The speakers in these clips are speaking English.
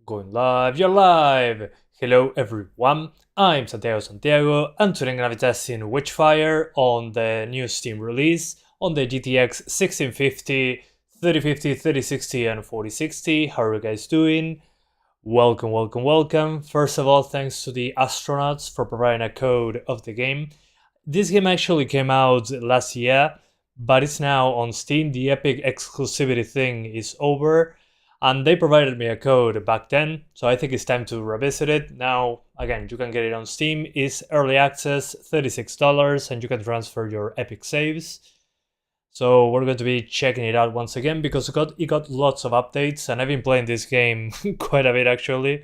Going live, you're live! Hello everyone, I'm Santiago, and today I'm gonna be testing Witchfire on the new Steam release on the GTX 1650, 3050, 3060 and 4060. How are you guys doing? Welcome. First of all, thanks to the astronauts for providing a code of the game. This game actually came out last year, but it's now on Steam. The Epic exclusivity thing is over. And they provided me a code back then, so I think it's time to revisit it. Now, again, you can get it on Steam. It's early access, $36, and you can transfer your Epic saves. So we're going to be checking it out once again because it got lots of updates, and I've been playing this game quite a bit actually.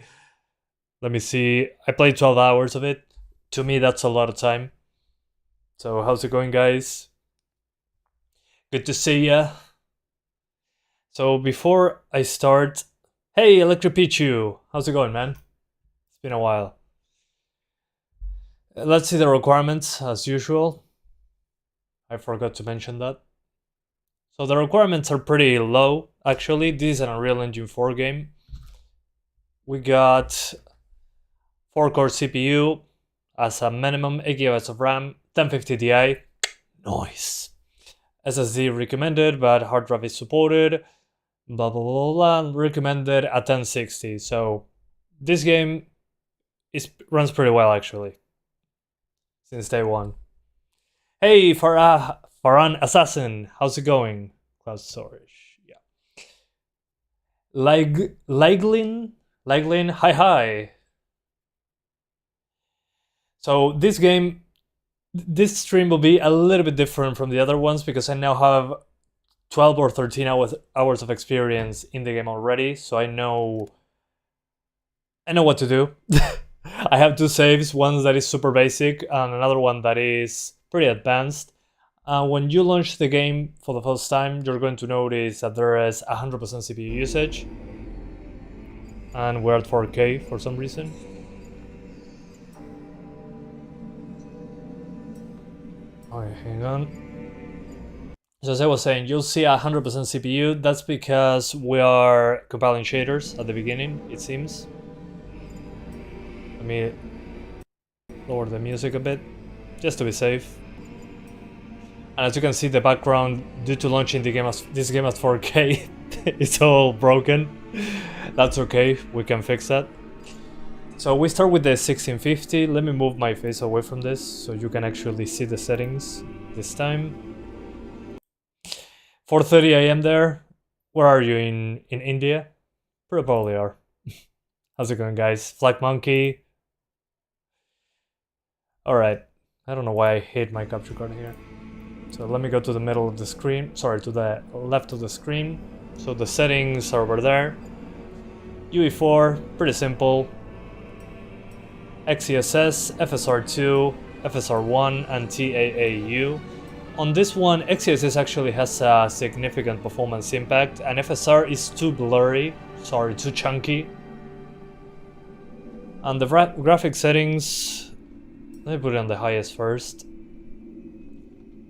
Let me see, I played 12 hours of it. To me, that's a lot of time. So how's it going, guys? Good to see ya. So before I start, hey Electric Pichu, how's it going, man? It's been a while. Let's see the requirements as usual. I forgot to mention that. So the requirements are pretty low, actually. This is an Unreal Engine 4 game. We got 4-core CPU as a minimum, 8 GB of RAM, 1050 Ti, nice. SSD recommended, but hard drive is supported. Blah blah blah blah, recommended at 1060. So this game runs pretty well actually since day one. Hey Farhan Assassin, how's it going? Cloud storage, yeah. Liglin, hi. So this stream will be a little bit different from the other ones because I now have 12 or 13 hours of experience in the game already, so I know what to do. I have two saves, one that is super basic and another one that is pretty advanced. When you launch the game for the first time, you're going to notice that there is 100% CPU usage, and we're at 4K for some reason. Okay, hang on. So as I was saying, you'll see 100% CPU. That's because we are compiling shaders at the beginning, it seems. Let me lower the music a bit, just to be safe. And as you can see, the background, due to launching this game at 4K, it's all broken. That's okay, we can fix that. So we start with the 1650. Let me move my face away from this so you can actually see the settings this time. 4:30 AM there. Where are you, in India? Probably are. How's it going, guys? Flag Monkey. Alright. I don't know why I hate my capture card here. So let me go to the middle of the screen. Sorry, to the left of the screen. So the settings are over there. UE4, pretty simple. XeSS, FSR2, FSR1, and TAAU. On this one, XeSS actually has a significant performance impact, and FSR is too blurry, too chunky. And the graphic settings, let me put it on the highest first.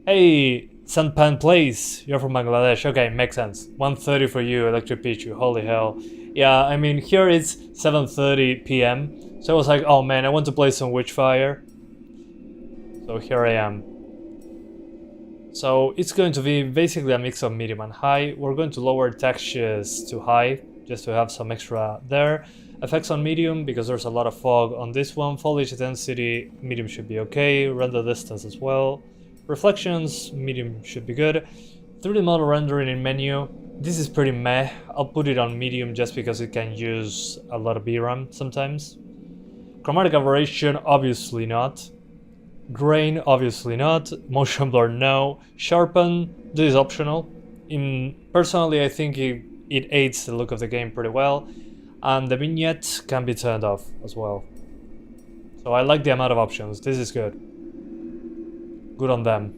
Hey, Sanpan Place, you're from Bangladesh. Okay, makes sense. 1:30 for you, Electric Pichu, holy hell. Yeah, I mean, here it's 7:30 PM, so I was like, oh man, I want to play some Witchfire. So here I am. So it's going to be basically a mix of medium and high. We're going to lower textures to high, just to have some extra there. Effects on medium, because there's a lot of fog on this one. Foliage intensity, medium should be okay. Render distance as well. Reflections, medium should be good. 3D model rendering in menu, this is pretty meh. I'll put it on medium just because it can use a lot of VRAM sometimes. Chromatic aberration, obviously not. Grain, obviously not. Motion blur, no. Sharpen, this is optional. Personally, I think it aids the look of the game pretty well. And the vignette can be turned off as well. So I like the amount of options. This is good. Good on them.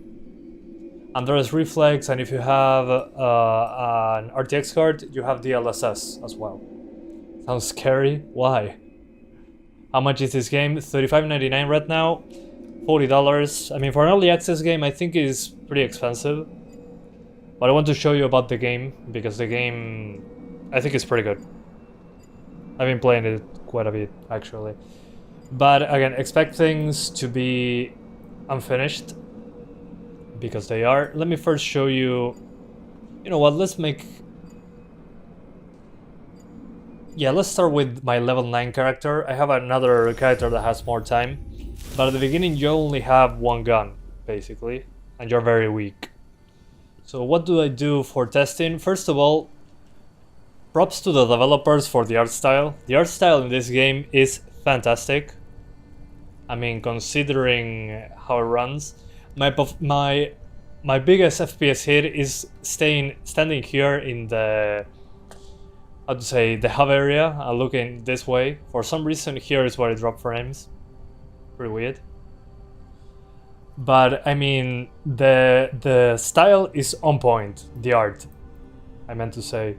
And there is reflex, and if you have an RTX card, you have DLSS as well. Sounds scary. Why? How much is this game? $35.99 right now. $40. I mean, for an early access game, I think it's pretty expensive. But I want to show you about the game, because the game, I think, is pretty good. I've been playing it quite a bit, actually. But again, expect things to be unfinished, because they are. Let me first show you... You know what, let's make... Yeah, let's start with my level 9 character. I have another character that has more time. But at the beginning you only have one gun, basically. And you're very weak. So what do I do for testing? First of all, props to the developers for the art style. The art style in this game is fantastic. I mean, considering how it runs. My biggest FPS hit is standing here in the... how to say, the hub area, looking this way. For some reason here is where I drop frames. Pretty weird. But I mean, the style is on point, the art, I meant to say.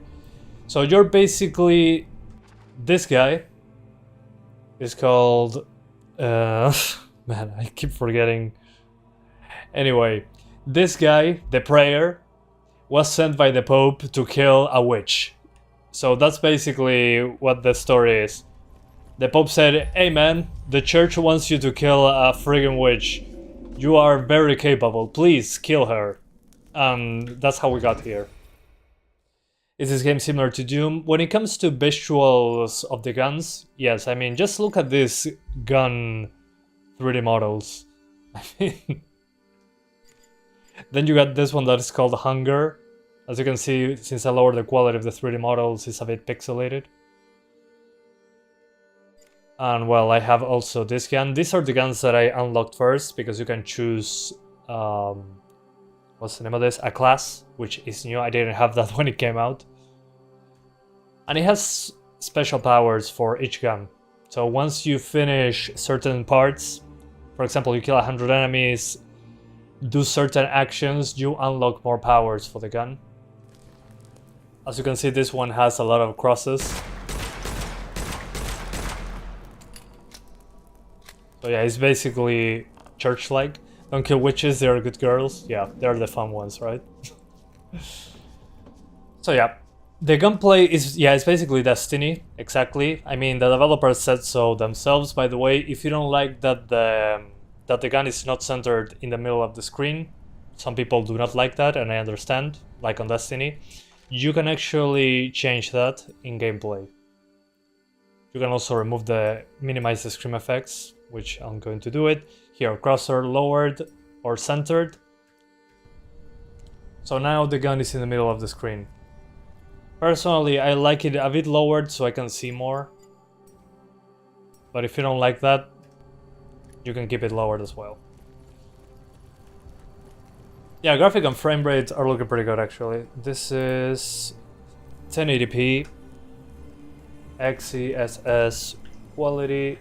So you're basically, this guy is called, man, I keep forgetting. Anyway, this guy, the prayer, was sent by the Pope to kill a witch. So that's basically what the story is. The Pope said, hey man, the church wants you to kill a friggin' witch. You are very capable, please kill her. That's how we got here. Is this game similar to Doom? When it comes to visuals of the guns, yes, I mean, just look at these gun 3D models. I mean, then you got this one that is called Hunger. As you can see, since I lowered the quality of the 3D models, it's a bit pixelated. And well, I have also this gun. These are the guns that I unlocked first, because you can choose, what's the name of this? A class, which is new. I didn't have that when it came out. And it has special powers for each gun. So once you finish certain parts, for example, you kill 100 enemies, do certain actions, you unlock more powers for the gun. As you can see, this one has a lot of crosses. So yeah, it's basically church-like. Don't kill witches, they're good girls. Yeah, they're the fun ones, right? So yeah, the gunplay is, yeah, it's basically Destiny, exactly. I mean, the developers said so themselves, by the way. If you don't like that the gun is not centered in the middle of the screen, some people do not like that, and I understand, like on Destiny. You can actually change that in gameplay. You can also minimize the scream effects, which I'm going to do it. Here, crosshair lowered or centered. So now the gun is in the middle of the screen. Personally, I like it a bit lowered so I can see more. But if you don't like that, you can keep it lowered as well. Yeah, graphic and frame rates are looking pretty good actually. This is 1080p, XeSS quality,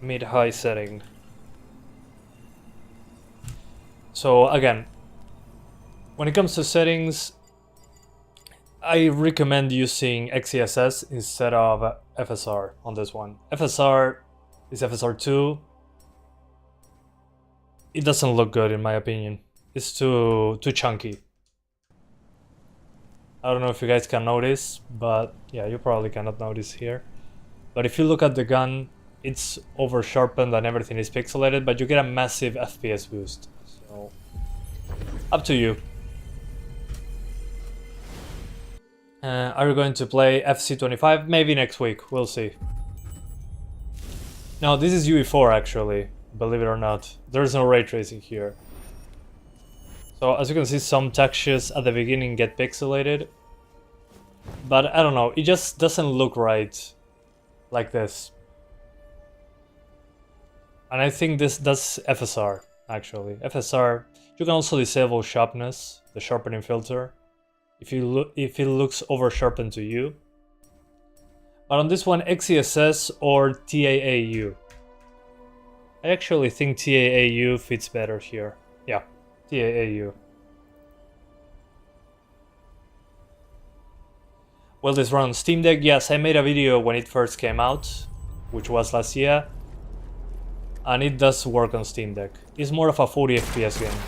mid-high setting. So again, when it comes to settings, I recommend using XeSS instead of FSR on this one. FSR is FSR2. It doesn't look good in my opinion. It's too chunky. I don't know if you guys can notice, but yeah, you probably cannot notice here. But if you look at the gun, it's over sharpened and everything is pixelated, but you get a massive FPS boost. So, up to you. Are you going to play FC25? Maybe next week, we'll see. No, this is UE4 actually, believe it or not. There's no ray tracing here. So as you can see, some textures at the beginning get pixelated. But I don't know, it just doesn't look right like this. And I think that's FSR actually. FSR, you can also disable sharpness, the sharpening filter, if it looks over sharpened to you. But on this one, XeSS or TAAU. I actually think TAAU fits better here. Yeah, TAAU. Will this run on Steam Deck? Yes, I made a video when it first came out, which was last year. And it does work on Steam Deck. It's more of a 40 FPS game.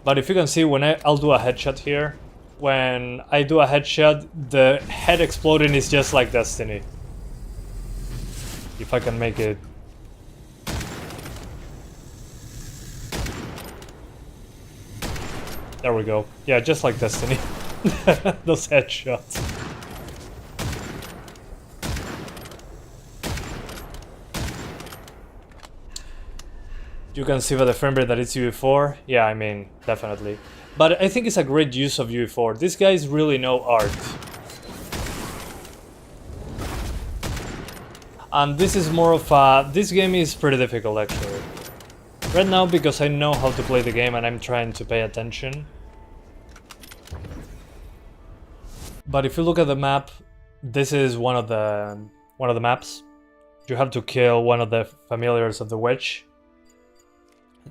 But if you can see, when I'll do a headshot here, when I do a headshot, the head exploding is just like Destiny. If I can make it. There we go. Yeah, just like Destiny. Those headshots. You can see by the frame rate that it's UE4. Yeah, I mean, definitely. But I think it's a great use of UE4. These guys really know art. And this is more of a... This game is pretty difficult, actually. Right now, because I know how to play the game and I'm trying to pay attention. But if you look at the map, this is one of the maps. You have to kill one of the familiars of the witch.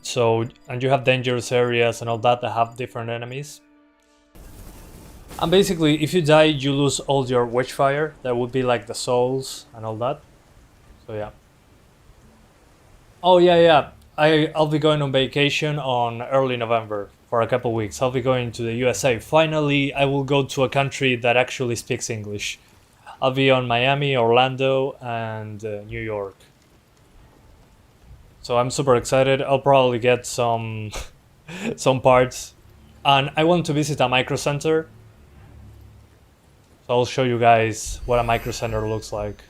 So, and you have dangerous areas and all that have different enemies. And basically, if you die, you lose all your Witchfire. That would be like the souls and all that. So yeah. Oh yeah. I'll be going on vacation on early November for a couple weeks. I'll be going to the USA. Finally, I will go to a country that actually speaks English. I'll be on Miami, Orlando, and New York. So I'm super excited. I'll probably get some parts. And I want to visit a micro center. So I'll show you guys what a micro center looks like.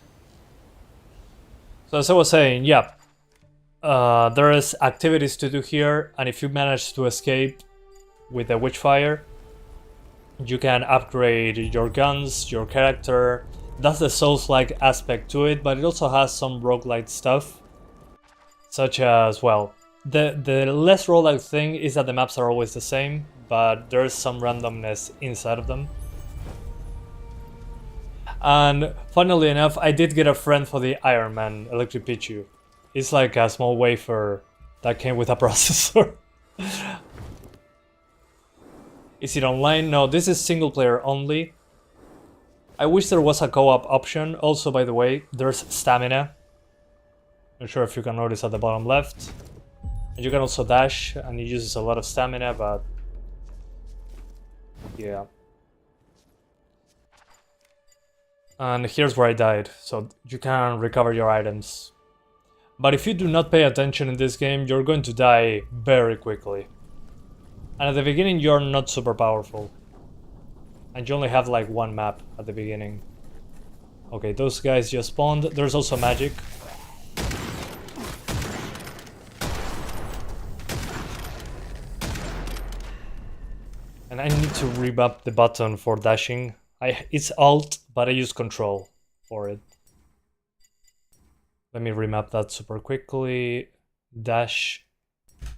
So as I was saying, yeah. There is activities to do here, and if you manage to escape with the Witchfire, you can upgrade your guns, your character. That's the Souls-like aspect to it, but it also has some roguelite stuff. Such as, well, the less roguelike thing is that the maps are always the same, but there's some randomness inside of them. And funnily enough, I did get a friend for the Iron Man Electric Pichu. It's like a small wafer that came with a processor. Is it online? No, this is single player only. I wish there was a co-op option. Also, by the way, there's stamina. Not sure if you can notice at the bottom left. And you can also dash, and it uses a lot of stamina, but... yeah. And here's where I died, so you can recover your items. But if you do not pay attention in this game, you're going to die very quickly. And at the beginning, you're not super powerful. And you only have like one map at the beginning. Okay, those guys just spawned. There's also magic. And I need to remap the button for dashing. It's Alt, but I use Control for it. Let me remap that super quickly. Dash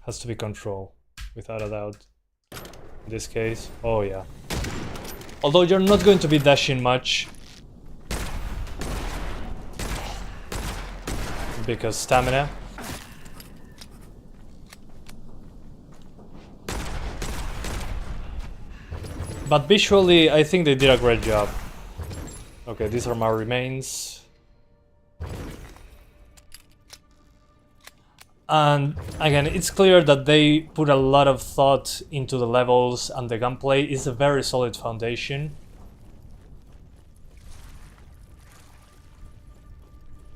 has to be Control, without a doubt. In this case, oh yeah. Although you're not going to be dashing much. Because stamina. But visually, I think they did a great job. Okay, these are my remains. And again, it's clear that they put a lot of thought into the levels, and the gunplay is a very solid foundation.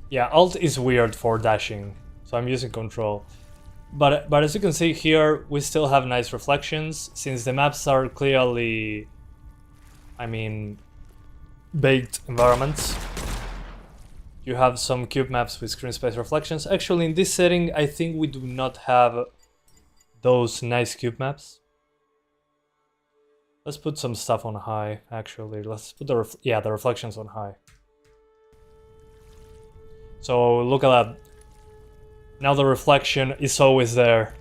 Yeah, Alt is weird for dashing, so I'm using Control. But as you can see here, we still have nice reflections, since the maps are clearly, I mean, baked environments. You have some cube maps with screen space reflections. Actually, in this setting, I think we do not have those nice cube maps. Let's put some stuff on high, actually. Let's put the reflections on high. So look at that. Now the reflection is always there.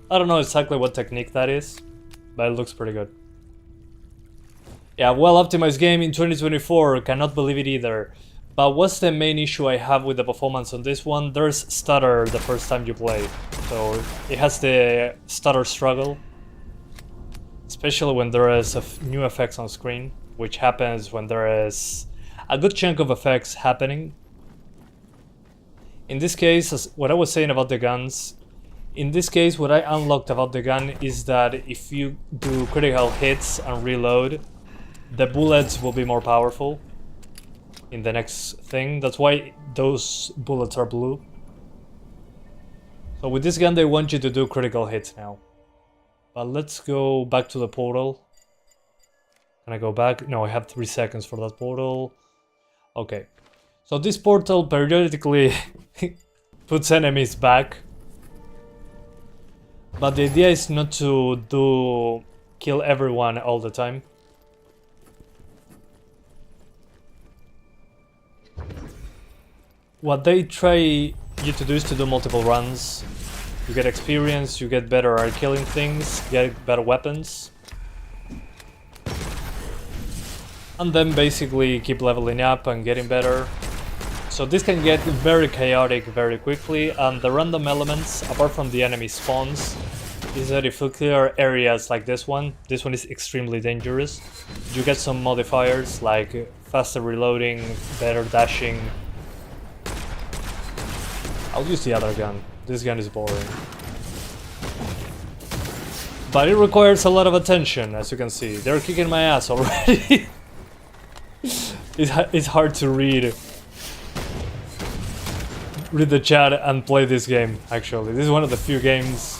I don't know exactly what technique that is, but it looks pretty good. Yeah, well-optimized game in 2024, cannot believe it either. But what's the main issue I have with the performance on this one? There's stutter the first time you play, so it has the stutter struggle. Especially when there is new effects on screen, which happens when there is a good chunk of effects happening. In this case, what I was saying about the guns, in this case what I unlocked about the gun is that if you do critical hits and reload, the bullets will be more powerful in the next thing. That's why those bullets are blue. So with this gun they want you to do critical hits now. But let's go back to the portal. Can I go back? No, I have 3 seconds for that portal. Okay. So this portal periodically puts enemies back. But the idea is not to kill everyone all the time. What they try you to do is to do multiple runs. You get experience, you get better at killing things, get better weapons. And then basically keep leveling up and getting better. So this can get very chaotic very quickly, and the random elements, apart from the enemy spawns, is that if you clear areas like this one is extremely dangerous. You get some modifiers like faster reloading, better dashing. I'll use the other gun. This gun is boring. But it requires a lot of attention, as you can see. They're kicking my ass already. It's hard to read the chat and play this game, actually. This is one of the few games.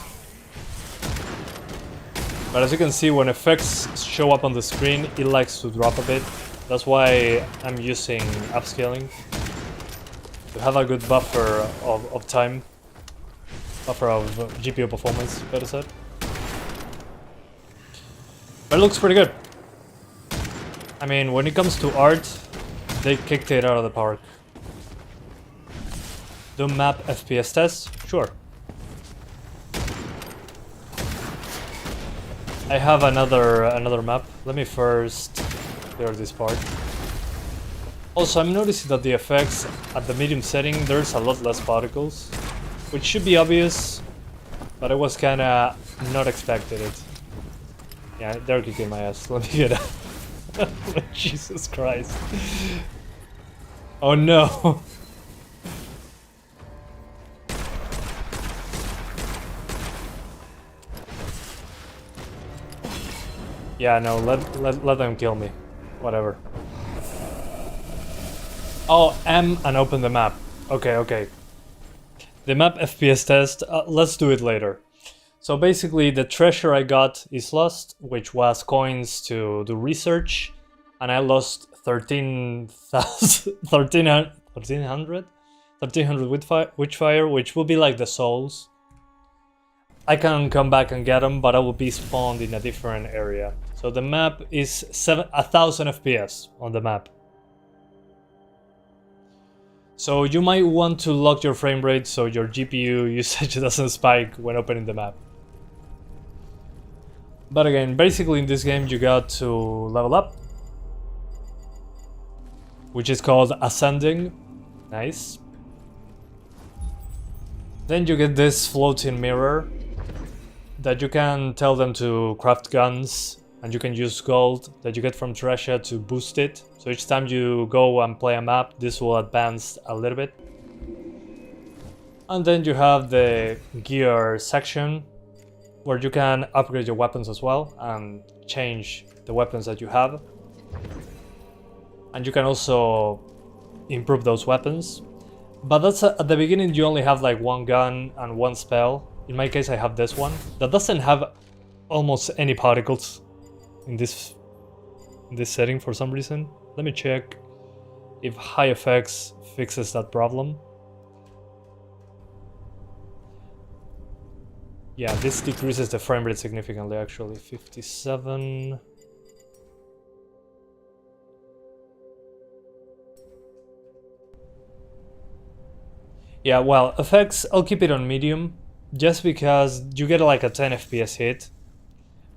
But as you can see, when effects show up on the screen, it likes to drop a bit. That's why I'm using upscaling. To have a good buffer of time. Buffer of GPU performance, better said. But it looks pretty good. I mean, when it comes to art, they kicked it out of the park. Do map FPS test? Sure. I have another map. Let me first clear this part. Also, I'm noticing that the effects at the medium setting, there's a lot less particles, which should be obvious, but I was kinda not expecting it. Yeah, they're kicking my ass. Let me get out. Jesus Christ. Oh no. Yeah, no, let them kill me. Whatever. Oh, M and open the map. Okay. The map FPS test, let's do it later. So basically the treasure I got is lost, which was coins to do research, and I lost 1300 Witchfire, which will be like the souls. I can come back and get them, but I will be spawned in a different area. So the map is 1000 FPS on the map. So you might want to lock your frame rate so your GPU usage doesn't spike when opening the map. But again, basically in this game you got to level up, which is called ascending. Nice. Then you get this floating mirror that you can tell them to craft guns, and you can use gold that you get from treasure to boost it. So each time you go and play a map, this will advance a little bit. And then you have the gear section, where you can upgrade your weapons as well and change the weapons that you have. And you can also improve those weapons. But that's at the beginning you only have like one gun and one spell. In my case I have this one that doesn't have almost any particles in this setting for some reason. Let me check if high effects fixes that problem. Yeah, this decreases the frame rate significantly actually. 57. Yeah, well, effects, I'll keep it on medium, just because you get like a 10 FPS hit,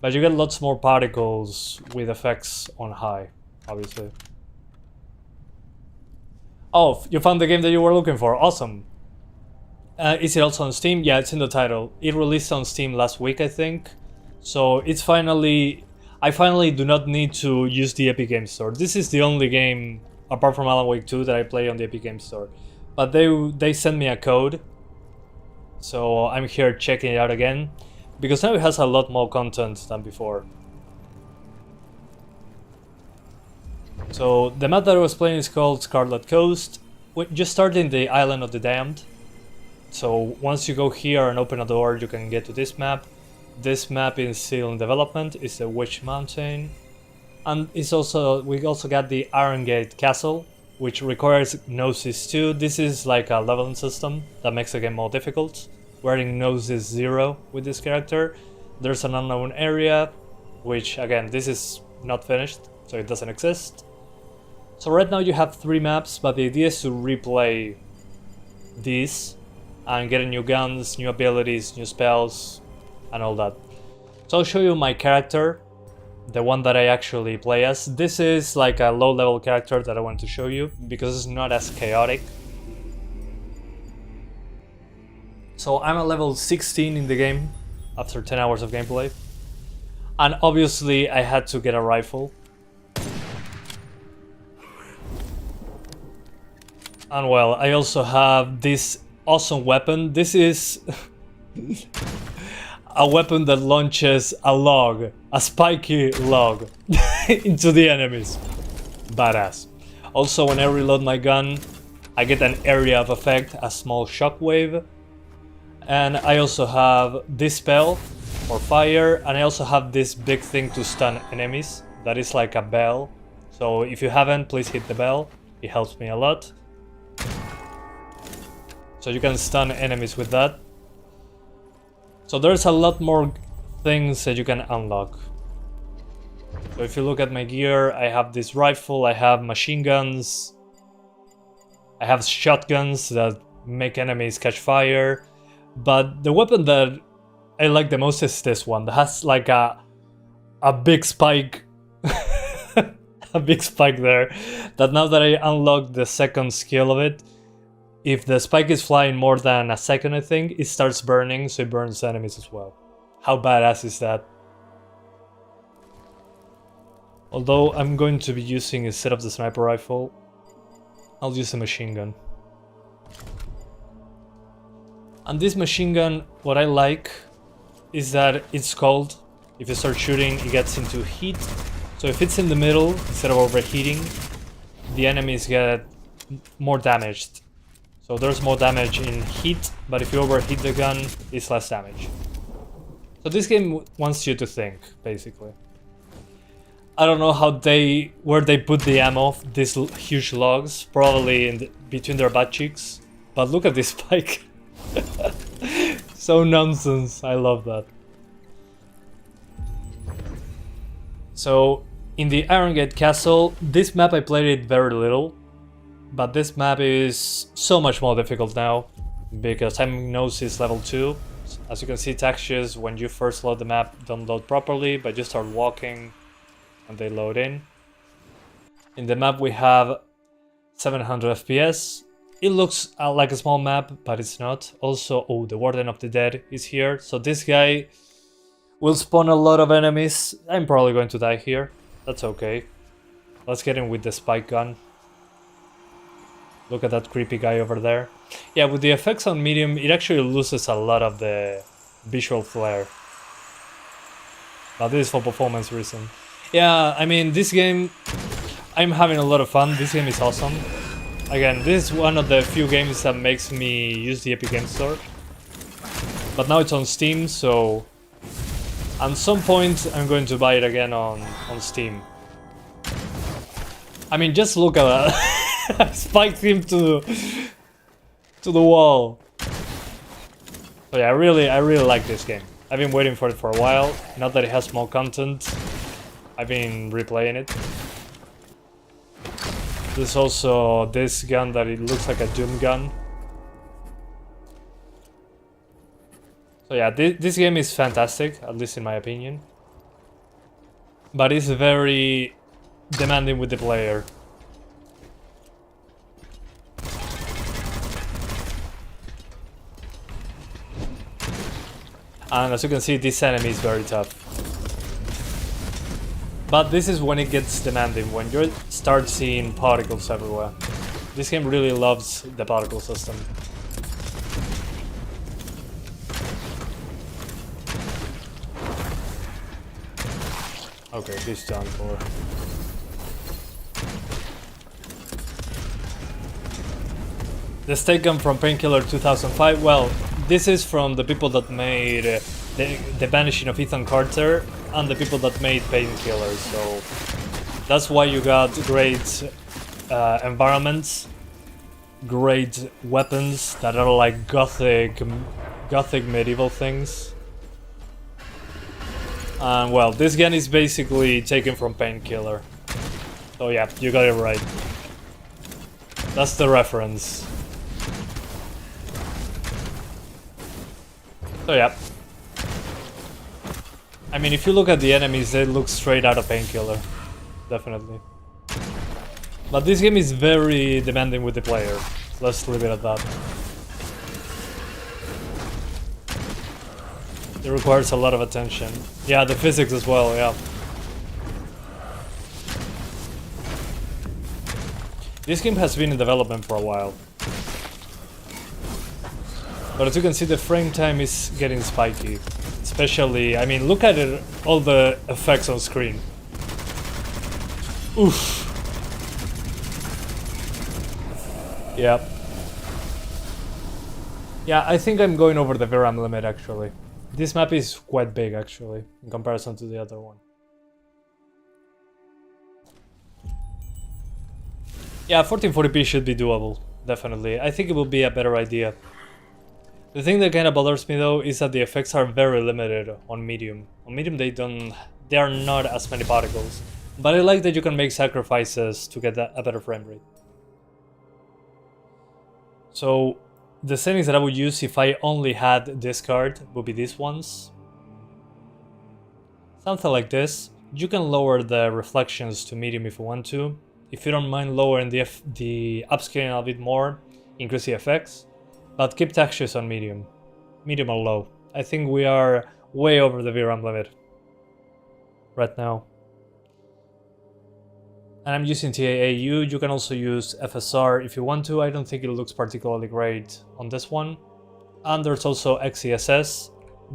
but you get lots more particles with effects on high, obviously. Oh, you found the game that you were looking for, awesome. Is it also on Steam? Yeah, it's in the title. It released on Steam last week, I think. So it's finally... I finally do not need to use the Epic Games Store. This is the only game, apart from Alan Wake 2, that I play on the Epic Games Store. But they sent me a code, so I'm here checking it out again, because now it has a lot more content than before. So the map that I was playing is called Scarlet Coast. We just started in the Island of the Damned. So once you go here and open a door, you can get to this map. This map is still in development. It's the Witch Mountain. And we also got the Iron Gate Castle, which requires Gnosis 2. This is like a leveling system that makes the game more difficult. We're in Gnosis 0 with this character. There's an unknown area, which again, this is not finished, so it doesn't exist. So right now you have 3 maps, but the idea is to replay these and get new guns, new abilities, new spells, and all that. So I'll show you my character, the one that I actually play as. This is like a low-level character that I want to show you because it's not as chaotic. So I'm at level 16 in the game after 10 hours of gameplay. And obviously I had to get a rifle. And well, I also have this awesome weapon. This is a weapon that launches a log, a spiky log, into the enemies. Badass. Also, when I reload my gun, I get an area of effect, a small shockwave. And I also have this spell for fire, and I also have this big thing to stun enemies. That is like a bell. So if you haven't, please hit the bell. It helps me a lot. So you can stun enemies with that. So there's a lot more things that you can unlock. So if you look at my gear, I have this rifle, I have machine guns, I have shotguns that make enemies catch fire. But the weapon that I like the most is this one that has like a big spike. A big spike there. That now that I unlock the second skill of it, if the spike is flying more than a second, I think, it starts burning, so it burns enemies as well. How badass is that? Although I'm going to be using, instead of the sniper rifle, I'll use a machine gun. And this machine gun, what I like is that it's cold. If you start shooting, it gets into heat. So if it's in the middle, instead of overheating, the enemies get more damaged. So there's more damage in heat, but if you overheat the gun, it's less damage. So this game wants you to think, basically. I don't know where they put the ammo, these huge logs, probably between their butt cheeks. But look at this spike. So nonsense, I love that. So in the Iron Gate Castle, this map I played it very little. But this map is so much more difficult now, because timing Gnosis level 2. As you can see, textures when you first load the map don't load properly, but you start walking and they load in. In the map we have 700 FPS. It looks like a small map, but it's not. Also, oh, the Warden of the Dead is here, so this guy will spawn a lot of enemies. I'm probably going to die here. That's okay. Let's get in with the spike gun. Look at that creepy guy over there. Yeah, with the effects on medium, it actually loses a lot of the visual flair. But this is for performance reason. Yeah, I mean, this game, I'm having a lot of fun. This game is awesome. Again, this is one of the few games that makes me use the Epic Games Store. But now it's on Steam, so at some point I'm going to buy it again on Steam. I mean, just look at that. I spiked him to the wall. So yeah, I really like this game. I've been waiting for it for a while. Now that it has more content, I've been replaying it. There's also this gun that it looks like a Doom gun. So yeah, this game is fantastic, at least in my opinion. But it's very demanding with the player. And as you can see, this enemy is very tough. But this is when it gets demanding, when you start seeing particles everywhere. This game really loves the particle system. Okay, this done for. This taken from Painkiller 2005. Well, this is from the people that made the Vanishing of Ethan Carter and the people that made Painkiller. So that's why you got great environments, great weapons that are like gothic medieval things. And well, this gun is basically taken from Painkiller. So yeah, you got it right. That's the reference. So yeah. I mean, if you look at the enemies, they look straight out of Painkiller. Definitely. But this game is very demanding with the player. Let's leave it at that. It requires a lot of attention. Yeah, the physics as well, yeah. This game has been in development for a while. But as you can see, the frame time is getting spiky. Especially, I mean, look at it, all the effects on screen. Oof. Yeah. Yeah, I think I'm going over the VRAM limit actually. This map is quite big actually, in comparison to the other one. Yeah, 1440p should be doable, definitely. I think it will be a better idea. The thing that kind of bothers me though is that the effects are very limited on medium. On medium they are not as many particles. But I like that you can make sacrifices to get a better frame rate. So the settings that I would use if I only had this card would be these ones. Something like this. You can lower the reflections to medium if you want to. If you don't mind lowering the upscaling a bit more, increase the effects. But keep textures on medium. Medium or low. I think we are way over the VRAM limit right now. And I'm using TAAU. You can also use FSR if you want to. I don't think it looks particularly great on this one. And there's also XeSS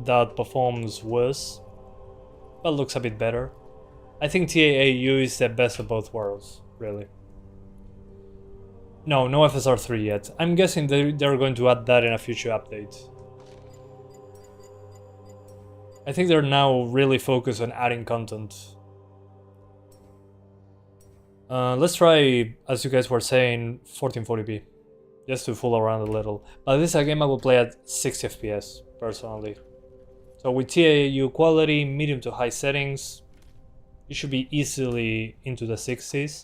that performs worse, but looks a bit better. I think TAAU is the best of both worlds, really. No FSR 3 yet. I'm guessing they're going to add that in a future update. I think they're now really focused on adding content. Let's try, as you guys were saying, 1440p. Just to fool around a little. But this is a game I will play at 60 FPS, personally. So with TAAU quality, medium to high settings, you should be easily into the 60s.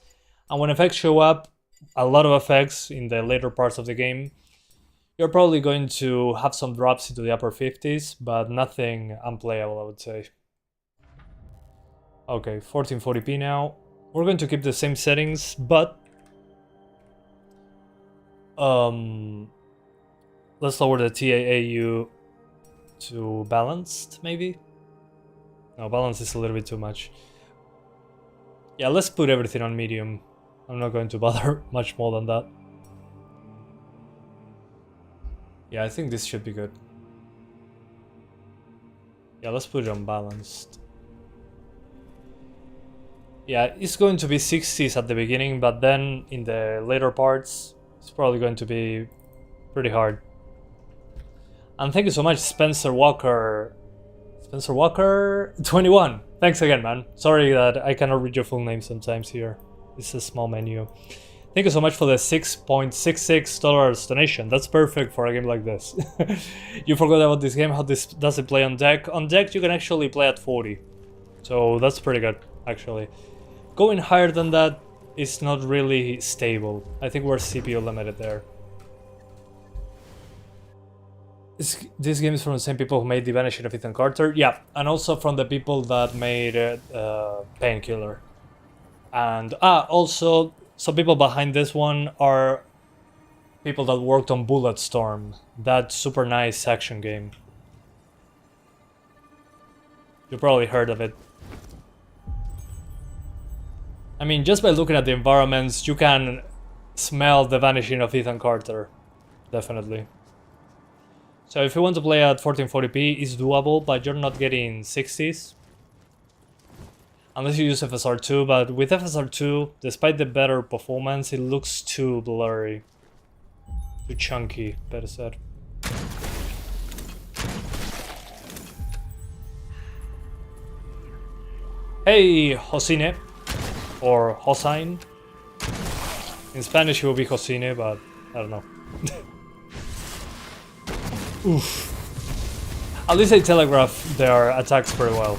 And when effects show up, a lot of effects in the later parts of the game, you're probably going to have some drops into the upper 50s, but nothing unplayable, I would say. Okay, 1440p now. We're going to keep the same settings, but let's lower the TAAU to balanced, maybe? No, balanced is a little bit too much. Yeah, let's put everything on medium. I'm not going to bother much more than that. Yeah, I think this should be good. Yeah, let's put it on balanced. Yeah, it's going to be 60s at the beginning, but then in the later parts, it's probably going to be pretty hard. And thank you so much, Spencer Walker. Spencer Walker 21. Thanks again, man. Sorry that I cannot read your full name sometimes here. It's a small menu. Thank you so much for the $6.66 donation. That's perfect for a game like this. You forgot about this game, how this does it play on deck. On deck, you can actually play at 40. So that's pretty good, actually. Going higher than that is not really stable. I think we're CPU limited there. This game is from the same people who made The Vanishing of Ethan Carter. Yeah, and also from the people that made Painkiller. And also, some people behind this one are people that worked on Bulletstorm, that super nice action game. You probably heard of it. I mean, just by looking at the environments, you can smell the Vanishing of Ethan Carter, definitely. So if you want to play at 1440p, it's doable, but you're not getting 60s. Unless you use FSR2, but with FSR2, despite the better performance, it looks too blurry. Too chunky, better said. Hey, Josine. Or Hossein. In Spanish it will be Josine, but I don't know. Oof. At least they telegraph their attacks pretty well.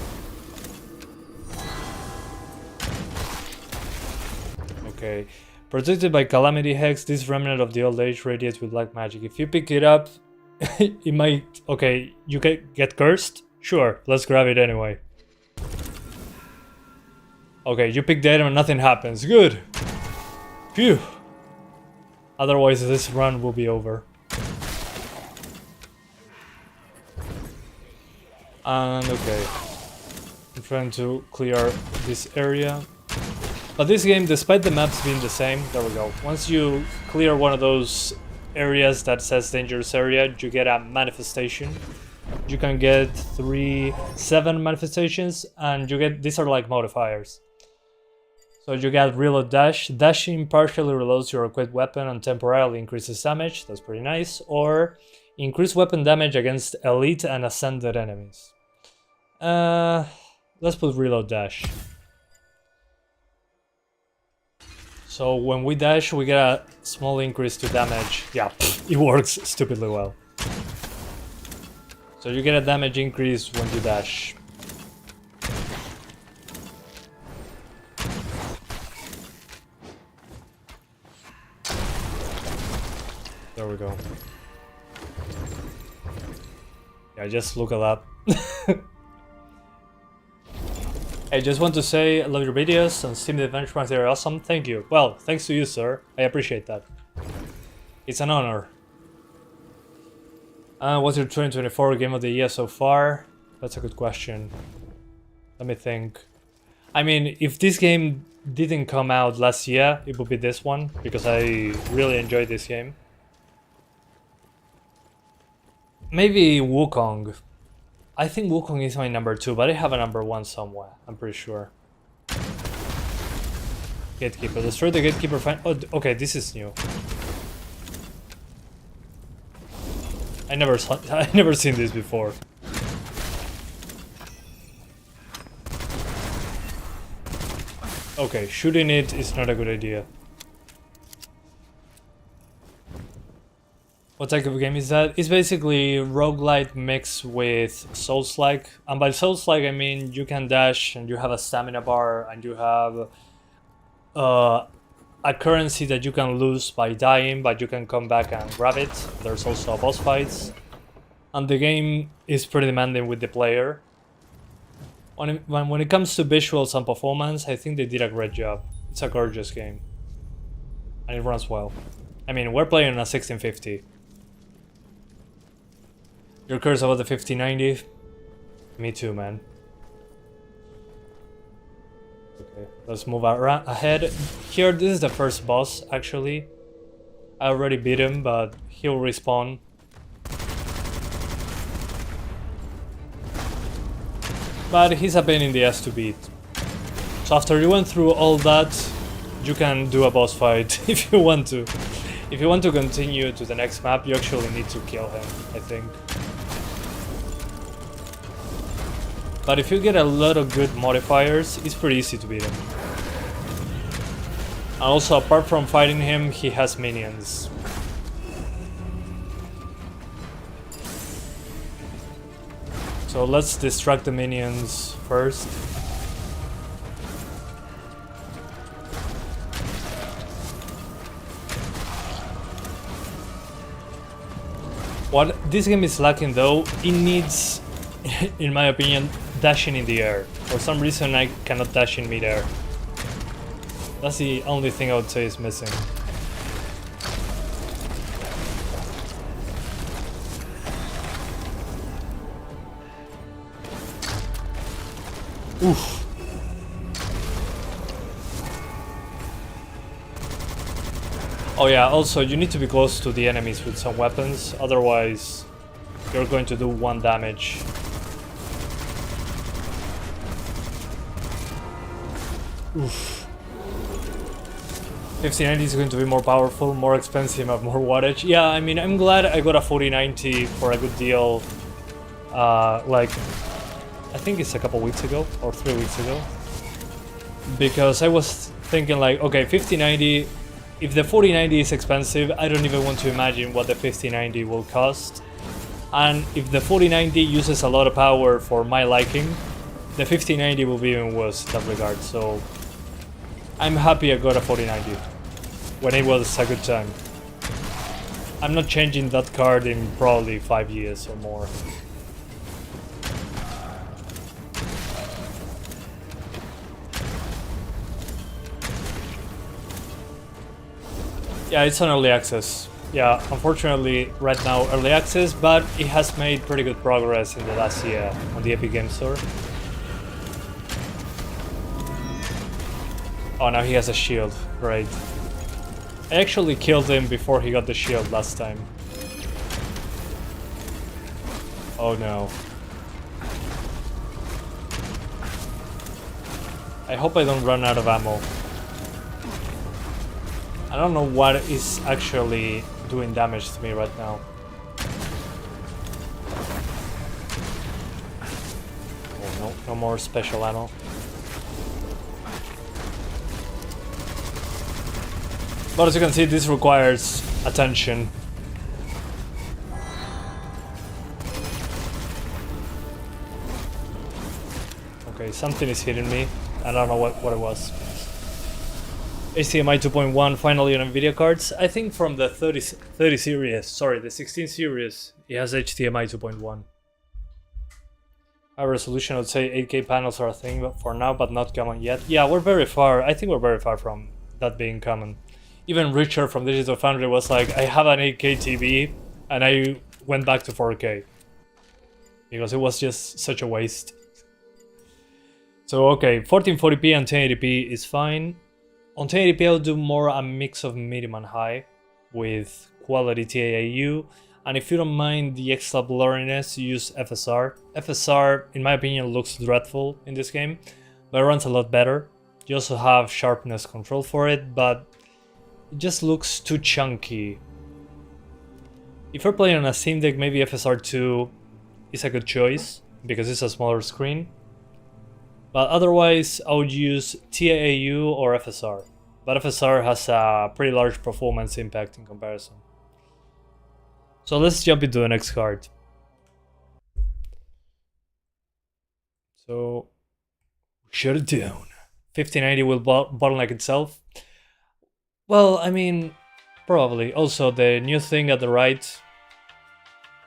Okay. Protected by Calamity Hex, this remnant of the old age radiates with black magic. If you pick it up, it might... Okay, you get cursed? Sure, let's grab it anyway. Okay, you pick the item and nothing happens. Good! Phew! Otherwise this run will be over. And okay. I'm trying to clear this area. But this game, despite the maps being the same, there we go. Once you clear one of those areas that says dangerous area, you get a manifestation. You can get 7 manifestations, and you get, these are like modifiers. So you get reload dash. Dashing partially reloads your equipped weapon and temporarily increases damage. That's pretty nice. Or increase weapon damage against elite and ascended enemies. Let's put reload dash. So when we dash, we get a small increase to damage. Yeah, it works stupidly well. So you get a damage increase when you dash. There we go. Yeah, just look at that. I just want to say I love your videos and Steam the benchmarks, they're awesome. Thank you. Well, thanks to you, sir. I appreciate that. It's an honor. What's your 2024 game of the year so far? That's a good question. Let me think. I mean, if this game didn't come out last year, it would be this one, because I really enjoyed this game. Maybe Wukong. I think Wukong is my number 2, but I have a number 1 somewhere, I'm pretty sure. Gatekeeper. Destroy the Gatekeeper. Oh, okay, this is new. I never seen this before. Okay, shooting it is not a good idea. What type of game is that? It's basically roguelite mixed with Souls-like. And by Souls-like I mean you can dash and you have a stamina bar and you have a currency that you can lose by dying, but you can come back and grab it. There's also boss fights. And the game is pretty demanding with the player. When it comes to visuals and performance, I think they did a great job. It's a gorgeous game. And it runs well. I mean, we're playing on a 1650. You're curious about the 5090? Me too, man. Okay, let's move ahead. Here, this is the first boss, actually. I already beat him, but he'll respawn. But he's a pain in the ass to beat. So after you went through all that, you can do a boss fight if you want to. If you want to continue to the next map, you actually need to kill him, I think. But if you get a lot of good modifiers, it's pretty easy to beat him. And also, apart from fighting him, he has minions. So let's distract the minions first. What this game is lacking though, it needs, in my opinion, dashing in the air. For some reason I cannot dash in mid-air. That's the only thing I would say is missing. Oof. Oh yeah, also you need to be close to the enemies with some weapons, otherwise you're going to do 1 damage. Oof. 5090 is going to be more powerful, more expensive, and more wattage. Yeah, I mean, I'm glad I got a 4090 for a good deal. Like, I think it's a couple weeks ago or 3 weeks ago. Because I was thinking like, okay, 5090, if the 4090 is expensive, I don't even want to imagine what the 5090 will cost. And if the 4090 uses a lot of power for my liking, the 5090 will be even worse in that regard. So I'm happy I got a 4090 when it was a good time. I'm not changing that card in probably 5 years or more. Yeah, it's on early access. Yeah, unfortunately right now early access, but it has made pretty good progress in the last year on the Epic Games Store. Oh, now he has a shield. Great. I actually killed him before he got the shield last time. Oh no. I hope I don't run out of ammo. I don't know what is actually doing damage to me right now. Oh, no more special ammo. But as you can see, this requires attention. Okay, something is hitting me. I don't know what it was. HDMI 2.1 finally on Nvidia cards. I think from the 30 series, sorry, the 16 series, it has HDMI 2.1. High resolution, I would say 8K panels are a thing for now, but not common yet. Yeah, we're very far. I think we're very far from that being common. Even Richard from Digital Foundry was like, I have an 8K TV, and I went back to 4K. Because it was just such a waste. So okay, 1440p and 1080p is fine. On 1080p I'll do more a mix of medium and high, with quality TAAU, and if you don't mind the extra blurriness, use FSR. FSR, in my opinion, looks dreadful in this game, but it runs a lot better. You also have sharpness control for it, but it just looks too chunky. If you're playing on a Steam Deck, maybe FSR2 is a good choice, because it's a smaller screen. But otherwise, I would use TAAU or FSR. But FSR has a pretty large performance impact in comparison. So let's jump into the next card. So, shut it down. 5090 will bottleneck itself. Well, I mean, probably. Also, the new thing at the right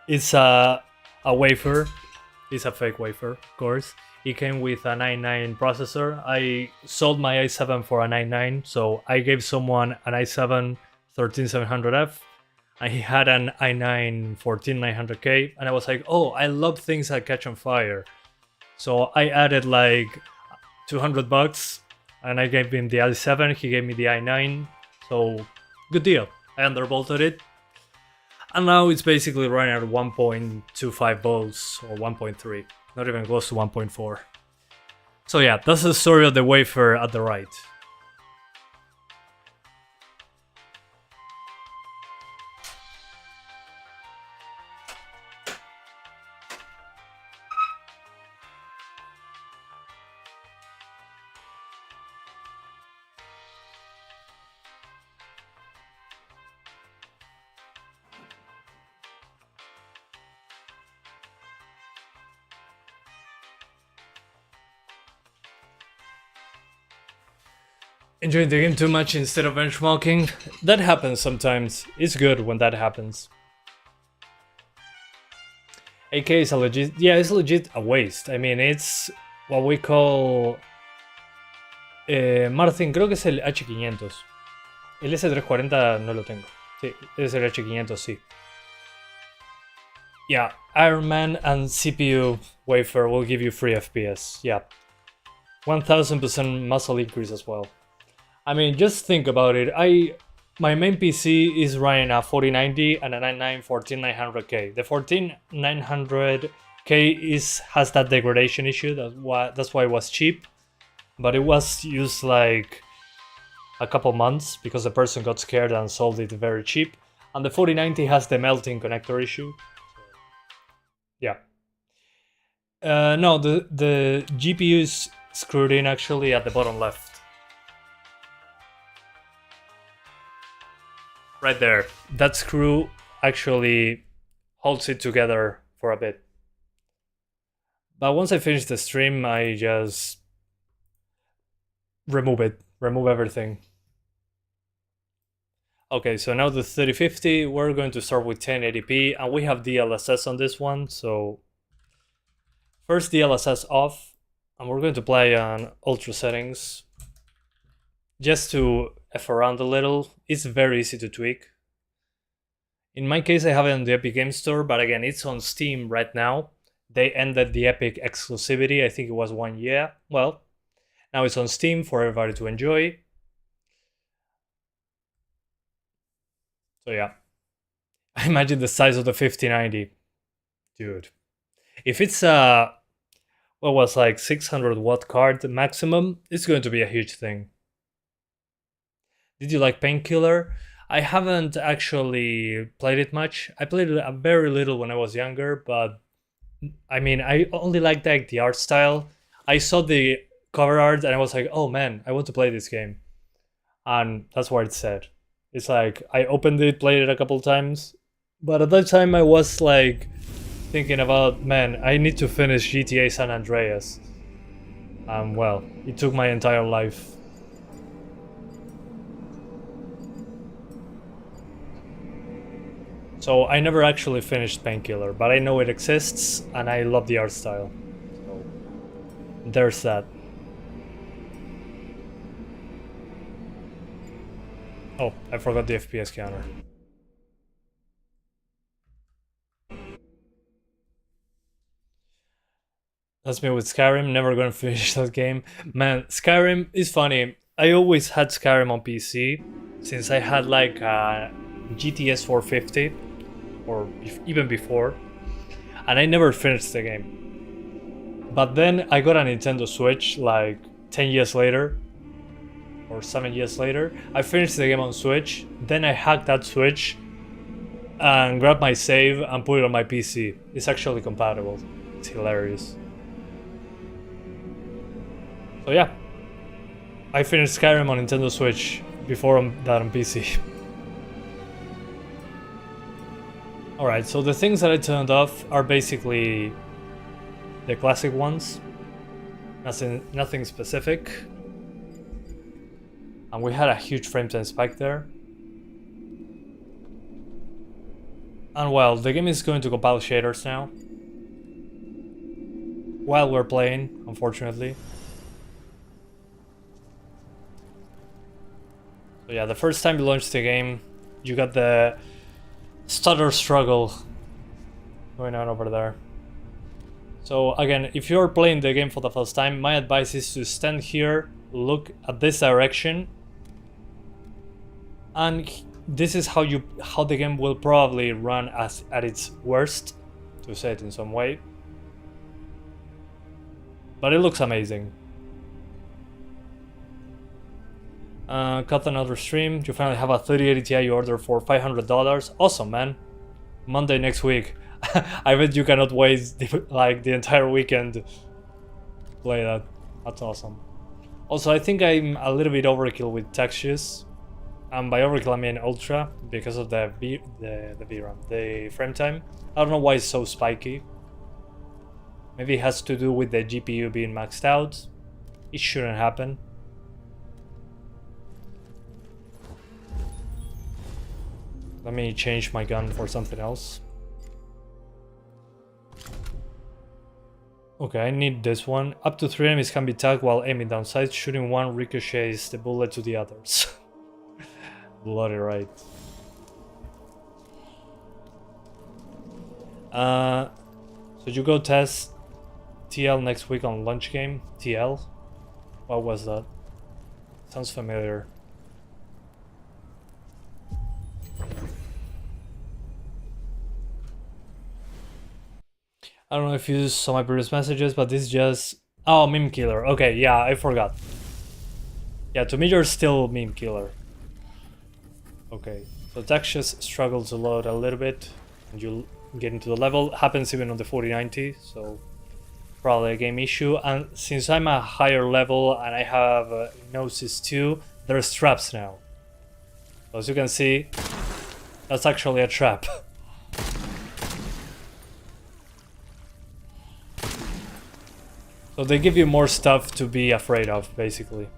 is a wafer. It's a fake wafer, of course. It came with a 9.9 processor. I sold my i7 for a 9.9, so I gave someone an i7 13700F, and he had an i9 14900K, and I was like, oh, I love things that catch on fire. So I added like $200, and I gave him the i7, he gave me the i9, so good deal. I undervolted it, and now it's basically running at 1.25 volts or 1.3. Not even close to 1.4. So yeah, that's the story of the wafer at the right. Enjoying the game too much instead of benchmarking? That happens sometimes. It's good when that happens. AK is a legit... Yeah, it's legit a waste. I mean, it's what we call... Martin, creo que es el H500. El S340 no lo tengo. Sí, es el H500, sí. Yeah, Iron Man and CPU wafer will give you free FPS. Yeah. 1000% muscle increase as well. I mean, just think about it. My main PC is running a 4090 and an i9 14900K. The 14900K has that degradation issue. That's why it was cheap, but it was used like a couple months because the person got scared and sold it very cheap. And the 4090 has the melting connector issue. Yeah. No, the GPU is screwed in actually at the bottom left. Right there. That screw actually holds it together for a bit. But once I finish the stream, I just remove everything. Okay, so now the 3050, we're going to start with 1080p, and we have DLSS on this one, so first DLSS off, and we're going to play on ultra settings just to F around a little. It's very easy to tweak. In my case, I have it on the Epic Game Store, but again, it's on Steam right now. They ended the Epic exclusivity, I think it was 1 year. Well, now it's on Steam for everybody to enjoy. So yeah, I imagine the size of the 5090. Dude, if it's what was like 600 watt card maximum, it's going to be a huge thing. Did you like Painkiller? I haven't actually played it much. I played it very little when I was younger, but I mean, I only liked like the art style. I saw the cover art and I was like, oh man, I want to play this game. And that's what it said. It's like, I opened it, played it a couple times, but at that time I was like thinking about, man, I need to finish GTA San Andreas. Well, it took my entire life. So I never actually finished Painkiller, but I know it exists and I love the art style. So there's that. Oh, I forgot the FPS counter. That's me with Skyrim, never gonna finish that game. Man, Skyrim is funny. I always had Skyrim on PC since I had like a GTX 450 or even before, and I never finished the game. But then I got a Nintendo Switch like 10 years later or 7 years later. I finished the game on Switch, then I hacked that Switch and grabbed my save and put it on my PC. It's actually compatible. It's hilarious. So yeah, I finished Skyrim on Nintendo Switch before that on PC. Alright, so the things that I turned off are basically the classic ones. Nothing specific. And we had a huge frame time spike there. And well, the game is going to compile shaders now. While we're playing, unfortunately. So yeah, the first time you launched the game, you got the stutter struggle going on over there. So again, if you're playing the game for the first time, my advice is to stand here, look at this direction, and this is how the game will probably run at its worst, to say it in some way. But it looks amazing. Cut another stream. You finally have a 3080 Ti you ordered for $500. Awesome, man. Monday next week. I bet you cannot wait like the entire weekend to play that. That's awesome. Also, I think I'm a little bit overkill with textures. And by overkill I mean ultra, because of the VRAM, the frame time. I don't know why it's so spiky. Maybe it has to do with the GPU being maxed out. It shouldn't happen. Let me change my gun for something else. Okay, I need this one. Up to 3 enemies can be tagged while aiming down sights. Shooting one ricochets the bullet to the others. Bloody right. So you go test TL next week on Lunch Game? TL? What was that? Sounds familiar. I don't know if you saw my previous messages, but this is just... Oh, Meme Killer. Okay, yeah, I forgot. Yeah, to me you're still meme killer. Okay, so Texas struggles to load a little bit, and you get into the level. Happens even on the 4090, so probably a game issue. And since I'm a higher level and I have Gnosis 2, there's traps now. So as you can see, that's actually a trap. So they give you more stuff to be afraid of, basically.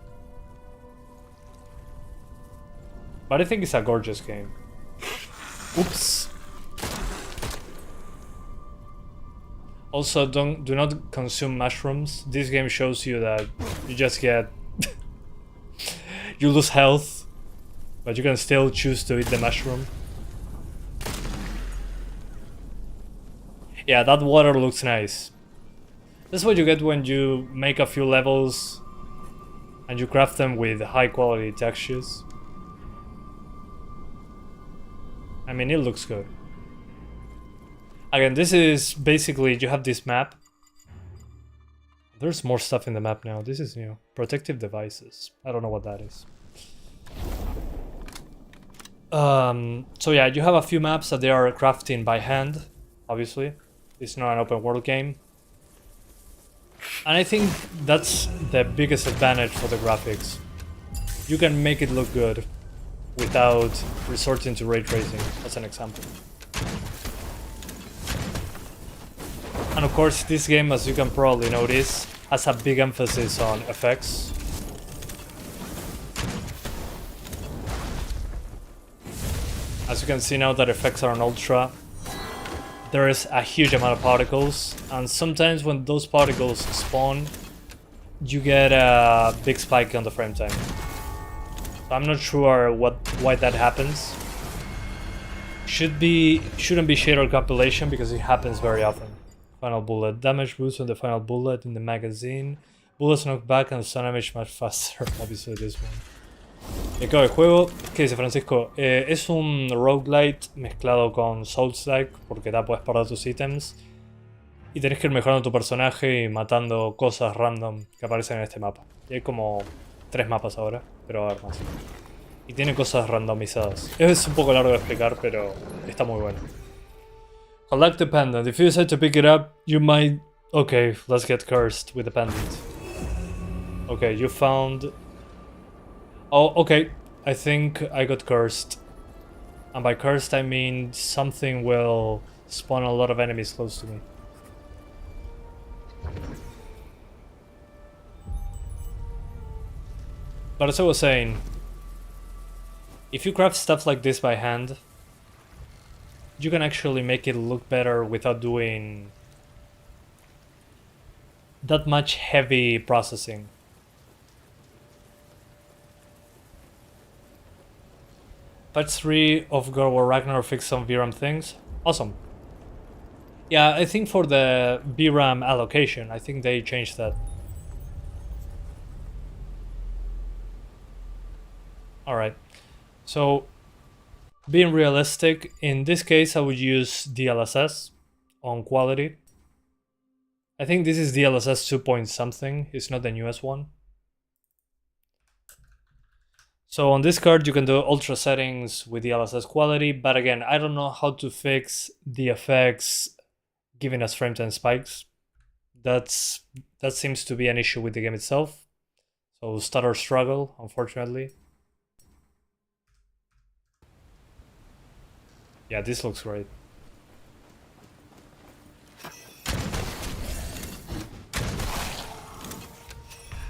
But I think it's a gorgeous game. Oops. Also, do not consume mushrooms. This game shows you that you just get... you lose health, but you can still choose to eat the mushroom. Yeah, that water looks nice. That's what you get when you make a few levels and you craft them with high quality textures. I mean, it looks good. Again, this is basically, you have this map. There's more stuff in the map now. This is new. Protective devices. I don't know what that is. So yeah, you have a few maps that they are crafting by hand, obviously. It's not an open world game. And I think that's the biggest advantage for the graphics. You can make it look good without resorting to ray tracing, as an example. And of course, this game, as you can probably notice, has a big emphasis on effects. As you can see now that effects are on ultra, there is a huge amount of particles, and sometimes when those particles spawn, you get a big spike on the frame time. So I'm not sure why that happens. Shouldn't be shader compilation because it happens very often. Final bullet. Damage boost on the final bullet in the magazine. Bullets knock back and sun damage much faster. Obviously this one. El juego, ¿qué dice Francisco? Es un roguelite mezclado con Souls-like, porque da puedes perder tus ítems y tenés que ir mejorando tu personaje y matando cosas random que aparecen en este mapa. Y hay como 3 mapas ahora, pero va a haber más. Y tiene cosas randomizadas. Es un poco largo de explicar, pero está muy bueno. Collect the pendant. If you decide to pick it up, you might... Okay, let's get cursed with the pendant. Okay, you found... Oh, okay. I think I got cursed. And by cursed I mean something will spawn a lot of enemies close to me. But as I was saying, if you craft stuff like this by hand, you can actually make it look better without doing that much heavy processing. Patch 3 of God of War Ragnarok fixed some VRAM things. Awesome. Yeah, I think for the VRAM allocation, I think they changed that. Alright, so being realistic, in this case I would use DLSS on quality. I think this is DLSS 2 point something, it's not the newest one. So on this card you can do ultra settings with DLSS quality, but again, I don't know how to fix the effects giving us frame time spikes. That seems to be an issue with the game itself. So stutter struggle, unfortunately. Yeah, this looks great.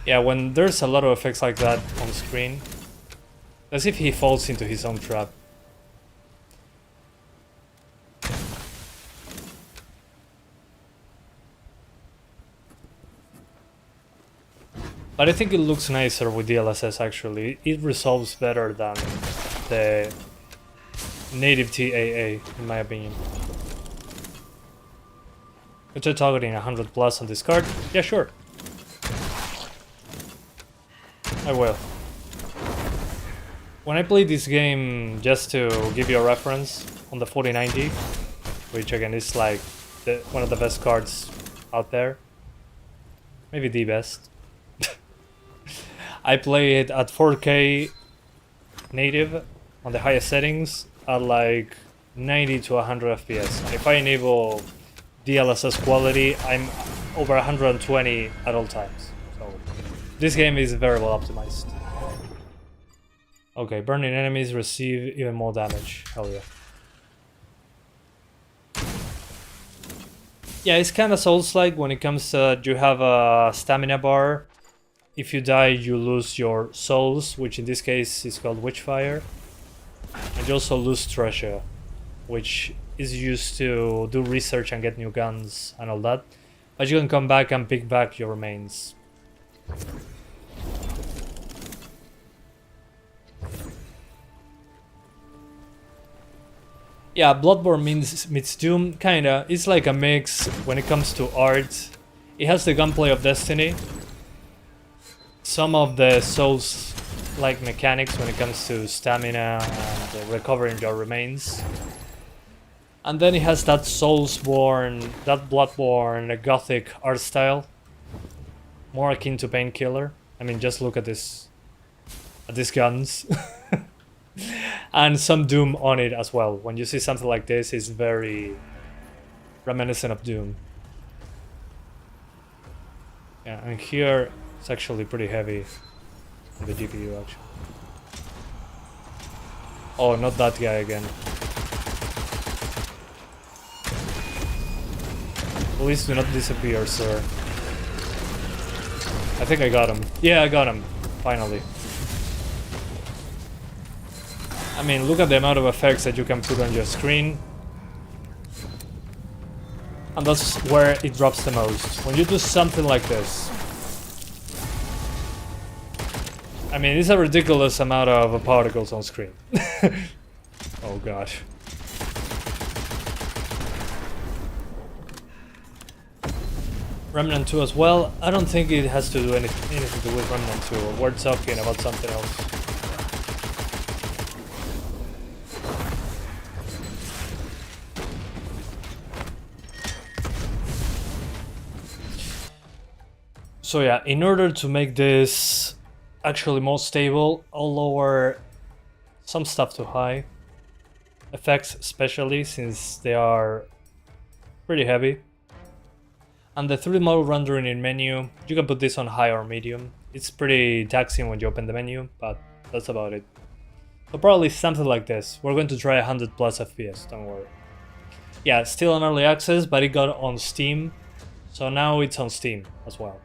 Yeah, when there's a lot of effects like that on screen, as if he falls into his own trap. But I think it looks nicer with DLSS actually. It resolves better than the native TAA, in my opinion. Could you targeting 100 plus on this card? Yeah, sure. I will. When I played this game, just to give you a reference, on the 4090, which again is like one of the best cards out there, maybe the best, I play it at 4K native on the highest settings at like 90 to 100 FPS. And if I enable DLSS quality, I'm over 120 at all times. So this game is very well optimized. Okay, burning enemies receive even more damage. Hell yeah. Yeah, it's kind of Souls-like when it comes to you have a stamina bar. If you die, you lose your souls, which in this case is called Witchfire. And you also lose treasure, which is used to do research and get new guns and all that. But you can come back and pick back your remains. Yeah, Bloodborne meets Doom, kinda. It's like a mix when it comes to art. It has the gunplay of Destiny. Some of the Souls-like mechanics when it comes to stamina and recovering your remains. And then it has that Soulsborne, that Bloodborne Gothic art style. More akin to Painkiller. I mean, just look at this. At these guns. And some Doom on it as well. When you see something like this, it's very reminiscent of Doom. Yeah, and here it's actually pretty heavy on the GPU actually. Oh, not that guy again. Please do not disappear, sir. I think I got him. Yeah, I got him. Finally. I mean, look at the amount of effects that you can put on your screen. And that's where it drops the most. When you do something like this. I mean, it's a ridiculous amount of particles on screen. Oh gosh. Remnant 2 as well. I don't think it has to do anything to do with Remnant 2. We're talking about something else. So yeah, in order to make this actually more stable, I'll lower some stuff to high. Effects especially, since they are pretty heavy. And the 3D model rendering in menu, you can put this on high or medium. It's pretty taxing when you open the menu, but that's about it. So probably something like this. We're going to try 100 plus FPS, don't worry. Yeah, still on early access, but it got on Steam. So now it's on Steam as well.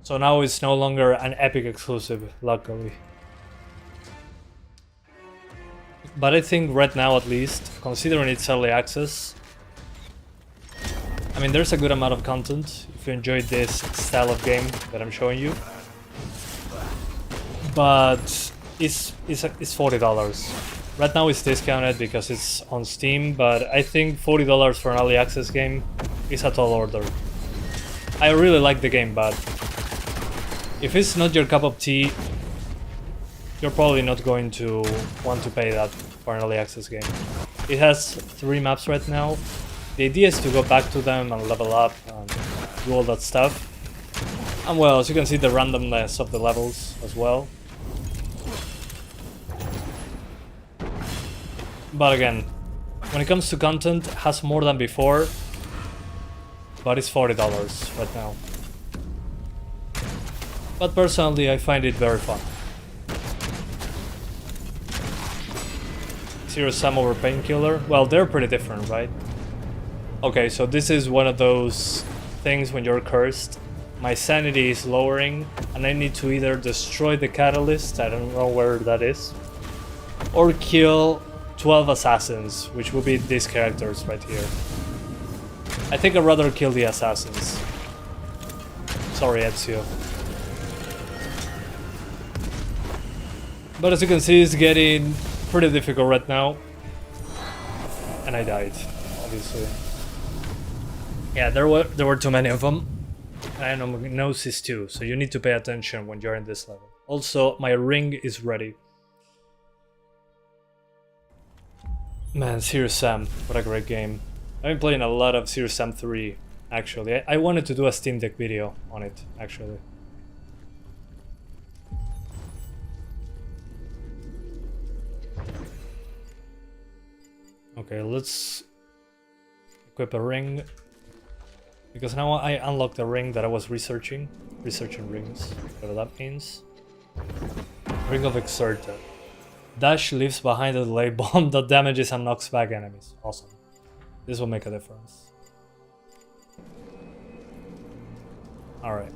So now it's no longer an Epic exclusive, luckily. But I think right now at least, considering it's early access, I mean there's a good amount of content if you enjoyed this style of game that I'm showing you. But it's $40. Right now it's discounted because it's on Steam, but I think $40 for an early access game is a tall order. I really like the game, but if it's not your cup of tea, you're probably not going to want to pay that for an early access game. It has 3 maps right now. The idea is to go back to them and level up and do all that stuff. And well, as you can see, the randomness of the levels as well. But again, when it comes to content, it has more than before, but it's $40 right now. But personally, I find it very fun. Zero Sum over Painkiller? Well, they're pretty different, right? Okay, so this is one of those things when you're cursed. My sanity is lowering, and I need to either destroy the catalyst, I don't know where that is, or kill 12 assassins, which will be these characters right here. I think I'd rather kill the assassins. Sorry, Ezio. But as you can see, it's getting pretty difficult right now. And I died, obviously. Yeah, there were too many of them. And I'm Gnosis too, so you need to pay attention when you're in this level. Also, my ring is ready. Man, Serious Sam, what a great game. I've been playing a lot of Serious Sam 3, actually. I wanted to do a Steam Deck video on it, actually. Okay, let's equip a ring. Because now I unlocked the ring that I was researching. Researching rings, whatever that means. Ring of Exerta. Dash leaves behind a delay bomb that damages and knocks back enemies. Awesome. This will make a difference. Alright.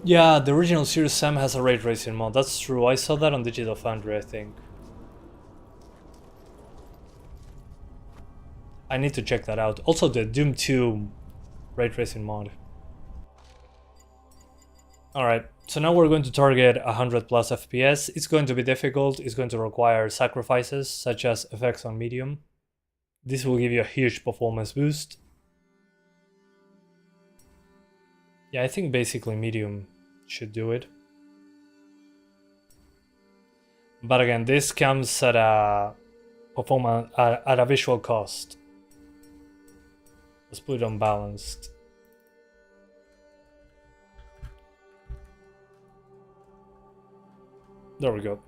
Yeah, the original Series Sam has a ray tracing mod. That's true. I saw that on Digital Foundry, I think. I need to check that out. Also, the Doom 2 ray tracing mod. Alright, so now we're going to target 100 plus FPS. It's going to be difficult. It's going to require sacrifices, such as effects on medium. This will give you a huge performance boost. Yeah, I think basically medium should do it. But again, this comes at a performance at a visual cost. Let's put it on balanced. There we go.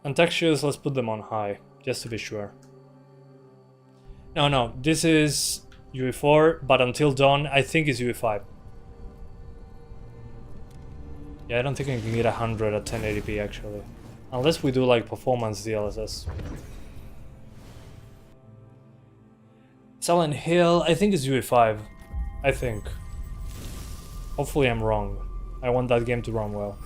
And textures, let's put them on high, just to be sure. No, this is UE4, but Until Dawn, I think is UE5. Yeah, I don't think I can get 100 at 1080p actually. Unless we do like performance DLSS. Silent Hill, I think it's UE5. I think. Hopefully I'm wrong. I want that game to run well.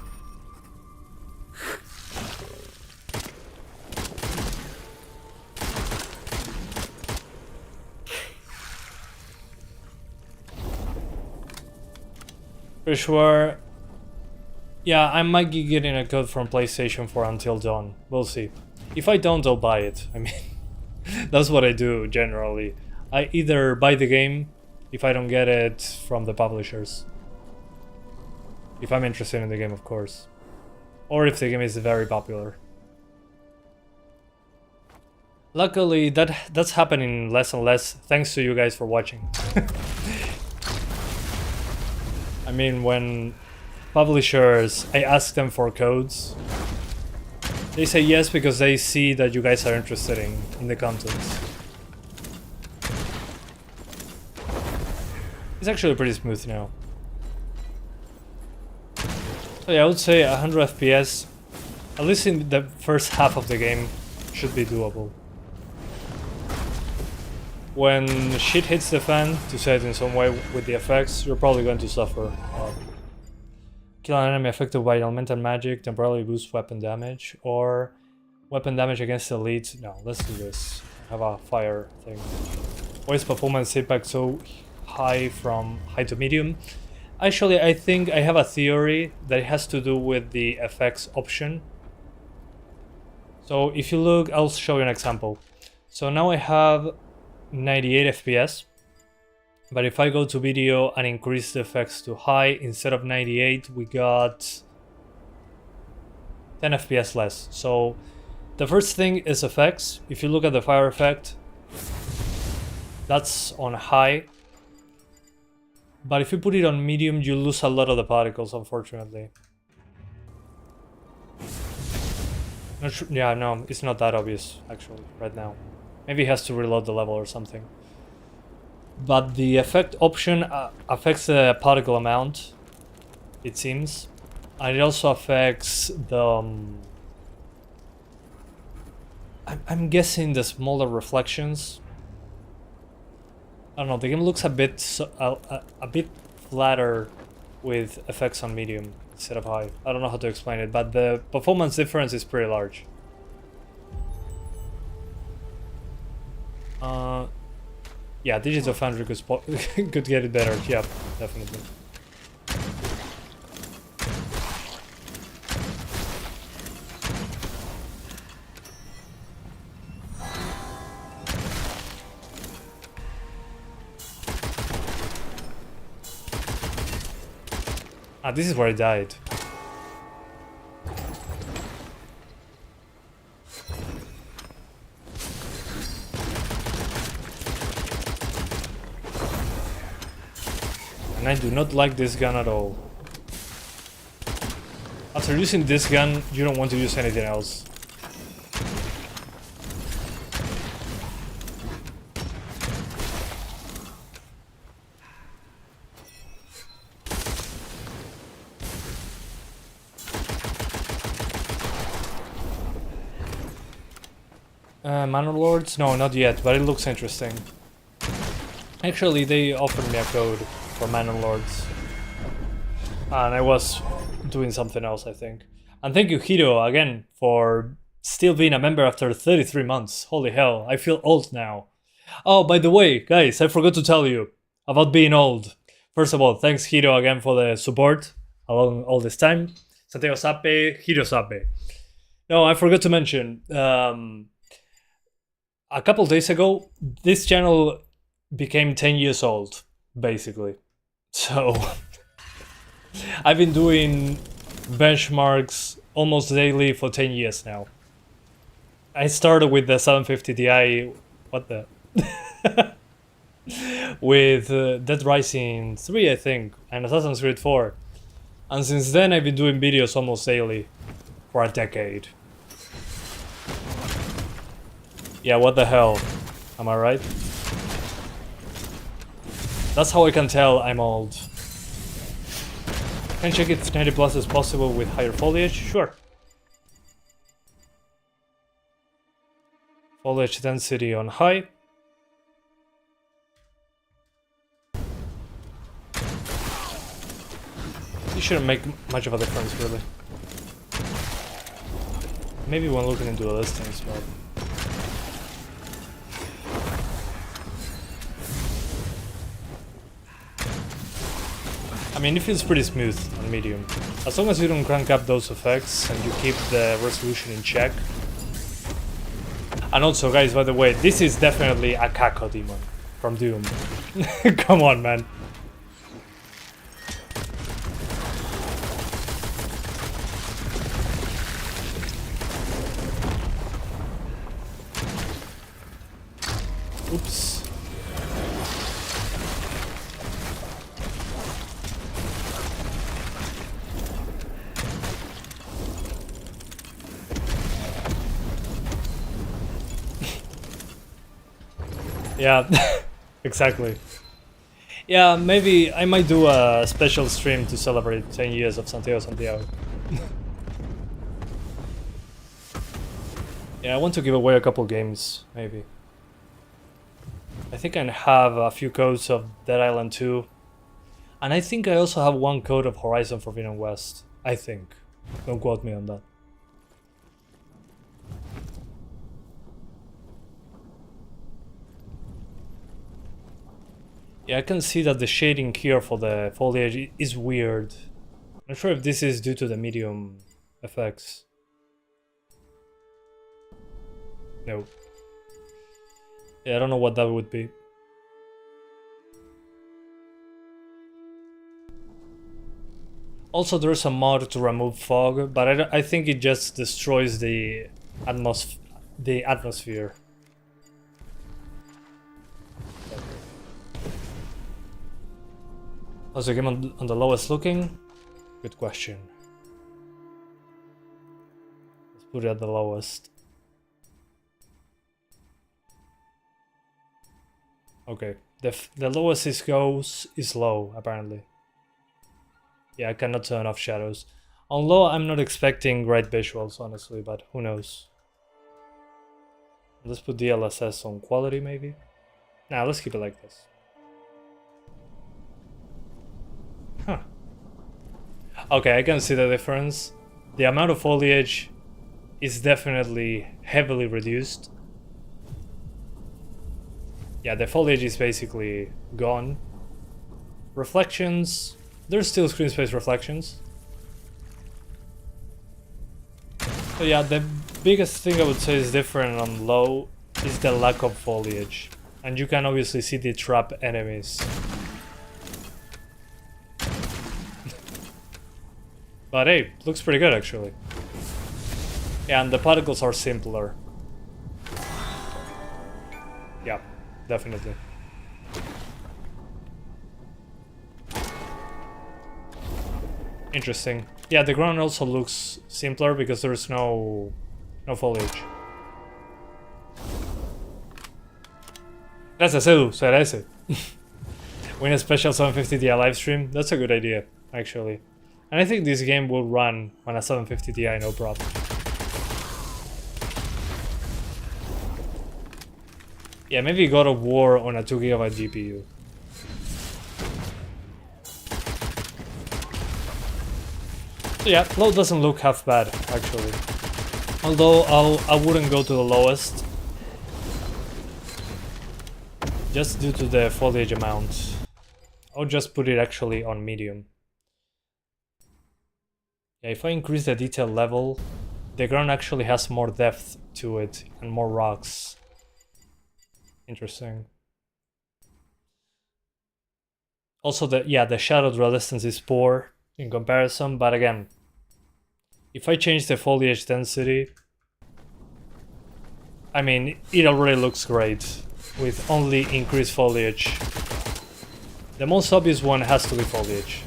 For sure. Yeah, I might be getting a code from PlayStation for Until Dawn. We'll see. If I don't, I'll buy it. I mean, that's what I do generally. I either buy the game if I don't get it from the publishers. If I'm interested in the game, of course. Or if the game is very popular. Luckily, that's happening less and less, thanks to you guys for watching. I mean, when publishers, I ask them for codes, they say yes because they see that you guys are interested in the content. It's actually pretty smooth now. So yeah, I would say 100 FPS, at least in the first half of the game, should be doable. When shit hits the fan, to say it in some way with the effects, you're probably going to suffer. Kill an enemy affected by elemental magic, temporarily boost weapon damage, or weapon damage against elite. No, let's do this. Have a fire thing. Why is performance impact so high from high to medium? Actually, I think I have a theory that it has to do with the effects option. So if you look, I'll show you an example. So now I have 98 FPS, but if I go to video and increase the effects to high, instead of 98 we got 10 FPS less. So the first thing is effects. If you look at the fire effect, that's on high, but if you put it on medium you lose a lot of the particles, unfortunately. Yeah, no, it's not that obvious actually right now. Maybe he has to reload the level or something. But the effect option affects the particle amount, it seems. And it also affects the... I'm guessing the smaller reflections. I don't know, the game looks a bit flatter with effects on medium instead of high. I don't know how to explain it, but the performance difference is pretty large. Yeah, Digital Foundry could get it better. Yeah, definitely. Ah, this is where I died. And I do not like this gun at all. After using this gun, you don't want to use anything else. Manor Lords? No, not yet, but it looks interesting. Actually, they offered me a code for Manor Lords. And I was doing something else, I think. And thank you, Hiro, again, for still being a member after 33 months. Holy hell, I feel old now. Oh, by the way, guys, I forgot to tell you about being old. First of all, thanks, Hiro, again, for the support along all this time. Santiago Sape, Hiro Sape. No, I forgot to mention... a couple days ago, this channel became 10 years old, basically. So, I've been doing benchmarks almost daily for 10 years now. I started with the 750 Ti, what the? with Dead Rising 3, I think, and Assassin's Creed 4. And since then, I've been doing videos almost daily for a decade. Yeah, what the hell? Am I right? That's how I can tell I'm old. Can check if 90 plus is possible with higher foliage? Sure. Foliage density on high. It shouldn't make much of a difference, really. Maybe when looking into the listings, but... I mean, it feels pretty smooth on medium. As long as you don't crank up those effects and you keep the resolution in check. And also, guys, by the way, this is definitely a Kako demon from Doom. Come on, man. Oops. Yeah, exactly. Yeah, maybe I might do a special stream to celebrate 10 years of Santiago. Yeah, I want to give away a couple games, maybe. I think I have a few codes of Dead Island 2. And I think I also have one code of Horizon Forbidden West. I think. Don't quote me on that. Yeah, I can see that the shading here for the foliage is weird. I'm not sure if this is due to the medium effects. No. Yeah, I don't know what that would be. Also, there's a mod to remove fog, but I think it just destroys the atmosphere. How's the game on the lowest looking? Good question. Let's put it at the lowest. Okay, the lowest it goes is low, apparently. Yeah, I cannot turn off shadows. On low, I'm not expecting great visuals, honestly, but who knows. Let's put DLSS on quality, maybe? Nah, let's keep it like this. Huh. Okay, I can see the difference. The amount of foliage is definitely heavily reduced. Yeah, the foliage is basically gone. Reflections, there's still screen space reflections. So yeah, the biggest thing I would say is different on low is the lack of foliage. And you can obviously see the trap enemies. But hey, looks pretty good actually. Yeah, and the particles are simpler. Yeah, definitely. Interesting. Yeah, the ground also looks simpler because there's no foliage. Gracias, Edu, se agradece. Win a special 750 Ti live stream. That's a good idea, actually. And I think this game will run on a 750 Ti, no problem. Yeah, maybe God of War on a 2GB GPU. So yeah, low doesn't look half bad, actually. Although I wouldn't go to the lowest. Just due to the foliage amount. I'll just put it actually on medium. Yeah, if I increase the detail level, the ground actually has more depth to it and more rocks. Interesting. Also, the shadow resistance is poor in comparison, but again, if I change the foliage density, I mean, it already looks great with only increased foliage. The most obvious one has to be foliage.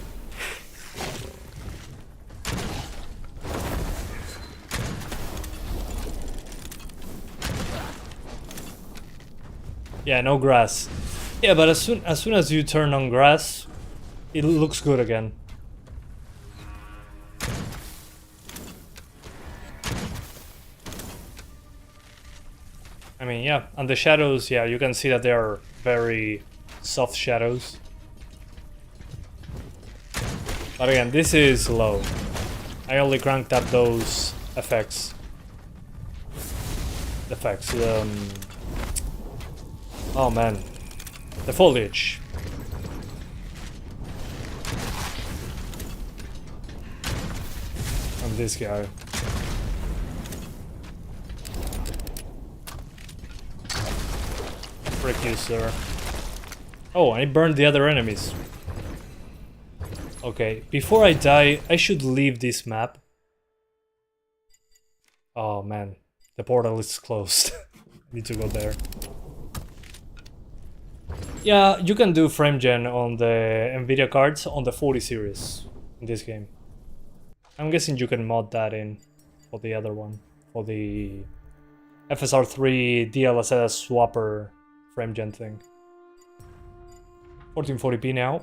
Yeah, no grass. Yeah, but as soon as you turn on grass, it looks good again. I mean, yeah, and the shadows, yeah, you can see that they are very soft shadows. But again, this is low. I only cranked up those effects. Oh man, the foliage. And this guy. Frick you, sir. Oh, I burned the other enemies. Okay, before I die, I should leave this map. Oh man, the portal is closed. I need to go there. Yeah, you can do frame gen on the Nvidia cards on the 40 series in this game. I'm guessing you can mod that in for the other one, for the FSR3 DLSS swapper frame gen thing. 1440p now.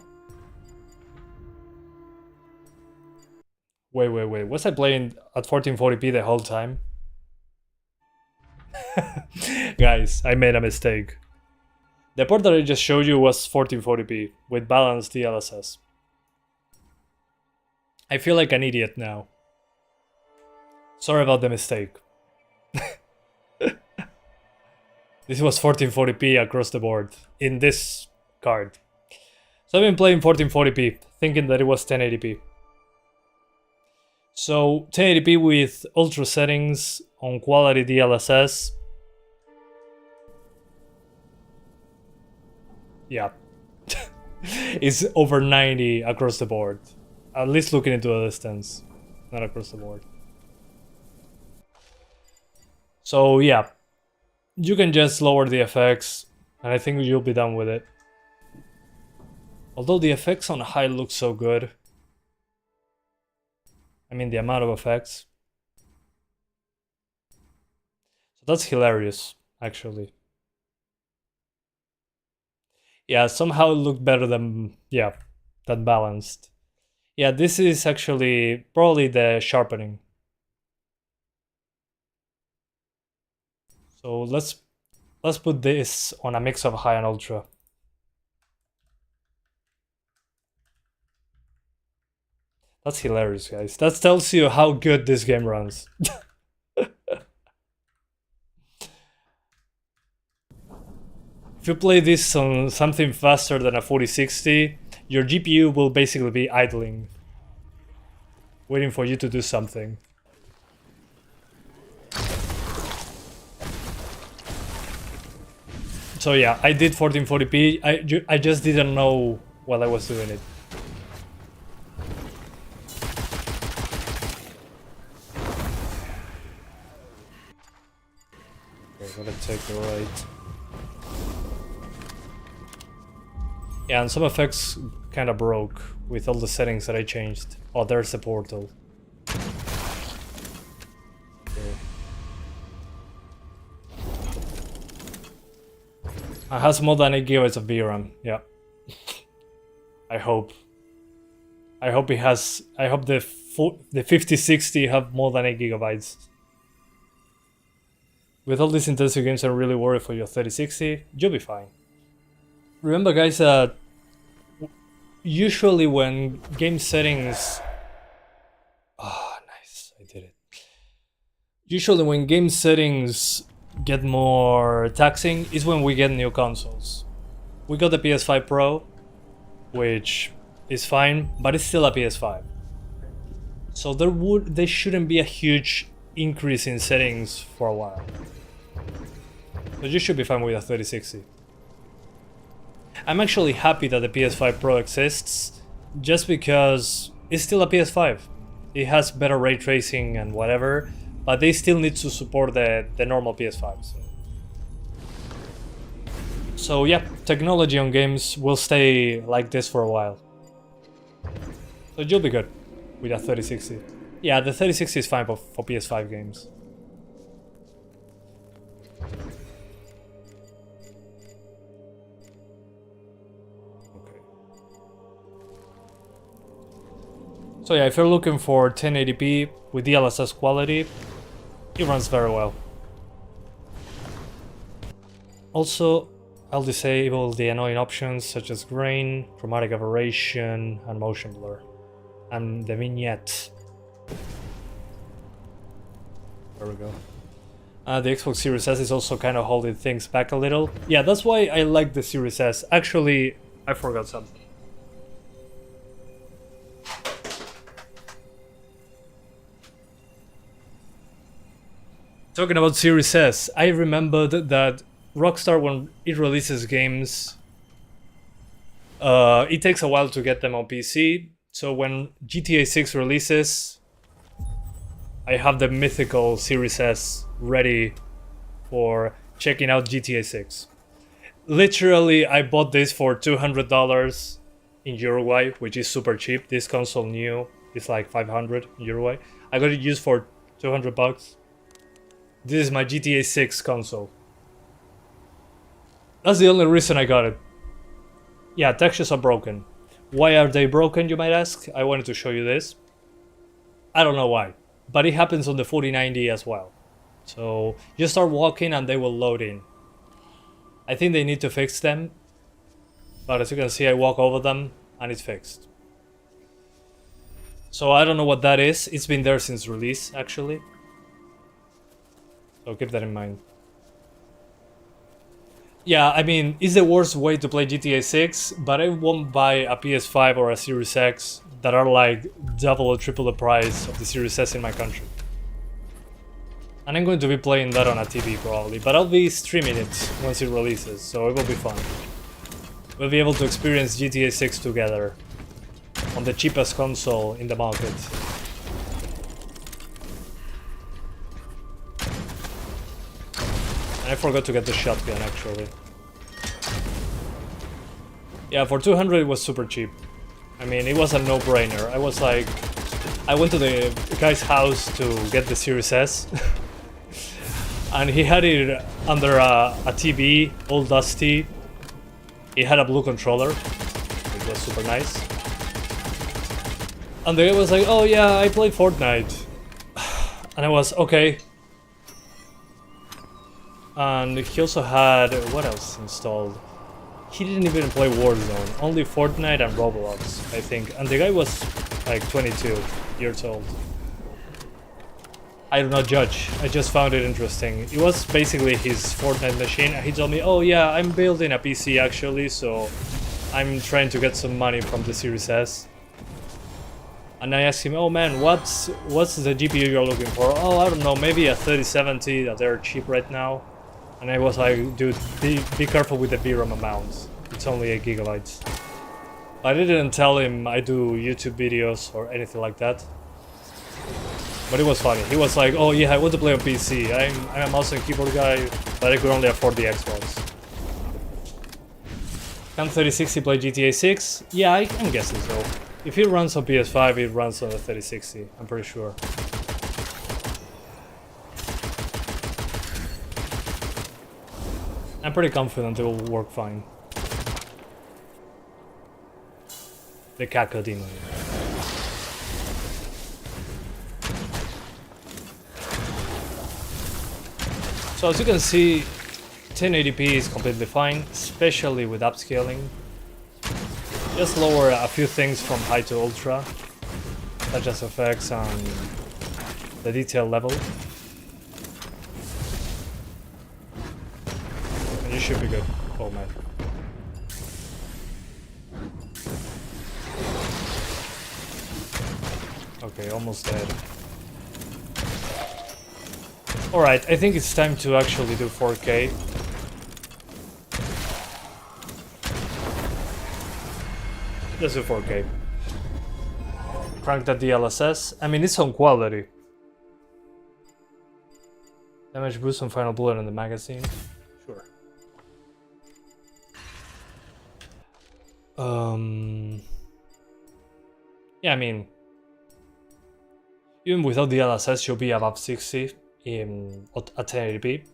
Wait, was I playing at 1440p the whole time? Guys, I made a mistake. The port that I just showed you was 1440p with balanced DLSS. I feel like an idiot now. Sorry about the mistake. This was 1440p across the board in this card. So I've been playing 1440p, thinking that it was 1080p. So 1080p with ultra settings on quality DLSS. Yeah. It's over 90 across the board. At least looking into the distance, not across the board. So yeah, you can just lower the effects and I think you'll be done with it. Although the effects on high look so good. I mean the amount of effects. So that's hilarious, actually. Yeah, somehow it looked better than, yeah, than balanced. Yeah, this is actually probably the sharpening. So let's put this on a mix of high and ultra. That's hilarious, guys. That tells you how good this game runs. If you play this on something faster than a 4060, your GPU will basically be idling, waiting for you to do something. So yeah, I did 1440p, I just didn't know while I was doing it. Okay, I'm gonna take the right. Yeah, and some effects kind of broke with all the settings that I changed. Oh, there's the portal. Okay. It has more than 8 GB of VRAM, yeah. I hope. I hope it has. I hope the 5060 have more than 8 GB. With all these intensive games, I'm really worried for your 3060. You'll be fine. Remember, guys, usually when game settings... Ah, nice, I did it. Usually when game settings get more taxing is when we get new consoles. We got the PS5 Pro, which is fine, but it's still a PS5. So there shouldn't be a huge increase in settings for a while. So you should be fine with a 3060. I'm actually happy that the PS5 Pro exists, just because it's still a PS5. It has better ray tracing and whatever, but they still need to support the normal PS5. So yeah, technology on games will stay like this for a while. So you'll be good with a 3060. Yeah, the 3060 is fine for PS5 games. Okay. So yeah, if you're looking for 1080p with DLSS quality, it runs very well. Also, I'll disable the annoying options such as grain, chromatic aberration, and motion blur. And the vignette. There we go. The Xbox Series S is also kind of holding things back a little. Yeah, that's why I like the Series S. Actually, I forgot something. Talking about Series S, I remembered that Rockstar, when it releases games, it takes a while to get them on PC. So when GTA 6 releases, I have the mythical Series S ready for checking out GTA 6. Literally, I bought this for $200 in Uruguay, which is super cheap. This console new is like 500 in Uruguay. I got it used for 200 bucks. This is my GTA 6 console. That's the only reason I got it. Yeah, textures are broken. Why are they broken, you might ask? I wanted to show you this. I don't know why, but it happens on the 4090 as well. So you start walking and they will load in. I think they need to fix them, but as you can see, I walk over them and it's fixed. So I don't know what that is. It's been there since release, actually. So keep that in mind. Yeah, I mean, it's the worst way to play GTA 6, but I won't buy a PS5 or a Series X that are like double or triple the price of the Series S in my country. And I'm going to be playing that on a TV probably, but I'll be streaming it once it releases, so it will be fun. We'll be able to experience GTA 6 together on the cheapest console in the market. And I forgot to get the shotgun, actually. Yeah, for 200 it was super cheap. I mean, it was a no-brainer. I went to the guy's house to get the Series S. And he had it under a TV, all dusty. It had a blue controller, which was super nice. And the guy was like, oh yeah, I play Fortnite. And I was, okay. And he also had, what else installed? He didn't even play Warzone, only Fortnite and Roblox, I think. And the guy was like 22 years old. I do not judge, I just found it interesting. It was basically his Fortnite machine. He told me, oh yeah, I'm building a PC actually, so I'm trying to get some money from the Series S. And I asked him, oh man, what's the GPU you're looking for? Oh, I don't know, maybe a 3070, that they're cheap right now. And I was like, dude, be careful with the VRAM amounts. It's only 8 gigabytes. I didn't tell him I do YouTube videos or anything like that. But it was funny. He was like, oh yeah, I want to play on PC. I'm a mouse and keyboard guy, but I could only afford the Xbox. Can 3060 play GTA 6? Yeah, I'm guessing so. If it runs on PS5, it runs on the 3060, I'm pretty sure. I'm pretty confident it will work fine. The Kakadino. So as you can see, 1080p is completely fine, especially with upscaling. Just lower a few things from high to ultra, such as effects and the detail level. And you should be good. Oh man. Okay, almost dead. Alright, I think it's time to actually do 4K. Let's do 4K. Crank that DLSS. I mean, it's on quality. Damage boost on final bullet in the magazine. Sure. Yeah, I mean, even without DLSS, you'll be above 60 at 1080p.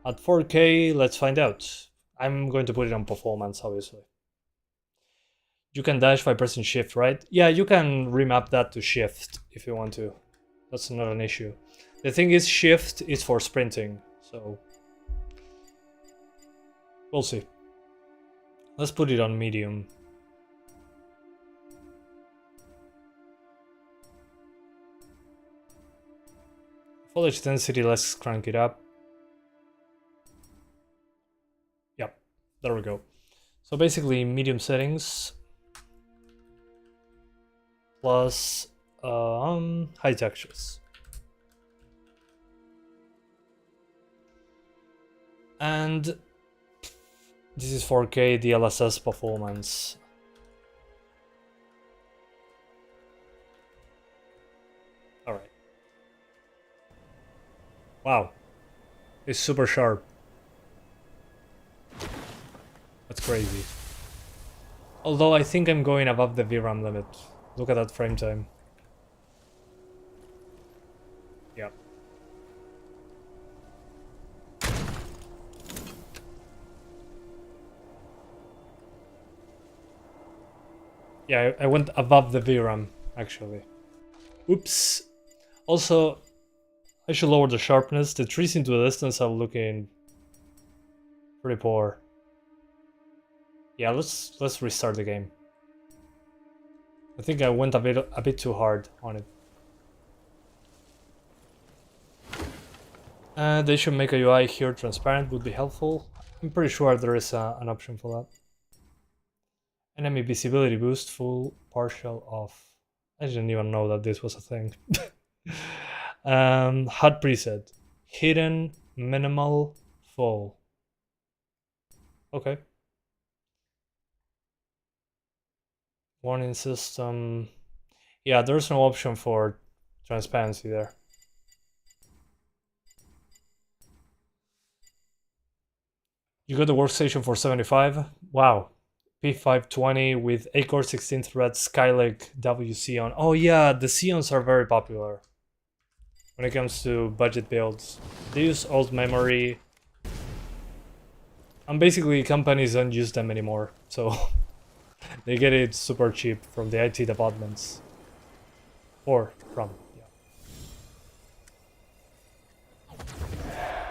At 4K, let's find out. I'm going to put it on performance, obviously. You can dash by pressing shift, right? Yeah, you can remap that to shift if you want to. That's not an issue. The thing is, shift is for sprinting, so we'll see. Let's put it on medium. Voltage density, let's crank it up. Yep, there we go. So basically medium settings plus high textures. And this is 4K DLSS performance. Alright. Wow. It's super sharp. That's crazy. Although I think I'm going above the VRAM limit. Look at that frame time. Yeah. Yeah, I went above the VRAM, actually. Oops. Also, I should lower the sharpness. The trees into the distance are looking pretty poor. Yeah, let's restart the game. I think I went a bit too hard on it. They should make a UI here transparent, would be helpful. I'm pretty sure there is an option for that. Enemy visibility boost, full, partial, off. I didn't even know that this was a thing. HUD preset. Hidden, minimal, full. Okay. Warning system. Yeah, there's no option for transparency there. You got the workstation for 75? Wow. P520 with 8-core 16-thread Skylake W Xeon. Oh yeah, the Xeons are very popular when it comes to budget builds. They use old memory. And basically companies don't use them anymore, so they get it super cheap from the IT departments. Or from,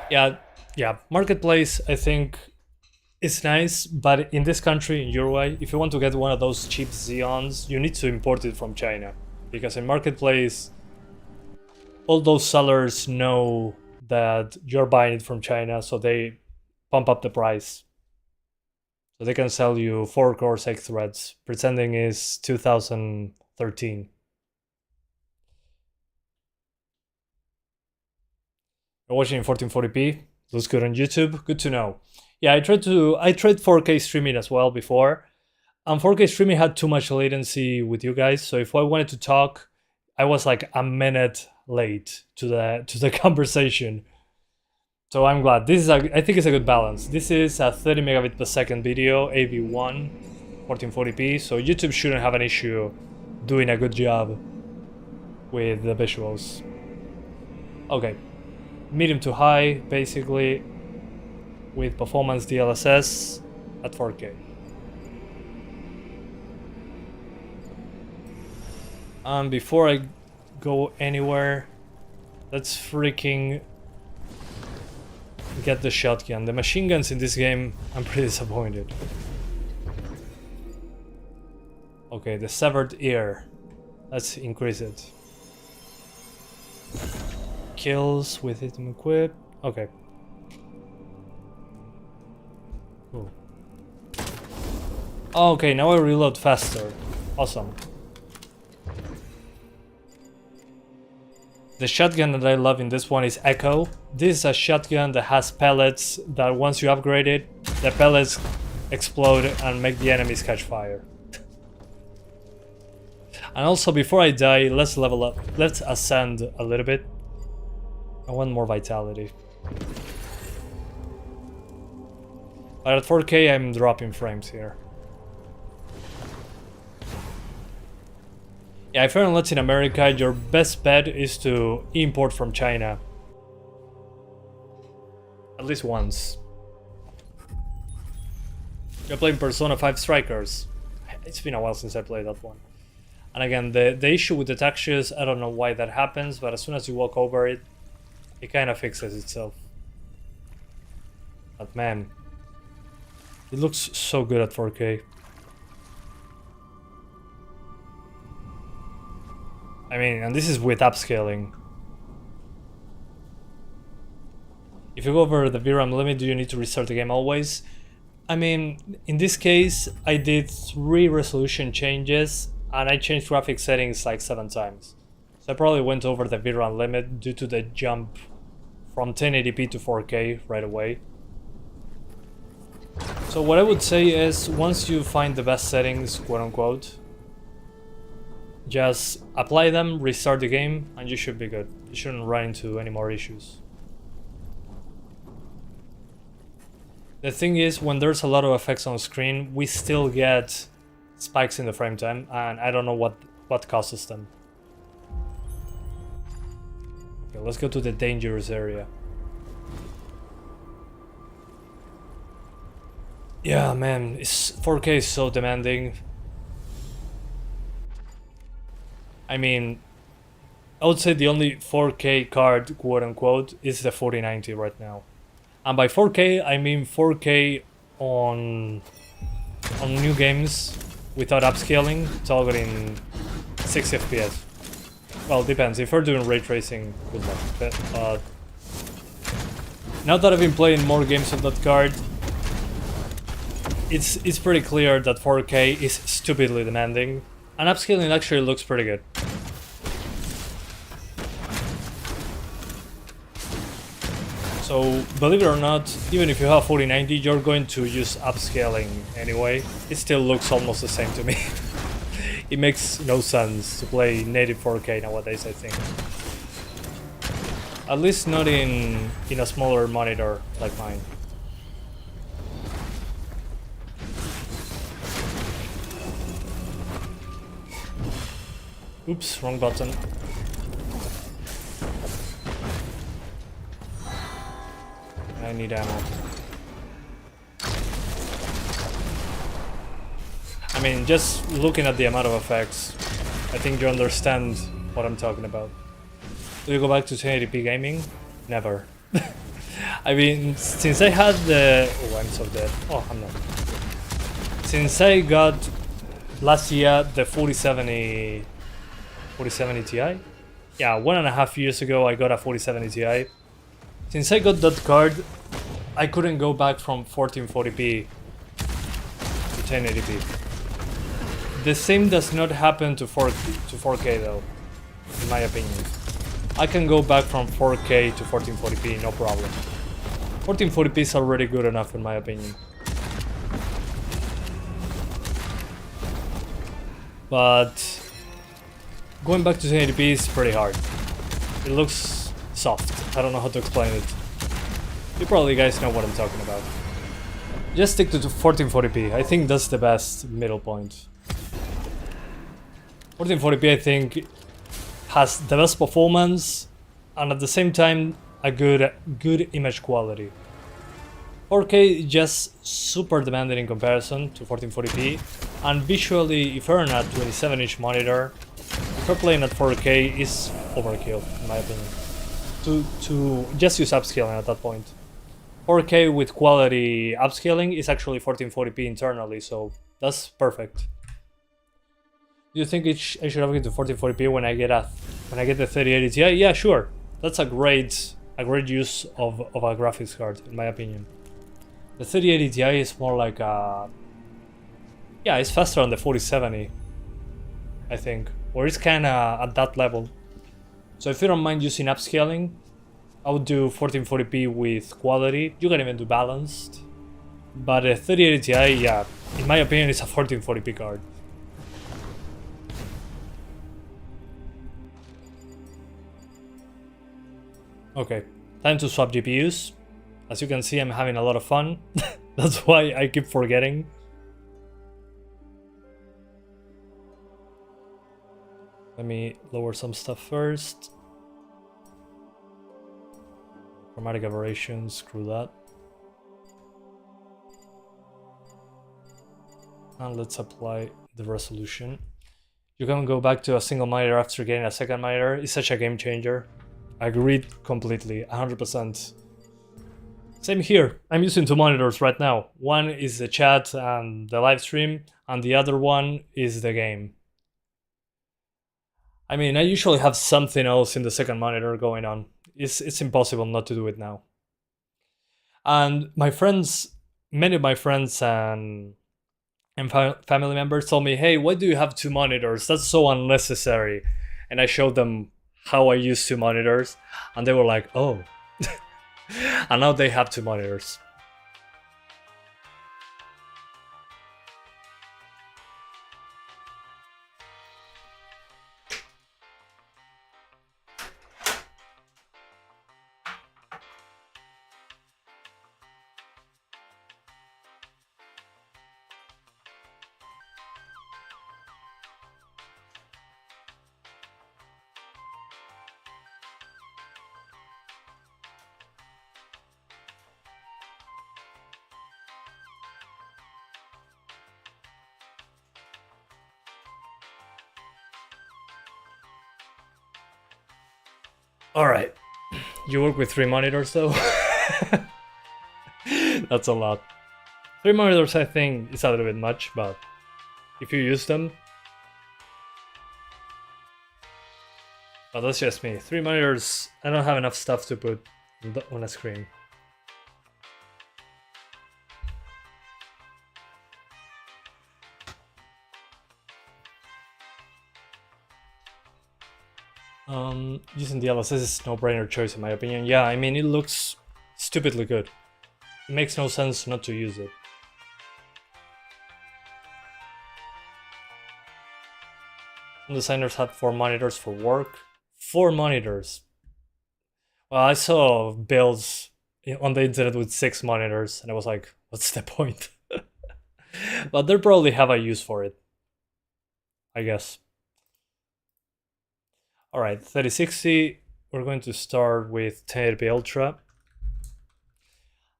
yeah. Yeah, Marketplace, I think, is nice, but in this country, in Uruguay, if you want to get one of those cheap Xeons, you need to import it from China. Because in Marketplace, all those sellers know that you're buying it from China, so they pump up the price. So they can sell you 4-core 6 threads, pretending it's 2013. You're watching in 1440p. Looks good on YouTube. Good to know. Yeah, I tried 4K streaming as well before, and 4K streaming had too much latency with you guys. So if I wanted to talk, I was like a minute late to the conversation. So I'm glad. This is I think it's a good balance. This is a 30 megabit per second video, AV1, 1440p, so YouTube shouldn't have an issue doing a good job with the visuals. Okay, medium to high, basically, with performance DLSS at 4K. Before I go anywhere, let's freaking get the shotgun. The machine guns in this game, I'm pretty disappointed. Okay, the severed ear. Let's increase it. Kills with item equipped. Okay. Cool. Okay, now I reload faster. Awesome. The shotgun that I love in this one is Echo. This is a shotgun that has pellets that once you upgrade it, the pellets explode and make the enemies catch fire. And also, before I die, let's level up. Let's ascend a little bit. I want more vitality. But at 4K, I'm dropping frames here. Yeah, if you're in Latin America, your best bet is to import from China. At least once. You're playing Persona 5 Strikers. It's been a while since I played that one. And again, the issue with the textures, I don't know why that happens, but as soon as you walk over it, it kind of fixes itself. But man, it looks so good at 4K. I mean, and this is with upscaling. If you go over the VRAM limit, do you need to restart the game always? I mean, in this case, I did 3 resolution changes and I changed graphic settings like 7 times. So I probably went over the VRAM limit due to the jump from 1080p to 4K right away. So what I would say is, once you find the best settings, quote unquote, just apply them, restart the game, and you should be good. You shouldn't run into any more issues. The thing is, when there's a lot of effects on screen, we still get spikes in the frame time, and I don't know what causes them. Okay, let's go to the dangerous area. Yeah, man, 4K is so demanding. I mean, I would say the only 4K card, quote unquote, is the 4090 right now. And by 4K, I mean 4K on new games without upscaling, targeting 60 FPS. Well, depends. If you're doing ray tracing, good luck. But now that I've been playing more games on that card, it's pretty clear that 4K is stupidly demanding. And upscaling actually looks pretty good. So, believe it or not, even if you have 4090, you're going to use upscaling anyway. It still looks almost the same to me. It makes no sense to play native 4K nowadays, I think. At least not in a smaller monitor like mine. Oops, wrong button. I need ammo. I mean, just looking at the amount of effects, I think you understand what I'm talking about. Do you go back to 1080p gaming? Never. I mean, since I had the... Oh, I'm so dead. Oh, I'm not. Since I got last year the 4070 Ti? Yeah, 1.5 years ago I got a 4070 Ti. Since I got that card, I couldn't go back from 1440p to 1080p. The same does not happen to 4K though, in my opinion. I can go back from 4K to 1440p, no problem. 1440p is already good enough in my opinion. But going back to 1080p is pretty hard. It looks soft. I don't know how to explain it. You probably guys know what I'm talking about. Just stick to 1440p. I think that's the best middle point. 1440p I think has the best performance and at the same time a good image quality. 4K is just super demanding in comparison to 1440p, and visually if you're on a 27-inch monitor, if you're playing at 4K is overkill in my opinion. To just use upscaling at that point. 4K with quality upscaling is actually 1440p internally, so that's perfect. Do you think I should upgrade to 1440p when I get the 3080 Ti? Yeah, sure. That's a great use of a graphics card in my opinion. The 3080 Ti is more like a... Yeah, it's faster on the 4070, I think. Or it's kinda at that level. So if you don't mind using upscaling, I would do 1440p with quality. You can even do balanced. But a 3080 Ti, yeah, in my opinion, it's a 1440p card. Okay, time to swap GPUs. As you can see, I'm having a lot of fun. That's why I keep forgetting. Let me lower some stuff first. Chromatic aberration, screw that. And let's apply the resolution. You can go back to a single monitor after getting a second monitor. It's such a game changer. I agreed completely, 100%. Same here. I'm using two monitors right now. One is the chat and the live stream, and the other one is the game. I mean, I usually have something else in the second monitor going on. It's impossible not to do it now. And my friends, many of my friends and family members told me, hey, why do you have two monitors? That's so unnecessary. And I showed them how I use two monitors, and they were like, oh. And now they have two monitors. Alright, you work with three monitors though? That's a lot. Three monitors I think is a little bit much, but if you use them... But that's just me. Three monitors, I don't have enough stuff to put on a screen. Using the LSS is a no-brainer choice in my opinion. Yeah, I mean, it looks stupidly good. It makes no sense not to use it. Some designers have 4 monitors for work. 4 monitors! Well, I saw builds on the internet with 6 monitors, and I was like, what's the point? But they probably have a use for it, I guess. Alright, 3060, we're going to start with 1080p Ultra.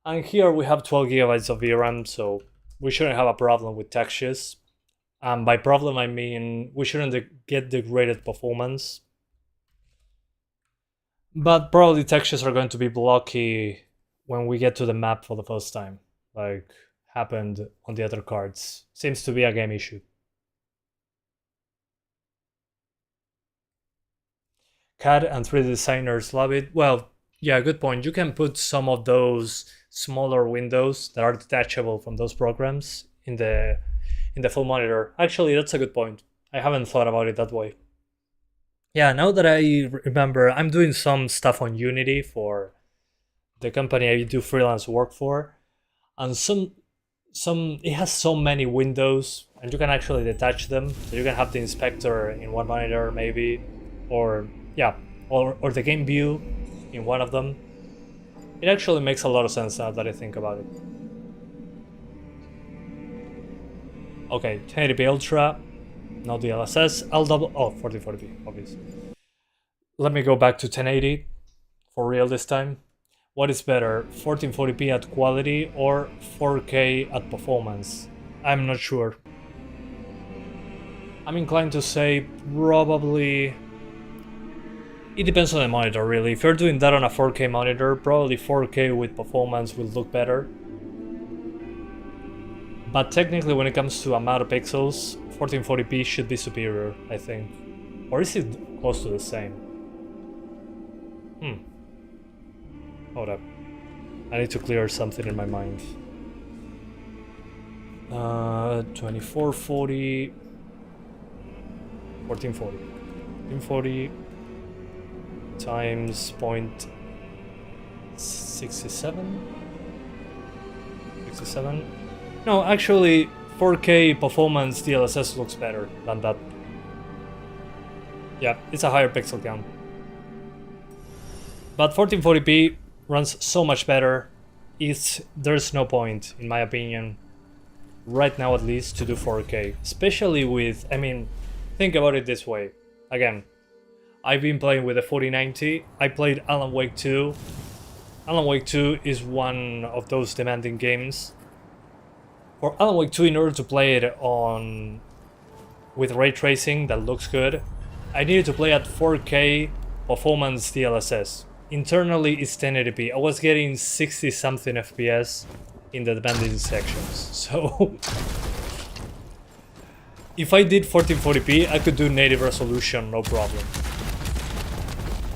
And here we have 12 gigabytes of VRAM, so we shouldn't have a problem with textures. And by problem I mean we shouldn't get degraded performance. But probably textures are going to be blocky when we get to the map for the first time, like happened on the other cards. Seems to be a game issue. CAD and 3D designers love it. Well, yeah, good point. You can put some of those smaller windows that are detachable from those programs in the full monitor. Actually, that's a good point. I haven't thought about it that way. Yeah, now that I remember, I'm doing some stuff on Unity for the company I do freelance work for, and it has so many windows, and you can actually detach them. So you can have the inspector in one monitor, maybe, or yeah, or the game view in one of them. It actually makes a lot of sense now that I think about it. Okay, 1080p Ultra, not the DLSS, LW, oh, 1440p, obviously. Let me go back to 1080, for real this time. What is better, 1440p at quality or 4K at performance? I'm not sure. I'm inclined to say probably... It depends on the monitor, really. If you're doing that on a 4K monitor, probably 4K with performance will look better. But technically, when it comes to amount of pixels, 1440p should be superior, I think. Or is it close to the same? Hold up. I need to clear something in my mind. 2440... 1440. 1440 times 0.67? 67? No, actually, 4K performance DLSS looks better than that. Yeah, it's a higher pixel count. But 1440p runs so much better. There's no point, in my opinion, right now at least, to do 4K. Especially with, I mean, think about it this way. Again, I've been playing with a 4090. I played Alan Wake 2. Alan Wake 2 is one of those demanding games. For Alan Wake 2, in order to play it with ray tracing that looks good, I needed to play at 4K performance DLSS. Internally, it's 1080p. I was getting 60 something FPS in the demanding sections. So if I did 1440p, I could do native resolution, no problem.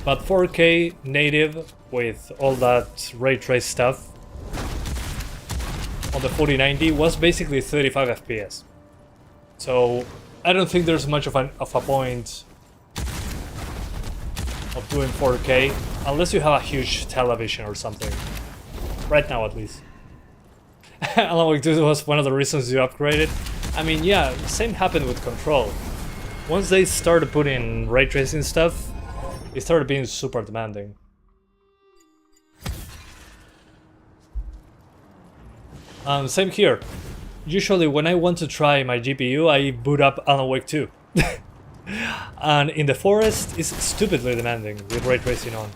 But 4K native with all that ray trace stuff on the 4090 was basically 35 FPS. So I don't think there's much of a point of doing 4K unless you have a huge television or something. Right now, at least. Alan Wake 2 was one of the reasons you upgraded. I mean, yeah, same happened with Control. Once they started putting ray tracing stuff, it started being super demanding. Same here. Usually when I want to try my GPU, I boot up Alan Wake 2. And in the forest, it's stupidly demanding with ray tracing on.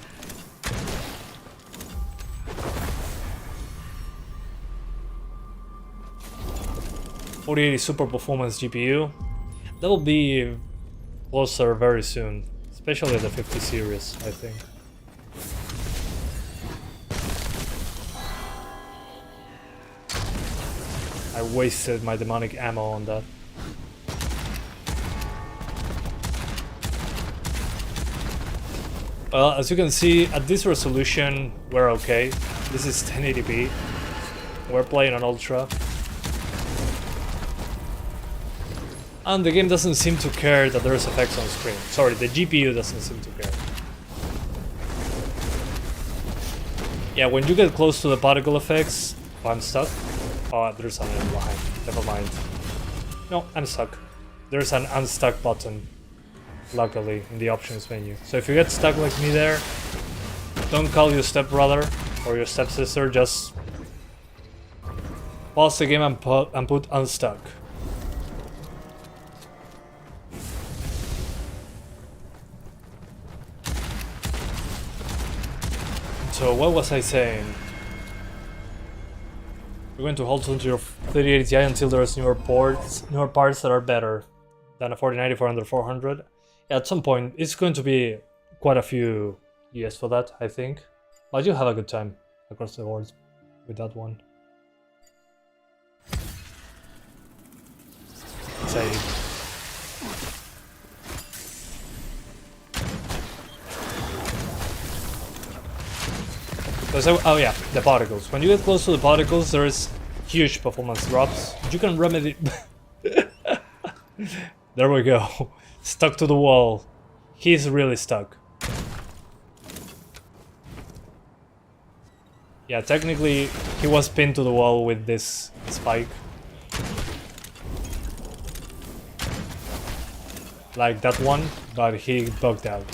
.4080 Super Performance GPU. That will be closer very soon, especially the 50 series, I think. I wasted my demonic ammo on that. Well, as you can see, at this resolution, we're okay. This is 1080p. We're playing on Ultra. And the game doesn't seem to care that there's effects on screen. Sorry, the GPU doesn't seem to care. Yeah, when you get close to the particle effects... Oh, I'm stuck. Oh, there's an enemy behind. Never mind. No, I'm stuck. There's an unstuck button, luckily, in the options menu. So if you get stuck like me there, don't call your stepbrother or your stepsister, just pause the game and put unstuck. So what was I saying? We're going to hold on to your 3080 Ti until there's newer parts that are better than a 4090 for under 400. Yeah, at some point, it's going to be quite a few years for that, I think. But you'll have a good time across the board with that one. Exciting. Oh yeah, the particles. When you get close to the particles, there's huge performance drops. You can remedy... There we go. Stuck to the wall. He's really stuck. Yeah, technically, he was pinned to the wall with this spike. Like that one, but he bugged out.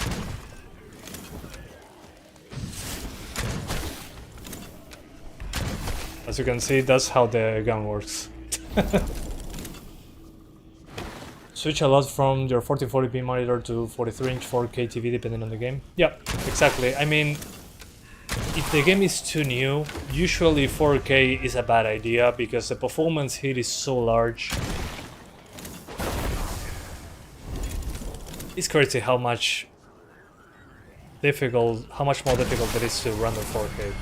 As you can see, that's how the gun works. Switch a lot from your 1440p monitor to 43-inch 4K TV depending on the game. Yeah, exactly. I mean, if the game is too new, usually 4K is a bad idea because the performance hit is so large. It's crazy how much more difficult it is to render 4K.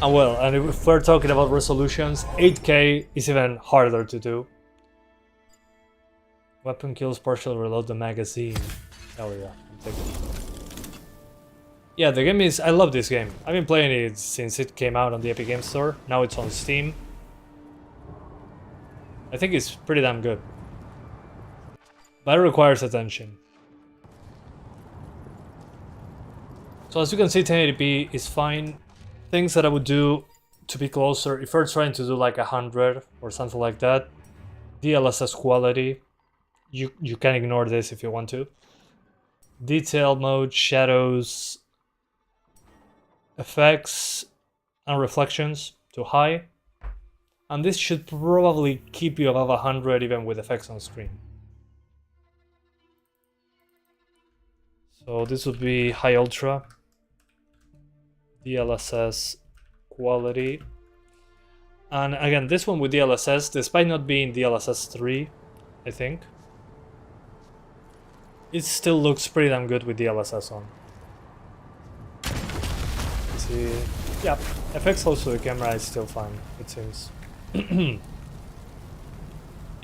And well, and if we're talking about resolutions, 8K is even harder to do. Weapon kills partially reload the magazine. Oh yeah, I'm taking it. Yeah, the game is... I love this game. I've been playing it since it came out on the Epic Games Store. Now it's on Steam. I think it's pretty damn good. But it requires attention. So as you can see, 1080p is fine. Things that I would do to be closer, if you're trying to do like 100 or something like that, DLSS quality, you can ignore this if you want to. Detail mode, shadows, effects, and reflections to high. And this should probably keep you above 100 even with effects on screen. So this would be high ultra. DLSS quality. And again, this one with DLSS, despite not being DLSS 3, I think, it still looks pretty damn good with DLSS on. Let's see. Yeah, effects close to the camera is still fine, it seems. In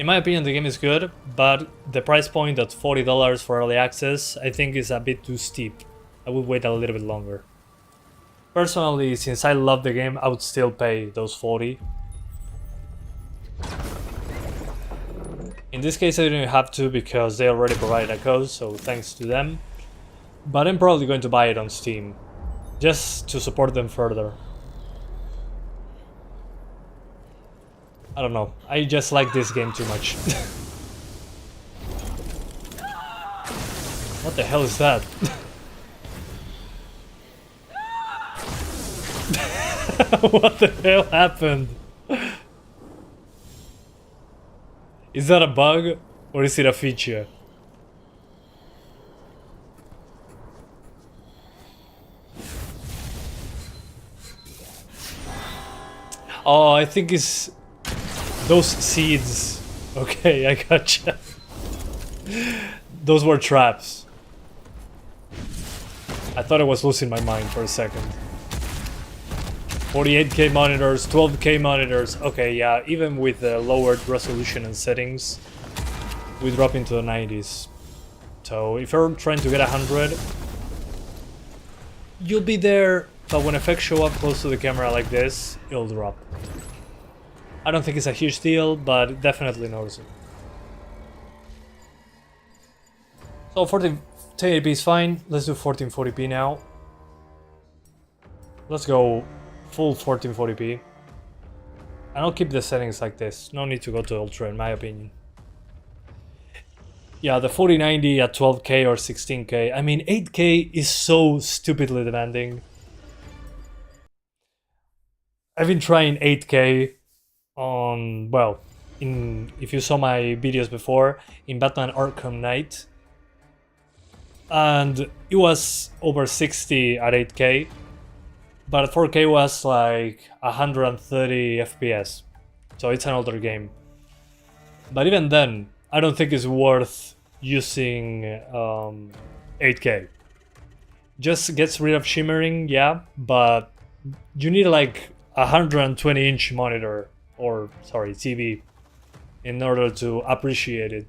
my opinion, the game is good, but the price point at $40 for early access, I think is a bit too steep. I would wait a little bit longer. Personally, since I love the game, I would still pay those $40. In this case, I didn't have to because they already provided a code, so thanks to them. But I'm probably going to buy it on Steam, just to support them further. I don't know, I just like this game too much. What the hell is that? What the hell happened? Is that a bug or is it a feature? Oh, I think it's those seeds. Okay, I gotcha. Those were traps. I thought I was losing my mind for a second. 48K monitors, 12K monitors. Okay, yeah, even with the lowered resolution and settings, we drop into the 90s. So if you're trying to get 100, you'll be there, but when effects show up close to the camera like this, it'll drop. I don't think it's a huge deal, but definitely noticeable. So 1080p is fine. Let's do 1440p now. Let's go full 1440p. And I'll keep the settings like this. No need to go to ultra in my opinion. Yeah, the 4090 at 12K or 16K. I mean, 8K is so stupidly demanding. I've been trying 8K on, well, if you saw my videos before, in Batman Arkham Knight. And it was over 60 at 8K. But 4K was like 130 FPS, so it's an older game. But even then, I don't think it's worth using 8K. Just gets rid of shimmering, yeah, but you need like a 120-inch monitor, or sorry, TV, in order to appreciate it.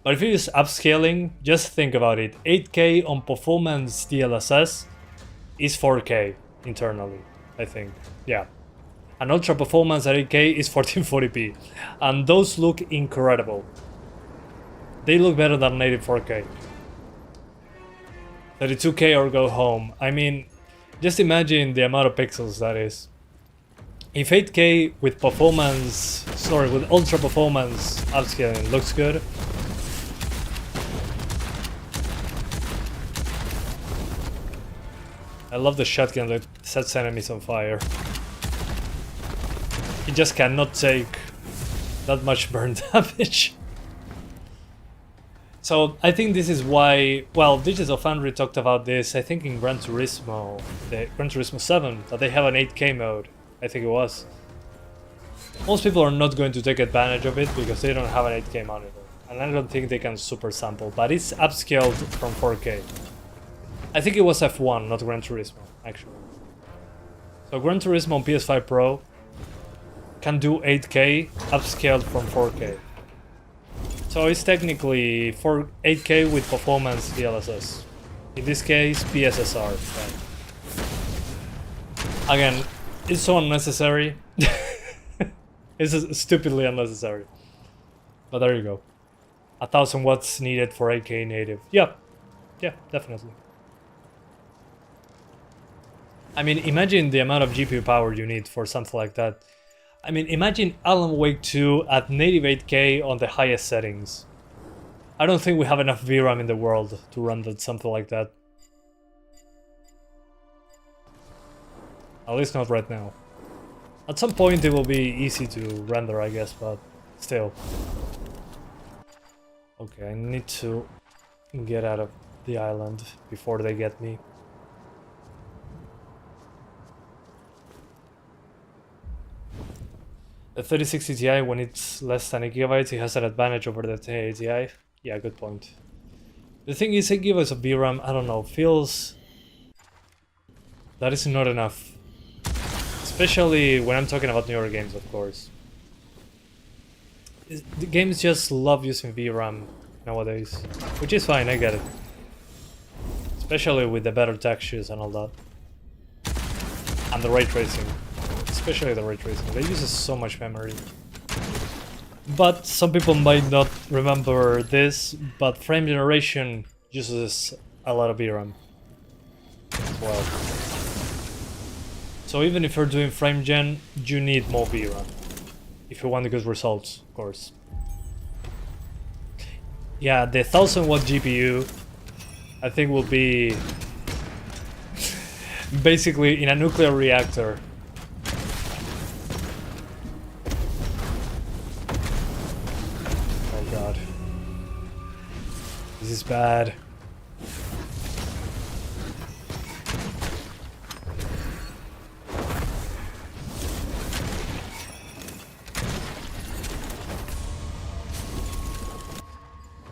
But if you use upscaling, just think about it. 8K on performance DLSS is 4K internally, I think. Yeah. And ultra performance at 8K is 1440p. And those look incredible. They look better than native 4K. 32K or go home. I mean, just imagine the amount of pixels that is. If 8K with performance, sorry, with ultra performance upscaling looks good, I love the shotgun that sets enemies on fire. It just cannot take that much burn damage. So I think this is why, well, Digital Foundry talked about this, I think in Gran Turismo, the Gran Turismo 7, that they have an 8K mode, I think it was. Most people are not going to take advantage of it because they don't have an 8K monitor. And I don't think they can super sample, but it's upscaled from 4K. I think it was F1, not Gran Turismo, actually. So Gran Turismo on PS5 Pro can do 8K upscaled from 4K. So it's technically 8K with performance DLSS. In this case, PSSR. But again, it's so unnecessary. It's stupidly unnecessary. But there you go. 1000 watts needed for 8K native. Yeah, definitely. I mean, imagine the amount of GPU power you need for something like that. I mean, imagine Alan Wake 2 at native 8K on the highest settings. I don't think we have enough VRAM in the world to run something like that. At least not right now. At some point it will be easy to render, I guess, but still. Okay, I need to get out of the island before they get me. The 3060 Ti, when it's less than 8 GB, it has an advantage over the 1080 Ti. Yeah, good point. The thing is, 8 GB of VRAM, I don't know, feels... that is not enough. Especially when I'm talking about newer games, of course. The games just love using VRAM nowadays. Which is fine, I get it. Especially with the better textures and all that. And the ray tracing. Especially the ray tracing. They use so much memory. But some people might not remember this, but frame generation uses a lot of VRAM as well. So even if you're doing frame gen, you need more VRAM. If you want good results, of course. Yeah, the 1000 watt GPU I think will be basically in a nuclear reactor. Oh god. This is bad.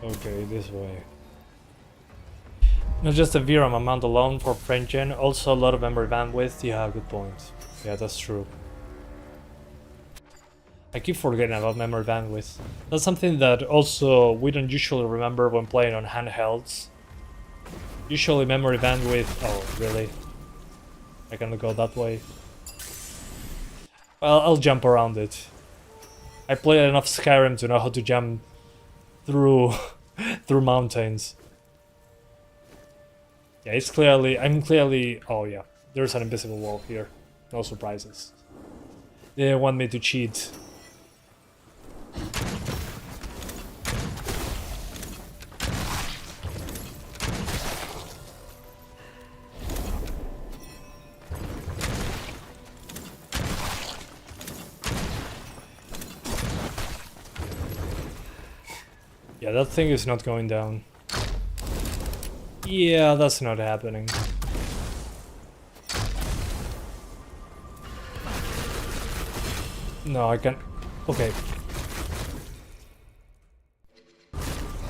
Okay, this way. Not just the VRAM amount alone for frame gen, also a lot of memory bandwidth. Yeah, good point. Yeah, that's true. I keep forgetting about memory bandwidth. That's something that also we don't usually remember when playing on handhelds. Usually memory bandwidth... oh, really? I can go that way? Well, I'll jump around it. I played enough Skyrim to know how to jump through through mountains. Yeah, it's clearly... I'm clearly... oh yeah, there's an invisible wall here. No surprises. They want me to cheat. Yeah, that thing is not going down. Yeah, that's not happening. No, I can... okay.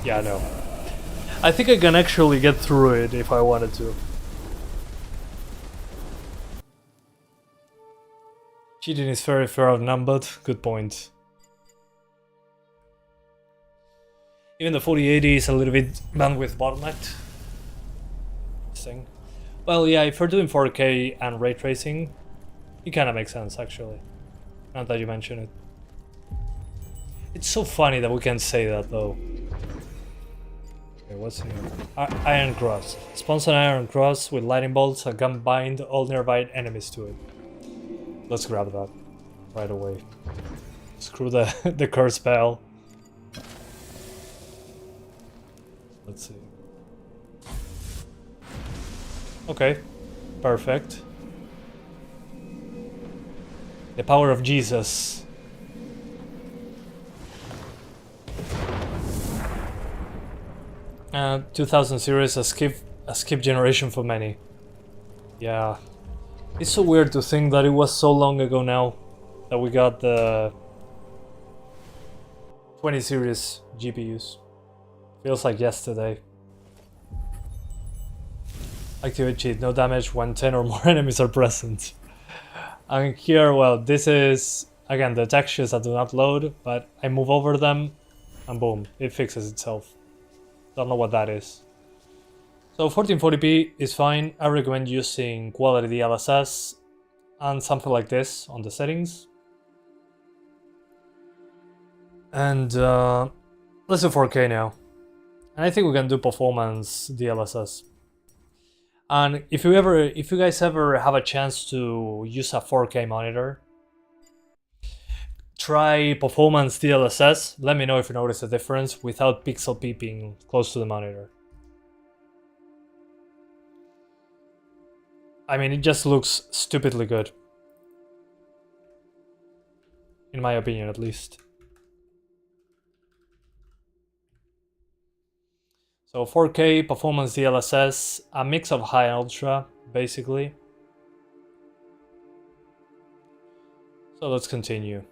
Yeah, no. I think I can actually get through it if I wanted to. Cheating is very fair outnumbered. Good point. Even the 4080 is a little bit bandwidth bottlenecked. Thing. Well, yeah, if you're doing 4K and ray tracing, it kind of makes sense, actually. Now that you mention it. It's so funny that we can say that, though. Okay, what's here? Iron Cross. Spawns an Iron Cross with lightning bolts and can bind all nearby enemies to it. Let's grab that right away. Screw the curse spell. Let's see. Okay, perfect. The power of Jesus. Uh, 2000 series, a skip generation for many. Yeah. It's so weird to think that it was so long ago now that we got the 20 series GPUs. Feels like yesterday. Activate cheat, no damage when 10 or more enemies are present. And here, well, this is, again, the textures that do not load, but I move over them, and boom, it fixes itself. Don't know what that is. So 1440p is fine. I recommend using quality DLSS and something like this on the settings. And let's do 4K now. And I think we can do performance DLSS. And if you guys ever have a chance to use a 4K monitor, try performance DLSS. Let me know if you notice a difference without pixel peeping close to the monitor. I mean, it just looks stupidly good. In my opinion, at least. So 4K, performance DLSS, a mix of high and ultra, basically. So let's continue.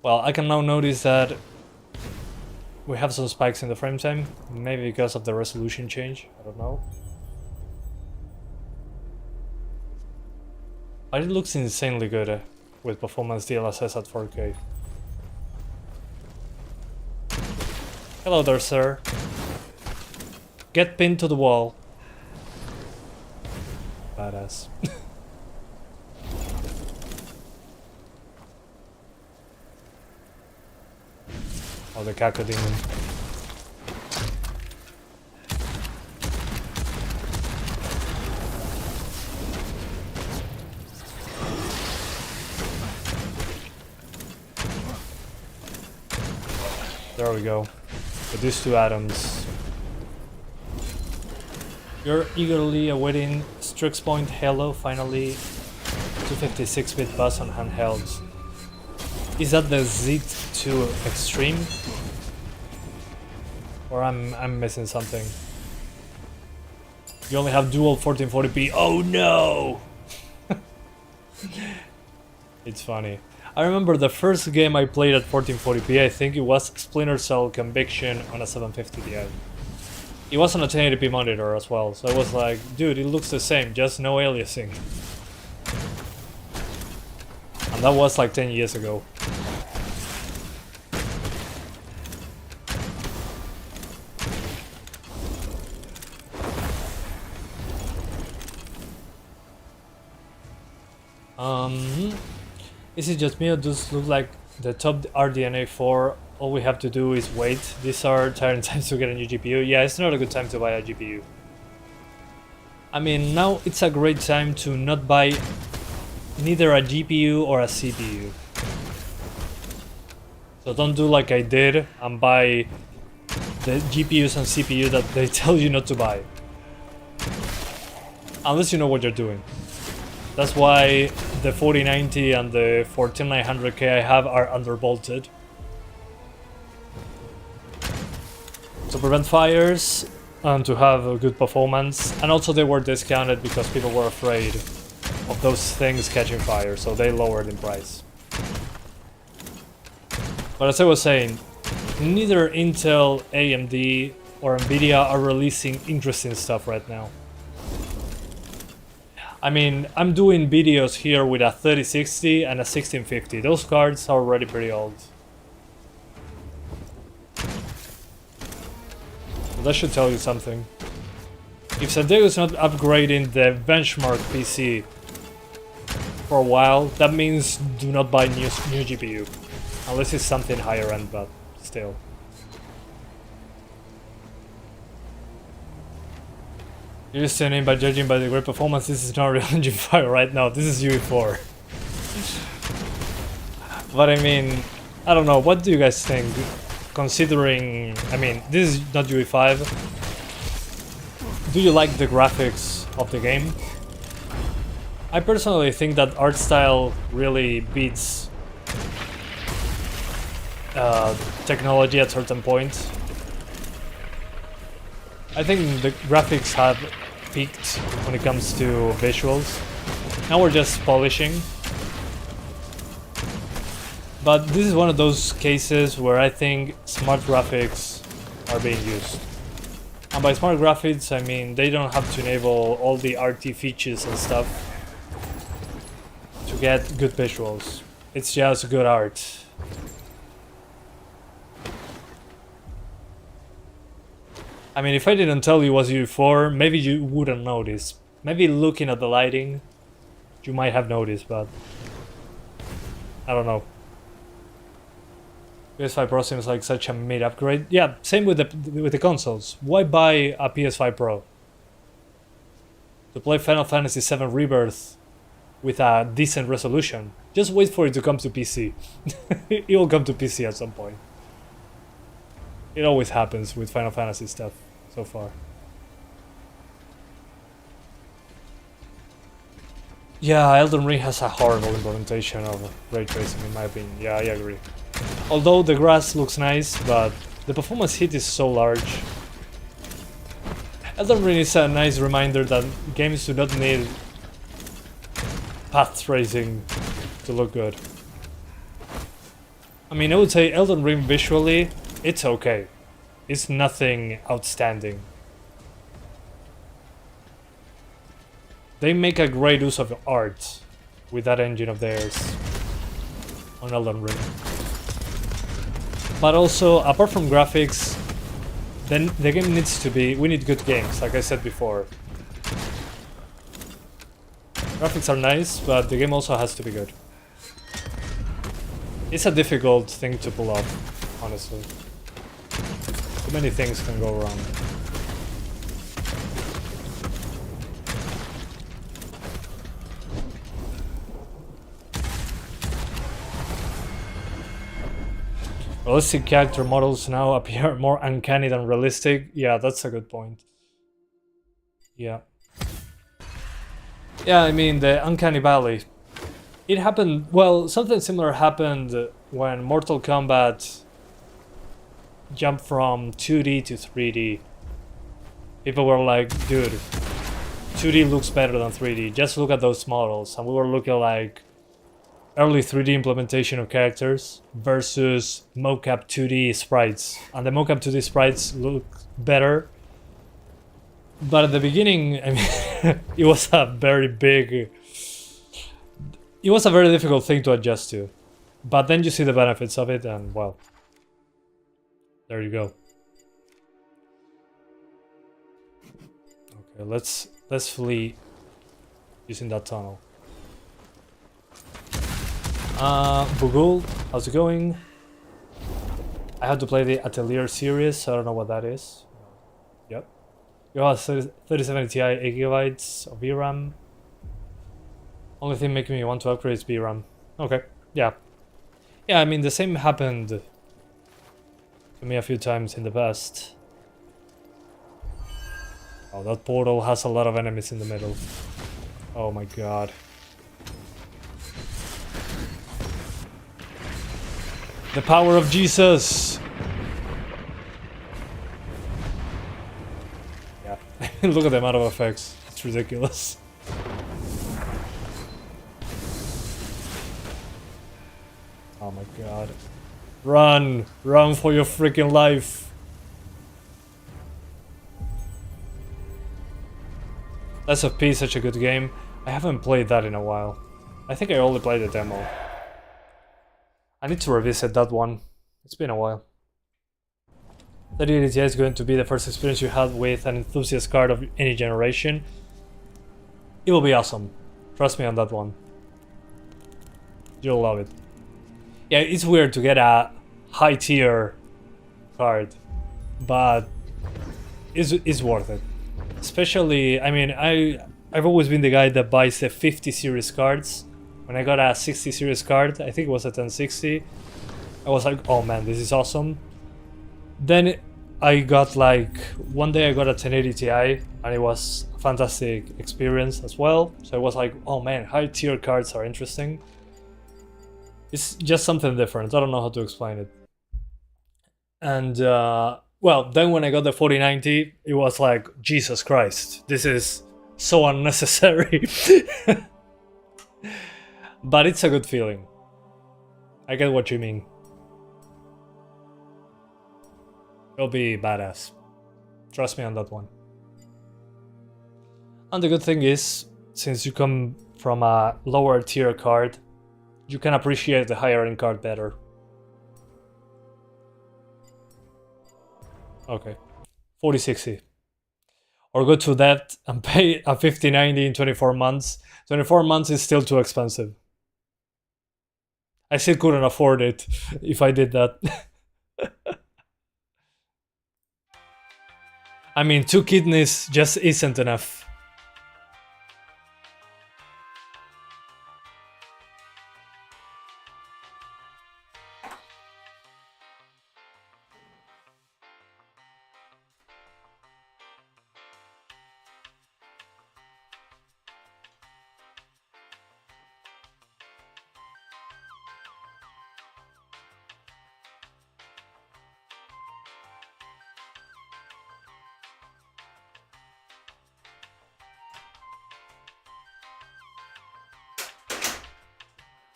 Well, I can now notice that we have some spikes in the frame time, maybe because of the resolution change, I don't know. But it looks insanely good with performance DLSS at 4K. Hello there, sir. Get pinned to the wall. Badass. Oh, the cacodemon. There we go. With these two atoms. You're eagerly awaiting Strix Point Halo, finally 256-bit bus on handhelds. Is that the Z2 Extreme? Or I'm missing something. You only have dual 1440p. Oh no! It's funny. I remember the first game I played at 1440p, I think it was Splinter Cell Conviction on a 750 Ti. It was on a 1080p monitor as well, so I was like, dude, it looks the same, just no aliasing. And that was like 10 years ago. Is it just me or does it look like the top RDNA4, all we have to do is wait? These are tiring times to get a new GPU. Yeah, it's not a good time to buy a GPU. I mean, now it's a great time to not buy neither a GPU or a CPU. So don't do like I did and buy the GPUs and CPU that they tell you not to buy. Unless you know what you're doing. That's why the 4090 and the 14900K I have are undervolted. To prevent fires and to have a good performance. And also they were discounted because people were afraid of those things catching fire, so they lowered in price. But as I was saying, neither Intel, AMD or Nvidia are releasing interesting stuff right now. I mean, I'm doing videos here with a 3060 and a 1650. Those cards are already pretty old. So that should tell you something. If Santiago is not upgrading the benchmark PC for a while, that means do not buy new GPU. Unless it's something higher end, but still. You're just saying by judging by the great performance, this is not real Witchfire right now, this is UE4. But I mean, I don't know, what do you guys think? Considering, I mean, this is not UE5. do you like the graphics of the game? I personally think that art style really beats technology at certain points. I think the graphics have peaked when it comes to visuals. Now we're just polishing. But this is one of those cases where I think smart graphics are being used. And by smart graphics, I mean they don't have to enable all the RT features and stuff to get good visuals. It's just good art. I mean, if I didn't tell you it was U4, maybe you wouldn't notice. Maybe looking at the lighting, you might have noticed, but I don't know. PS5 Pro seems like such a mid upgrade. Yeah, same with the consoles. Why buy a PS5 Pro? To play Final Fantasy VII Rebirth with a decent resolution. Just wait for it to come to PC. It will come to PC at some point. It always happens with Final Fantasy stuff so far. Yeah, Elden Ring has a horrible implementation of ray tracing in my opinion. Yeah, I agree. Although the grass looks nice, but the performance hit is so large. Elden Ring is a nice reminder that games do not need path tracing to look good. I mean, I would say Elden Ring visually, it's okay. It's nothing outstanding. They make a great use of art with that engine of theirs on Elden Ring. But also, apart from graphics, then the game needs to be... We need good games, like I said before. Graphics are nice, but the game also has to be good. It's a difficult thing to pull off, honestly. Too many things can go wrong. Realistic character models now appear more uncanny than realistic. Yeah, that's a good point. Yeah. Yeah, I mean, the Uncanny Valley. It happened... Well, something similar happened when Mortal Kombat jumped from 2D to 3D. People were like, dude, 2D looks better than 3D. Just look at those models. And we were looking like early 3D implementation of characters versus mocap 2D sprites. And the mocap 2D sprites look better. But at the beginning, I mean, it was a very big... It was a very difficult thing to adjust to. But then you see the benefits of it and, well, there you go. Okay, let's flee using that tunnel. Bugul, how's it going? I had to play the Atelier series, so I don't know what that is. Yep. You have 3070 Ti, 8 GB of VRAM. Only thing making me want to upgrade is VRAM. Okay, yeah. Yeah, I mean, the same happened to me a few times in the past. Oh, that portal has a lot of enemies in the middle. Oh my god. The power of Jesus! Yeah, look at the amount of effects. It's ridiculous. Oh my god. Run! Run for your freaking life! Lies of P is such a good game. I haven't played that in a while. I think I only played the demo. I need to revisit that one. It's been a while. 3080 Ti is going to be the first experience you had with an enthusiast card of any generation. It will be awesome. Trust me on that one. You'll love it. Yeah, it's weird to get a high tier card, but it's worth it. Especially, I mean, I've always been the guy that buys the 50 series cards. When I got a 60 series card, I think it was a 1060, I was like, oh man, this is awesome. Then I got like, one day I got a 1080 Ti and it was a fantastic experience as well. So it was like, oh man, high tier cards are interesting. It's just something different. I don't know how to explain it. And well, then when I got the 4090, it was like, Jesus Christ, this is so unnecessary. But it's a good feeling. I get what you mean. It'll be badass. Trust me on that one. And the good thing is, since you come from a lower tier card, you can appreciate the higher end card better. Okay, 4060. Or go to that and pay a 5090 in 24 months. 24 months is still too expensive. I still couldn't afford it if I did that. I mean, 2 kidneys just isn't enough.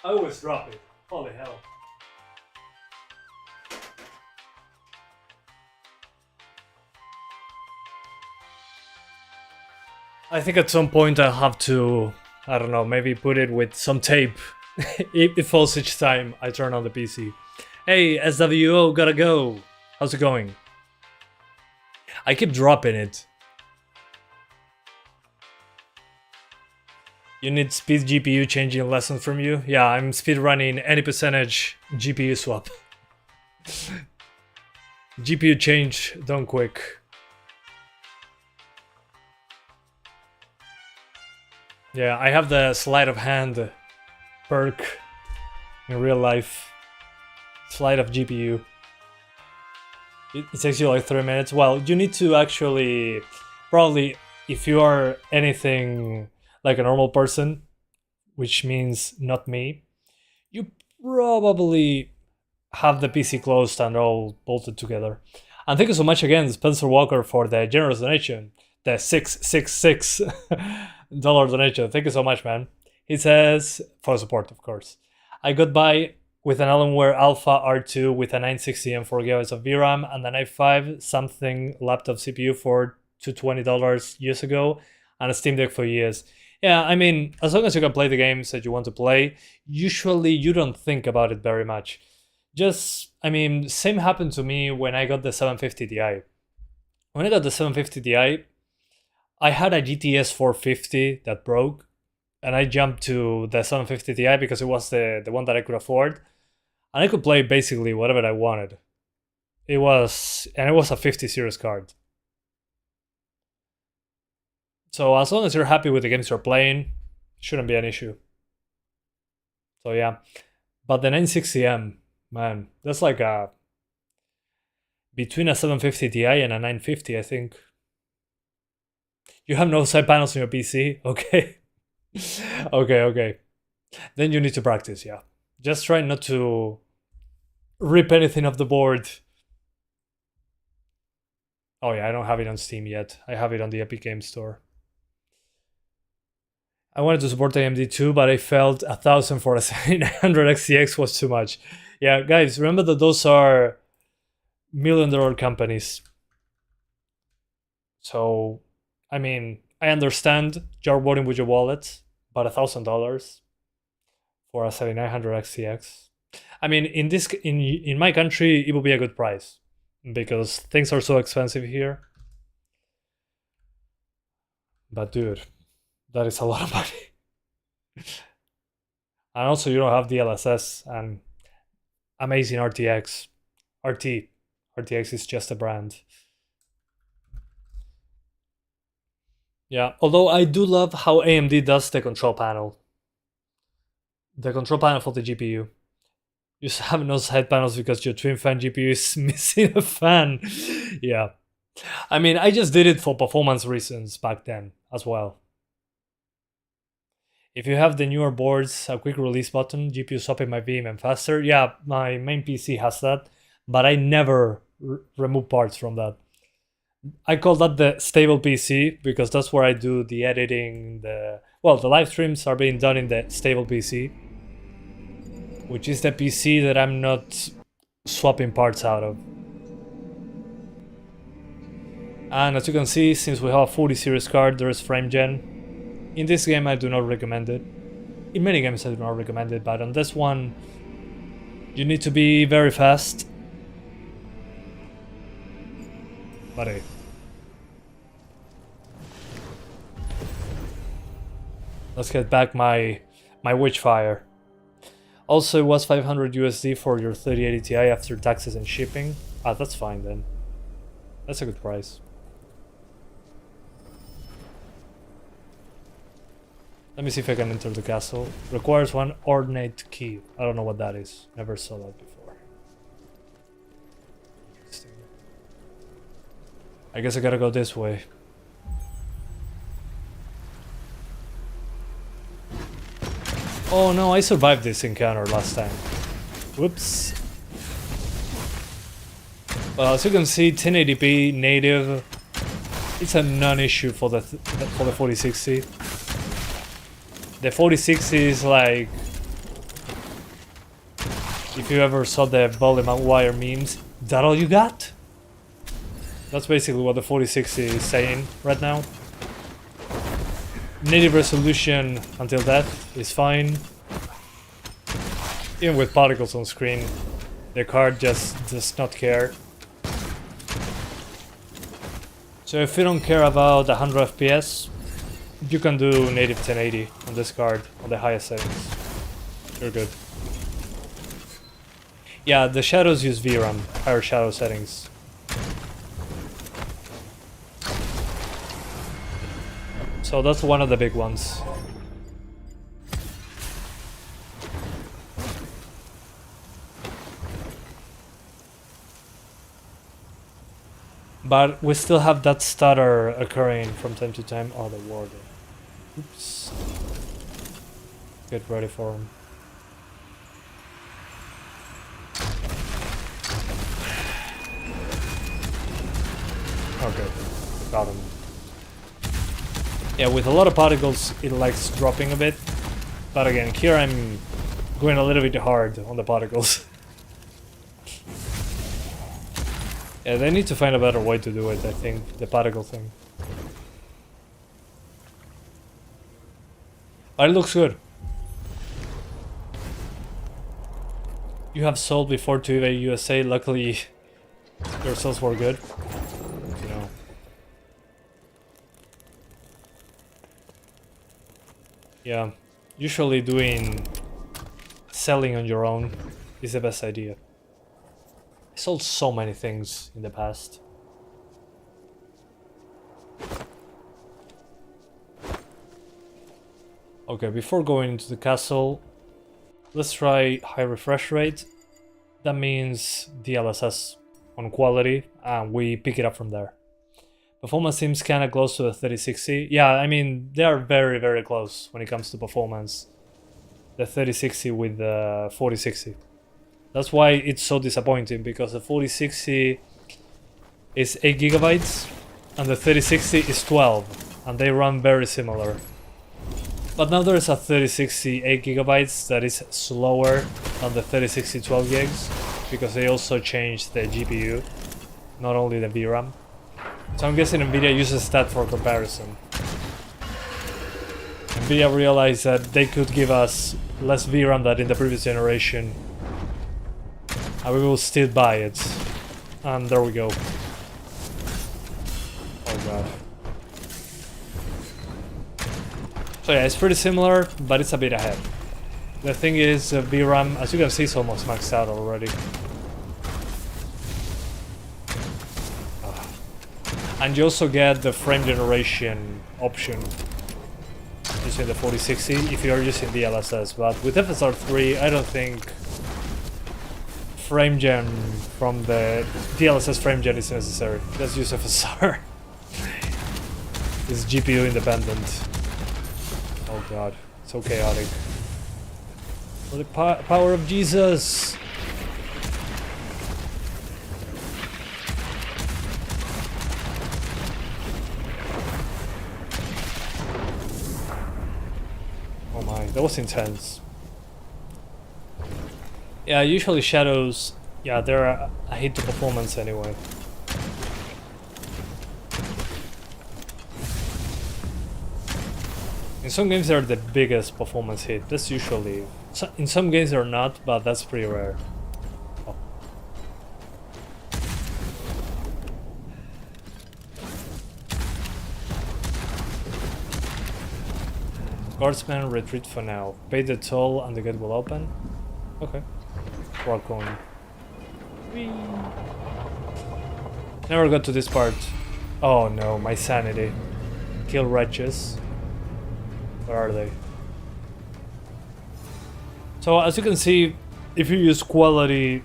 I always drop it. Holy hell. I think at some point I'll have to, I don't know, maybe put it with some tape. It falls each time I turn on the PC. Hey, SWO, gotta go. How's it going? I keep dropping it. You need speed GPU changing lessons from you? Yeah, I'm speed running any percentage GPU swap. GPU change done quick. Yeah, I have the sleight of hand perk in real life. Sleight of GPU. It takes you like 3 minutes. Well, you need to actually, probably, if you are anything like a normal person, which means not me, you probably have the PC closed and all bolted together. And thank you so much again, Spencer Walker, for the generous donation, the $666 donation. Thank you so much, man. He says, for support, of course. I got by with an Alienware Alpha R2 with a 960 and 4 GB of VRAM and an i5 something laptop CPU for $220 years ago and a Steam Deck for years. Yeah, I mean, as long as you can play the games that you want to play, usually you don't think about it very much. Just, I mean, same happened to me when I got the 750 Ti. When I got the 750 Ti, I had a GTX 450 that broke, and I jumped to the 750 Ti because it was the one that I could afford, and I could play basically whatever I wanted. It was a 50 series card. So as long as you're happy with the games you're playing, shouldn't be an issue. So yeah, but the 960M, man, that's like a between a 750 Ti and a 950, I think. You have no side panels on your PC? Okay. Okay. Then you need to practice, yeah. Just try not to rip anything off the board. Oh yeah, I don't have it on Steam yet. I have it on the Epic Games Store. I wanted to support AMD too, but I felt 1,000 for a 7900 XTX was too much. Yeah, guys, remember that those are $1 million companies. So, I mean, I understand you're voting with your wallet, but $1,000 for a 7900 XTX. I mean, in my country, it would be a good price because things are so expensive here. But dude, that is a lot of money. And also you don't have DLSS and amazing RTX. RTX is just a brand. Yeah, although I do love how AMD does the control panel. The control panel for the GPU. You have no side panels because your twin fan GPU is missing a fan. Yeah. I mean, I just did it for performance reasons back then as well. If you have the newer boards, a quick release button, GPU swapping my VMM faster. Yeah, my main PC has that, but I never remove parts from that. I call that the stable PC because that's where I do the editing. The live streams are being done in the stable PC, which is the PC that I'm not swapping parts out of. And as you can see, since we have a 40 series card, there is frame gen. In this game, I do not recommend it. In many games, I do not recommend it, but on this one, you need to be very fast. But hey. Let's get back my Witchfire. Also, it was 500 USD for your 3080 Ti after taxes and shipping. Ah, that's fine then. That's a good price. Let me see if I can enter the castle. Requires one ornate key. I don't know what that is. Never saw that before. Interesting. I guess I gotta go this way. Oh no, I survived this encounter last time. Whoops. Well, as you can see, 1080p native. It's a non-issue for the 4060. The 4060 is like, if you ever saw the volume and wire memes, that all you got? That's basically what the 4060 is saying right now. Native resolution until death is fine. Even with particles on screen, the card just does not care. So if you don't care about 100 FPS, you can do native 1080 on this card, on the highest settings. You're good. Yeah, the shadows use VRAM, higher shadow settings. So that's one of the big ones. But we still have that stutter occurring from time to time. Oh, the warden. Oops. Get ready for him. Okay, got him. Yeah, with a lot of particles, it likes dropping a bit. But again, here I'm going a little bit hard on the particles. Yeah, they need to find a better way to do it, I think, the particle thing. But it looks good. You have sold before to eBay USA, luckily your sales were good. You know. Yeah, usually selling on your own is the best idea. I sold so many things in the past. Okay, before going into the castle, let's try high refresh rate. That means DLSS on quality, and we pick it up from there. Performance seems kinda close to the 3060. Yeah, I mean, they are very, very close when it comes to performance. The 3060 with the 4060. That's why it's so disappointing, because the 4060 is 8 gigabytes and the 3060 is 12, and they run very similar. But now there's a 3060 8 gigabytes that is slower than the 3060 12 gigs, because they also changed the GPU, not only the VRAM. So I'm guessing Nvidia uses that for comparison. Nvidia realized that they could give us less VRAM than in the previous generation, and we will still buy it. And there we go. Oh god. So yeah, it's pretty similar, but it's a bit ahead. The thing is, VRAM, as you can see, is almost maxed out already. And you also get the frame generation option using the 4060 if you're using DLSS, but with FSR3 I don't think frame gen from the DLSS frame gen is necessary. Let's use FSR. It's GPU independent. Oh god, so chaotic. For the power of Jesus! Oh my, that was intense. Yeah, usually shadows, yeah, they're a hit to performance anyway. In some games they're the biggest performance hit, that's usually... in some games they're not, but that's pretty rare. Oh. Guardsman, retreat for now. Pay the toll and the gate will open. Okay. Rock on. Whee. Never got to this part. Oh no, my sanity. Kill wretches. Where are they? So as you can see, if you use quality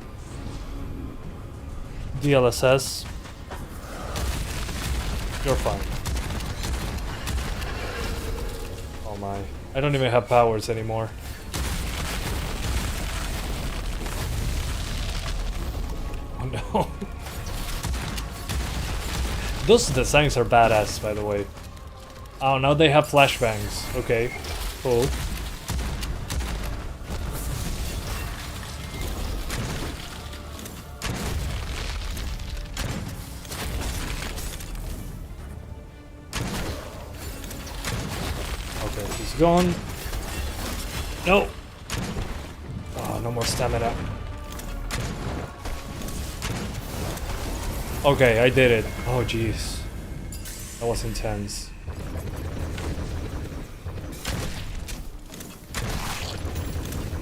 DLSS, you're fine. Oh my, I don't even have powers anymore. Oh no. Those designs are badass, by the way. Oh, now they have flashbangs. Okay, cool. Okay, he's gone. No! Oh, no more stamina. Okay, I did it. Oh, jeez. That was intense.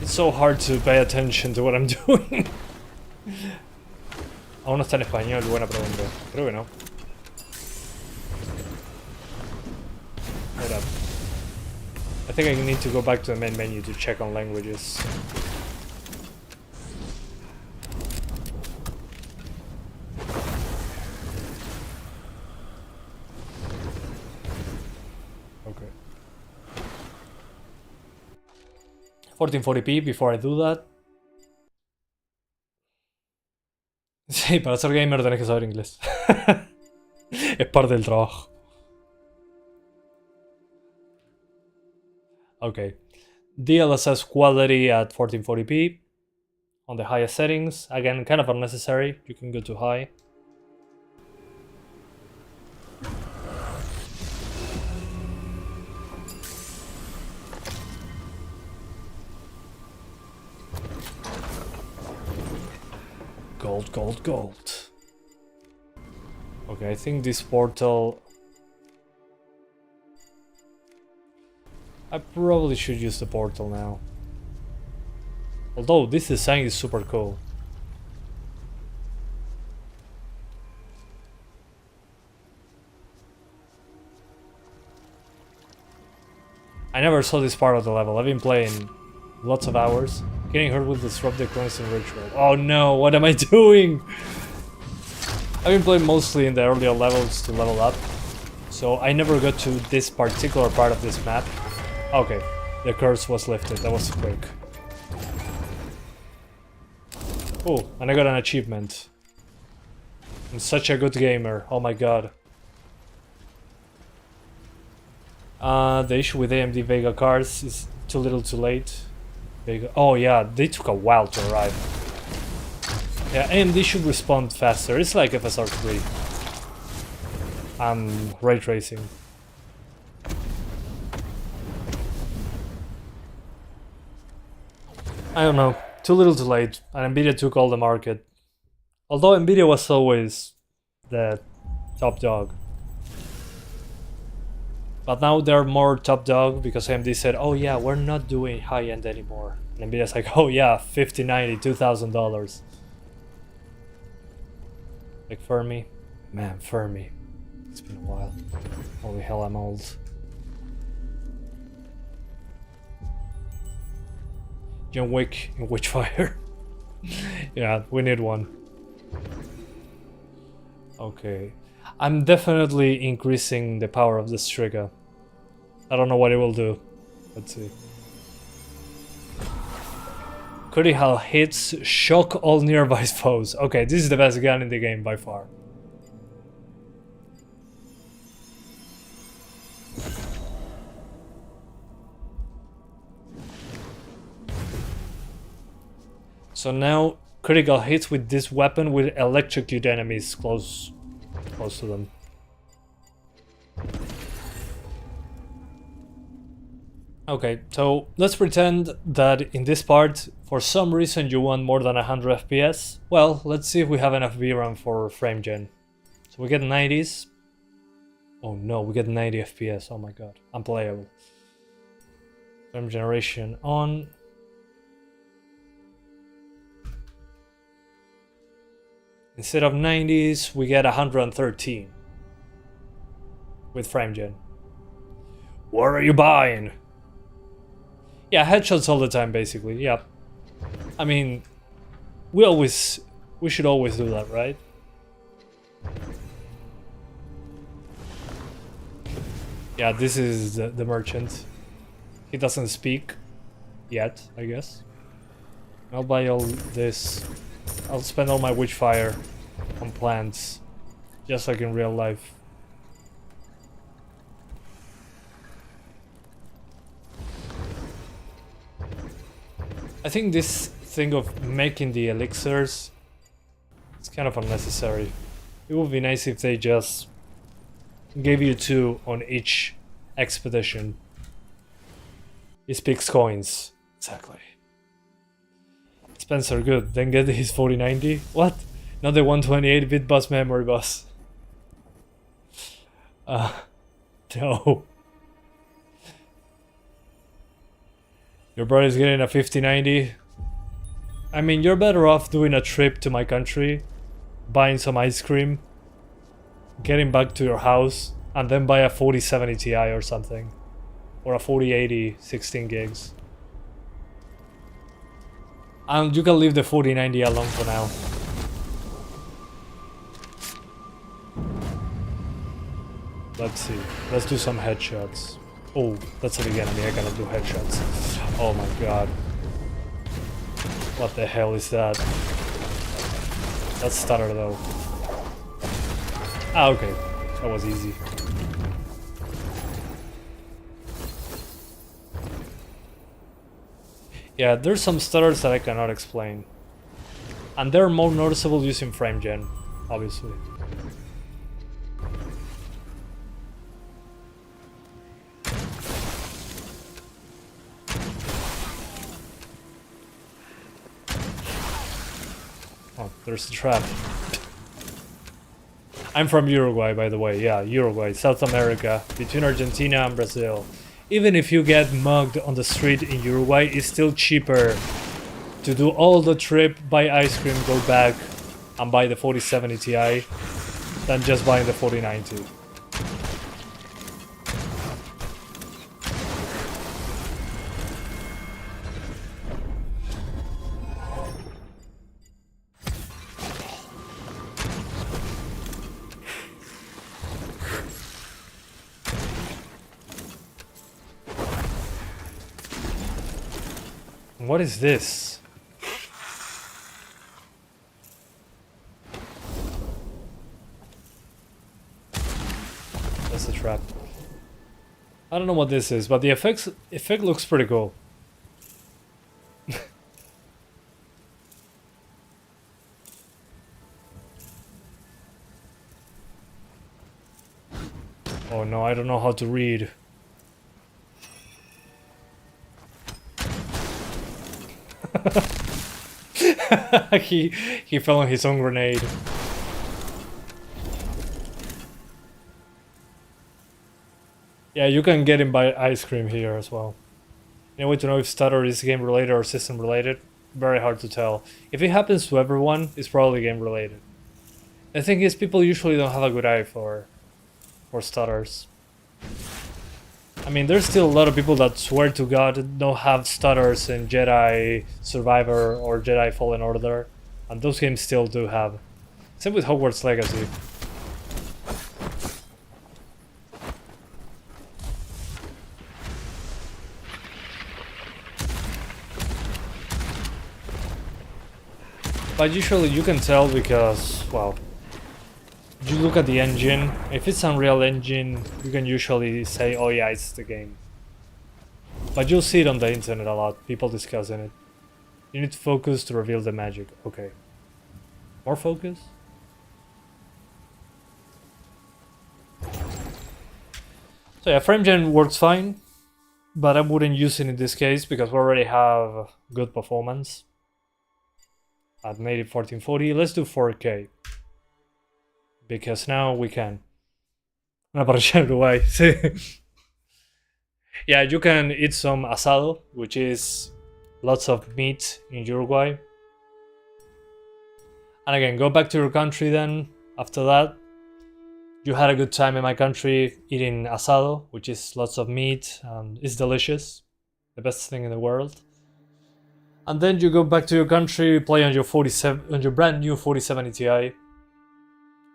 It's so hard to pay attention to what I'm doing. Aún no está en español, buena pregunta. Creo que no. Hold up. I think I need to go back to the main menu to check on languages. Okay. 1440p before I do that. Sí, para ser gamer tenés que saber inglés. Es parte del trabajo. Okay. DLSS quality at 1440p on the highest settings. Again, kind of unnecessary. You can go to high. Gold, gold, gold. Okay, I think this portal... I probably should use the portal now. Although this design is super cool. I never saw this part of the level. I've been playing lots of hours. Getting hurt will disrupt the cleansing ritual. Oh no, what am I doing? I've been playing mostly in the earlier levels to level up, so I never got to this particular part of this map. Okay, the curse was lifted, that was quick. Oh, and I got an achievement. I'm such a good gamer, oh my god. The issue with AMD Vega cards is too little too late. Oh yeah, they took a while to arrive. Yeah, AMD should respond faster. It's like FSR 3. And ray tracing. I don't know, too little too late, and Nvidia took all the market. Although Nvidia was always the top dog. But now they're more top dog because AMD said, oh yeah, we're not doing high-end anymore. And Nvidia's like, oh yeah, $50, $90, $2,000. Like Fermi. Man, Fermi. It's been a while. Holy hell, I'm old. John Wick in Witchfire. Yeah, we need one. Okay. I'm definitely increasing the power of this trigger. I don't know what it will do. Let's see. Critical hits shock all nearby foes. Okay, this is the best gun in the game by far. So now critical hits with this weapon will electrocute enemies close to them. Okay, so let's pretend that in this part, for some reason you want more than 100 FPS. Well, let's see if we have enough VRAM for frame gen. So we get 90s. Oh no, we get 90 FPS, oh my god, unplayable. Frame generation on. Instead of 90s, we get 113 with frame gen. What are you buying? Yeah, headshots all the time, basically. Yep. I mean, we should always do that, right? Yeah, this is the merchant. He doesn't speak yet, I guess. I'll buy all this. I'll spend all my Witchfire on plants, just like in real life. I think this thing of making the elixirs is kind of unnecessary. It would be nice if they just gave you 2 on each expedition. He speaks coins. Exactly. Spencer, good. Then get his 4090. What? Not the 128-bit bus memory bus. No. Your brother's getting a 5090. I mean, you're better off doing a trip to my country, buying some ice cream, getting back to your house, and then buy a 4070 Ti or something. Or a 4080 16 gigs. And you can leave the 4090 alone for now. Let's see. Let's do some headshots. Oh, that's a big enemy. I cannot do headshots. Oh my god. What the hell is that? That's stutter though. Ah, okay. That was easy. Yeah, there's some stutters that I cannot explain. And they're more noticeable using frame gen, obviously. Oh, there's a trap. I'm from Uruguay, by the way. Yeah, Uruguay, South America, between Argentina and Brazil. Even if you get mugged on the street in Uruguay, it's still cheaper to do all the trip, buy ice cream, go back, and buy the 4070 Ti than just buying the 4090. What is this? That's a trap. I don't know what this is, but the effect looks pretty cool. Oh no, I don't know how to read. he fell on his own grenade. Yeah, you can get him by ice cream here as well. Any way to know if stutter is game related or system related? Very hard to tell. If it happens to everyone, it's probably game related. The thing is, people usually don't have a good eye for stutters. I mean, there's still a lot of people that swear to God don't have stutters in Jedi Survivor or Jedi Fallen Order, and those games still do have. Same with Hogwarts Legacy. But usually you can tell because, well, you look at the engine. If it's Unreal Engine, you can usually say, oh yeah, it's the game. But you'll see it on the internet a lot, people discussing it. You need focus to reveal the magic. Okay. More focus? So yeah, FrameGen works fine, but I wouldn't use it in this case because we already have good performance. At native 1440, let's do 4K. Because now we can. I'm about to share it away. Yeah, you can eat some asado, which is lots of meat in Uruguay. And again, go back to your country then. After that, you had a good time in my country eating asado, which is lots of meat and it's delicious. The best thing in the world. And then you go back to your country, play on your brand new 4070 Ti.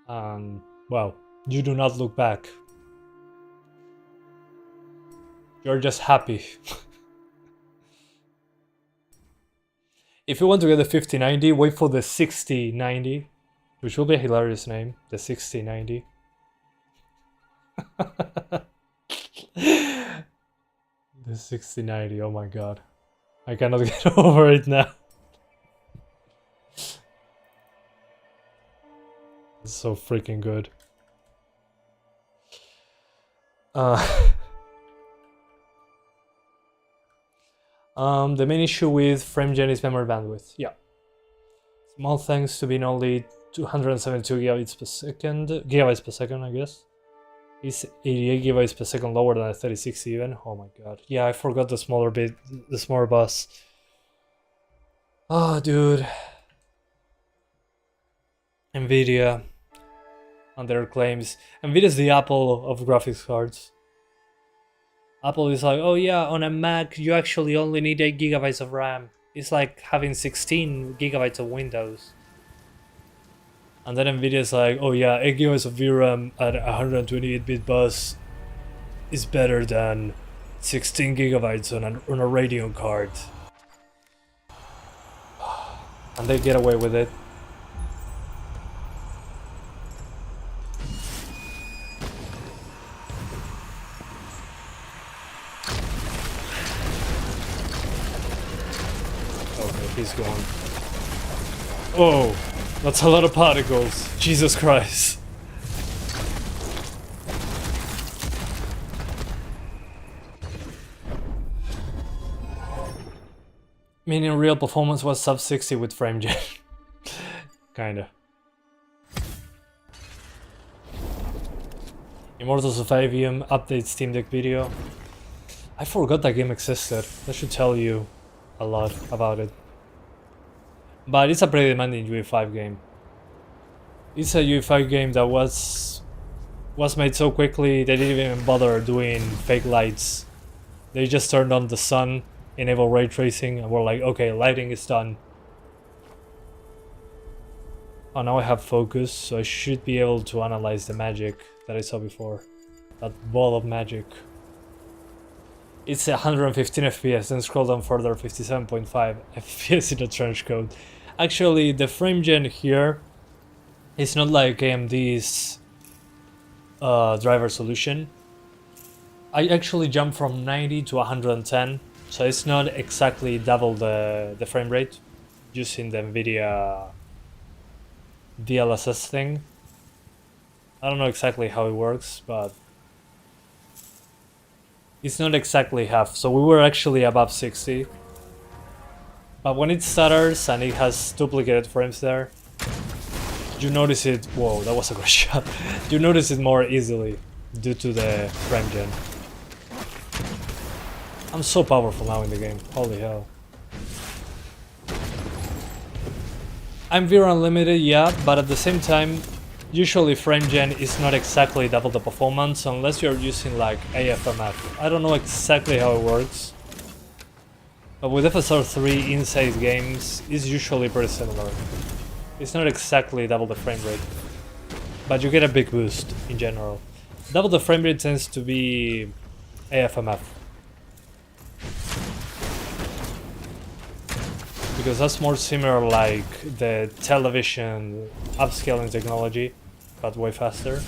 And well, you do not look back. You're just happy. If you want to get the 5090, wait for the 6090, which will be a hilarious name, the 6090. The 6090, oh my god. I cannot get over it now. It's so freaking good. The main issue with FrameGen is memory bandwidth. Yeah. Small thanks to being only 272 gigabytes per second, I guess. It's 88 gigabytes per second lower than a 3060 even. Oh my god. Yeah, I forgot the smaller bus. Oh, dude. Nvidia and their claims. Nvidia's the Apple of graphics cards. Apple is like, oh yeah, on a Mac you actually only need 8 gigabytes of RAM. It's like having 16 gigabytes of Windows. And then Nvidia's like, oh yeah, 8 gigabytes of VRAM at 128-bit bus is better than 16 gigabytes on a Radeon card. And they get away with it. He's gone. Oh, that's a lot of particles. Jesus Christ. Meaning real performance was sub 60 with FrameGen. Kinda. Immortals of Avium update Steam Deck video. I forgot that game existed. That should tell you a lot about it. But it's a pretty demanding UE5 game. It's a UE5 game that was made so quickly they didn't even bother doing fake lights. They just turned on the sun, enabled ray tracing, and were like, okay, lighting is done. Oh, now I have focus, so I should be able to analyze the magic that I saw before. That ball of magic. It's 115 FPS, then scroll down further, 57.5 FPS in a trench coat. Actually, the FrameGen here is not like AMD's driver solution. I actually jumped from 90 to 110, so it's not exactly double the frame rate using the NVIDIA DLSS thing. I don't know exactly how it works, but it's not exactly half, so we were actually above 60. But when it stutters and it has duplicated frames there, you notice it. Whoa, that was a great shot. You notice it more easily due to the FrameGen. I'm so powerful now in the game, holy hell. I'm VRAM limited, yeah, but at the same time, Usually frame gen is not exactly double the performance unless you're using like AFMF. I don't know exactly how it works, but with FSR 3 inside games is usually pretty similar. It's not exactly double the frame rate, but you get a big boost in general. Double the frame rate tends to be AFMF, because that's more similar like the television upscaling technology, but way faster.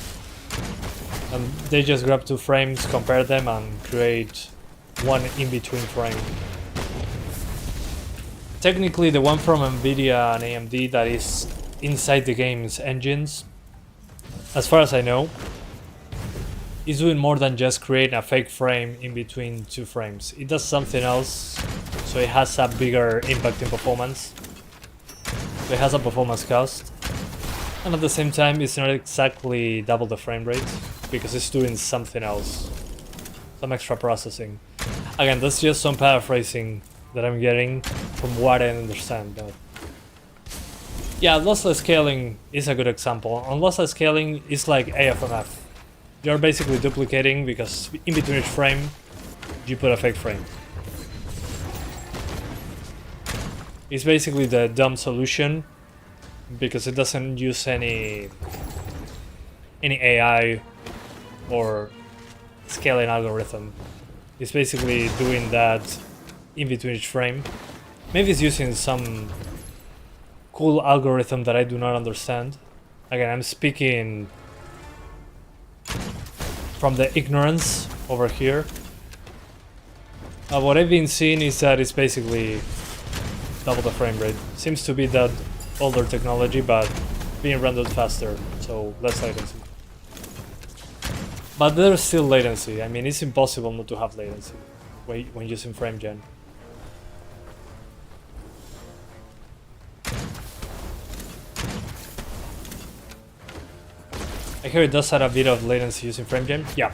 And they just grab 2 frames, compare them, and create one in-between frame. Technically, the one from NVIDIA and AMD that is inside the game's engines, as far as I know, is doing more than just creating a fake frame in between 2 frames. It does something else, so it has a bigger impact in performance. So it has a performance cost. And at the same time, it's not exactly double the frame rate, because it's doing something else. Some extra processing. Again, that's just some paraphrasing that I'm getting from what I understand. But yeah, lossless scaling is a good example. On lossless scaling, it's like AFMF. You're basically duplicating, because in between each frame, you put a fake frame. It's basically the dumb solution, because it doesn't use any AI or scaling algorithm. It's basically doing that in between each frame. Maybe it's using some cool algorithm that I do not understand. Again, I'm speaking from the ignorance over here. What I've been seeing is that it's basically double the frame rate. Seems to be that older technology, but being rendered faster, so less latency. But there's still latency. I mean, it's impossible not to have latency when using frame gen. I hear it does add a bit of latency using frame gen. Yeah,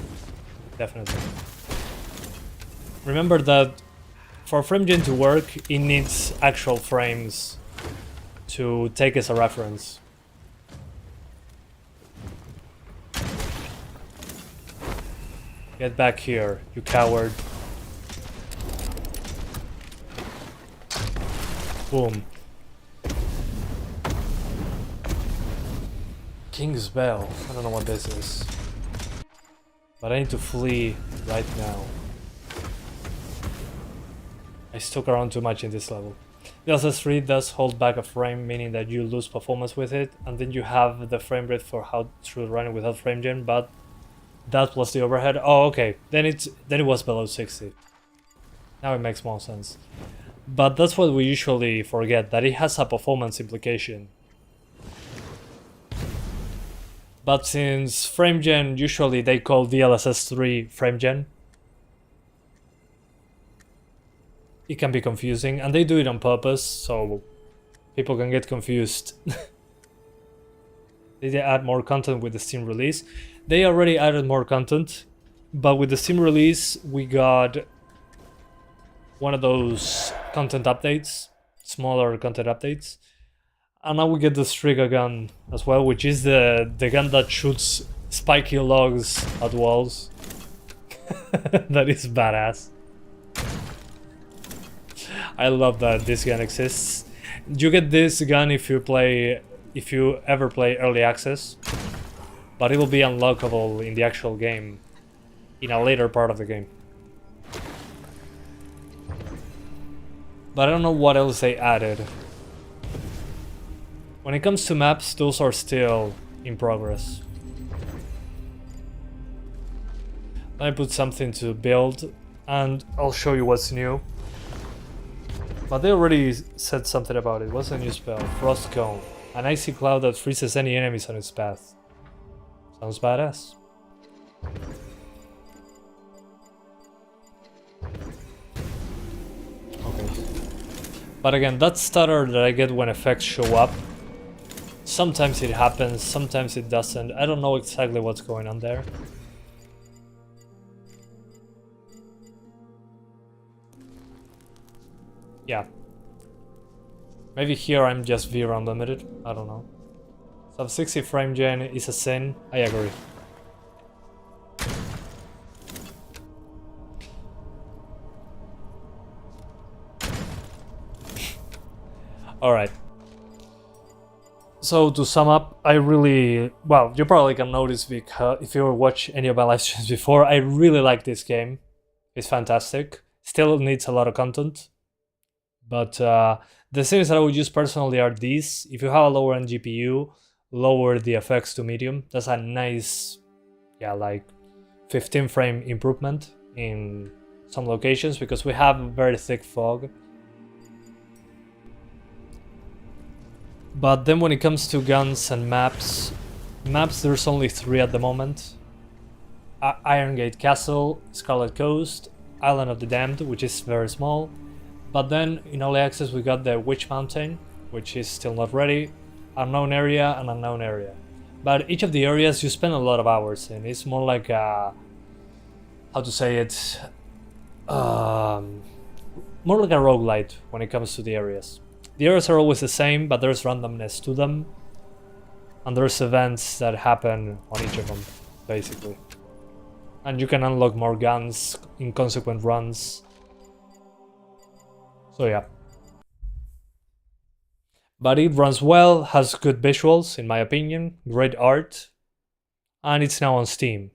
definitely. Remember that for frame gen to work, it needs actual frames to take as a reference. Get back here, you coward. Boom. King's Bell. I don't know what this is, but I need to flee right now. I stuck around too much in this level. The SS3 does hold back a frame, meaning that you lose performance with it, and then you have the frame rate for how to run it without frame gen, but that plus the overhead. Oh, okay. Then it was below 60. Now it makes more sense. But that's what we usually forget, that it has a performance implication. But since frame gen, usually they call DLSS3 frame gen, it can be confusing, and they do it on purpose, so people can get confused. They add more content with the Steam release. They already added more content, but with the Steam release, we got one of those content updates, smaller content updates. And now we get the Striga gun as well, which is the gun that shoots spiky logs at walls. That is badass. I love that this gun exists. You get this gun if you ever play early access, but it will be unlockable in the actual game in a later part of the game. But I don't know what else they added. When it comes to maps, those are still in progress. I put something to build, and I'll show you what's new. But they already said something about it. What's the new spell? Frost Cone. An icy cloud that freezes any enemies on its path. Sounds badass. Okay. But again, that stutter that I get when effects show up, sometimes it happens, sometimes it doesn't. I don't know exactly what's going on there. Yeah. Maybe here I'm just VRAM limited, I don't know. Sub 60 frame gen is a sin. I agree. Alright. So to sum up, I really, well, you probably can notice because if you watch any of my live streams before, I really like this game. It's fantastic. Still needs a lot of content. But the things that I would use personally are these. If you have a lower end GPU, lower the effects to medium. That's a nice, yeah, like 15 frame improvement in some locations because we have very thick fog. But then when it comes to guns and maps, there's only 3 at the moment. Iron Gate Castle, Scarlet Coast, Island of the Damned, which is very small. But then in early access we got the Witch Mountain, which is still not ready, Unknown Area and Unknown Area. But each of the areas you spend a lot of hours in. It's more like a, how to say it, more like a roguelite when it comes to the areas. The areas are always the same, but there's randomness to them. And there's events that happen on each of them, basically. And you can unlock more guns in consequent runs. So yeah. But it runs well, has good visuals, in my opinion, great art, and it's now on Steam.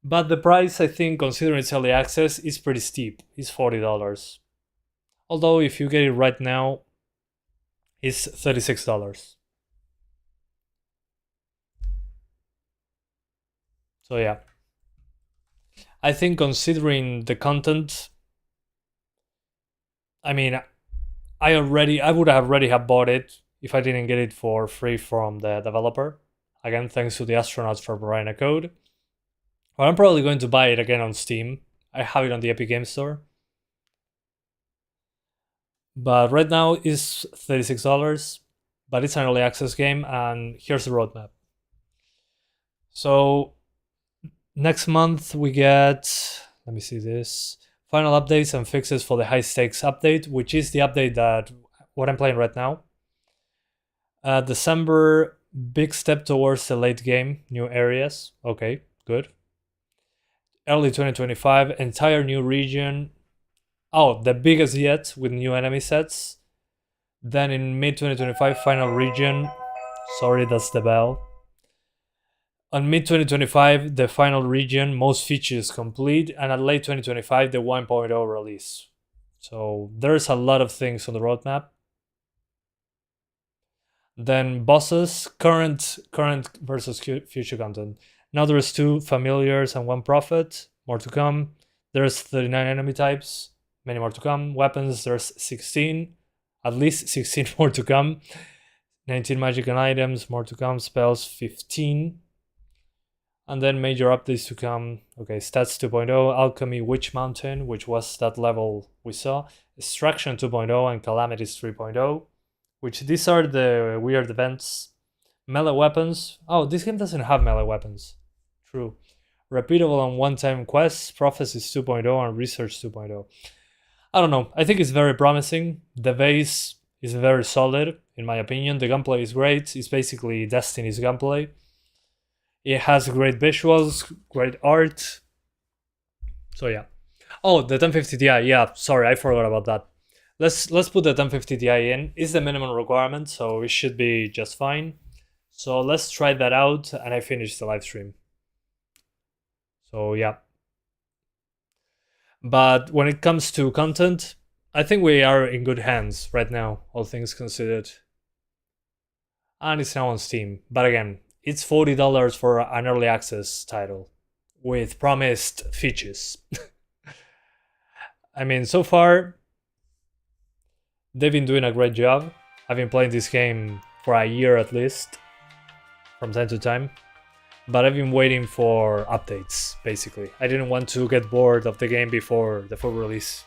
But the price, I think, considering it's early access, is pretty steep. It's $40. Although if you get it right now, it's $36. So yeah. I think considering the content, I mean, I would have already have bought it if I didn't get it for free from the developer. Again, thanks to the astronauts for providing a code. But I'm probably going to buy it again on Steam. I have it on the Epic Games Store. But right now it's $36, but it's an early access game, and here's the roadmap. So next month we get, let me see this, final updates and fixes for the high stakes update, which is the update that what I'm playing right now. December, big step towards the late game, new areas. Okay, good. Early 2025, entire new region. Oh, the biggest yet with new enemy sets. Then in mid 2025, final region. Sorry, that's the bell. On mid 2025, the final region, most features complete, and at late 2025, the 1.0 release. So there's a lot of things on the roadmap. Then bosses, current versus future content. Now there's 2 familiars and 1 prophet. More to come. There's 39 enemy types. Many more to come. Weapons, there's 16. At least 16 more to come. 19 magic and items, more to come. Spells, 15. And then major updates to come. Okay, stats 2.0, alchemy, witch mountain, which was that level we saw. Extraction 2.0 and calamities 3.0, which these are the weird events. Melee weapons. Oh, this game doesn't have melee weapons. True. Repeatable and one-time quests. Prophecies 2.0 and research 2.0. I don't know. I think it's very promising. The base is very solid, in my opinion. The gunplay is great. It's basically Destiny's gunplay. It has great visuals, great art. So yeah. Oh, the 1050 Ti. Yeah, sorry, I forgot about that. Let's put the 1050 Ti in. It's the minimum requirement, so it should be just fine. So let's try that out, and I finish the live stream. So yeah. But when it comes to content, I think we are in good hands right now, all things considered. And it's now on Steam. But again, it's $40 for an early access title with promised features. I mean, so far, they've been doing a great job. I've been playing this game for a year at least, from time to time. But I've been waiting for updates, basically. I didn't want to get bored of the game before the full release.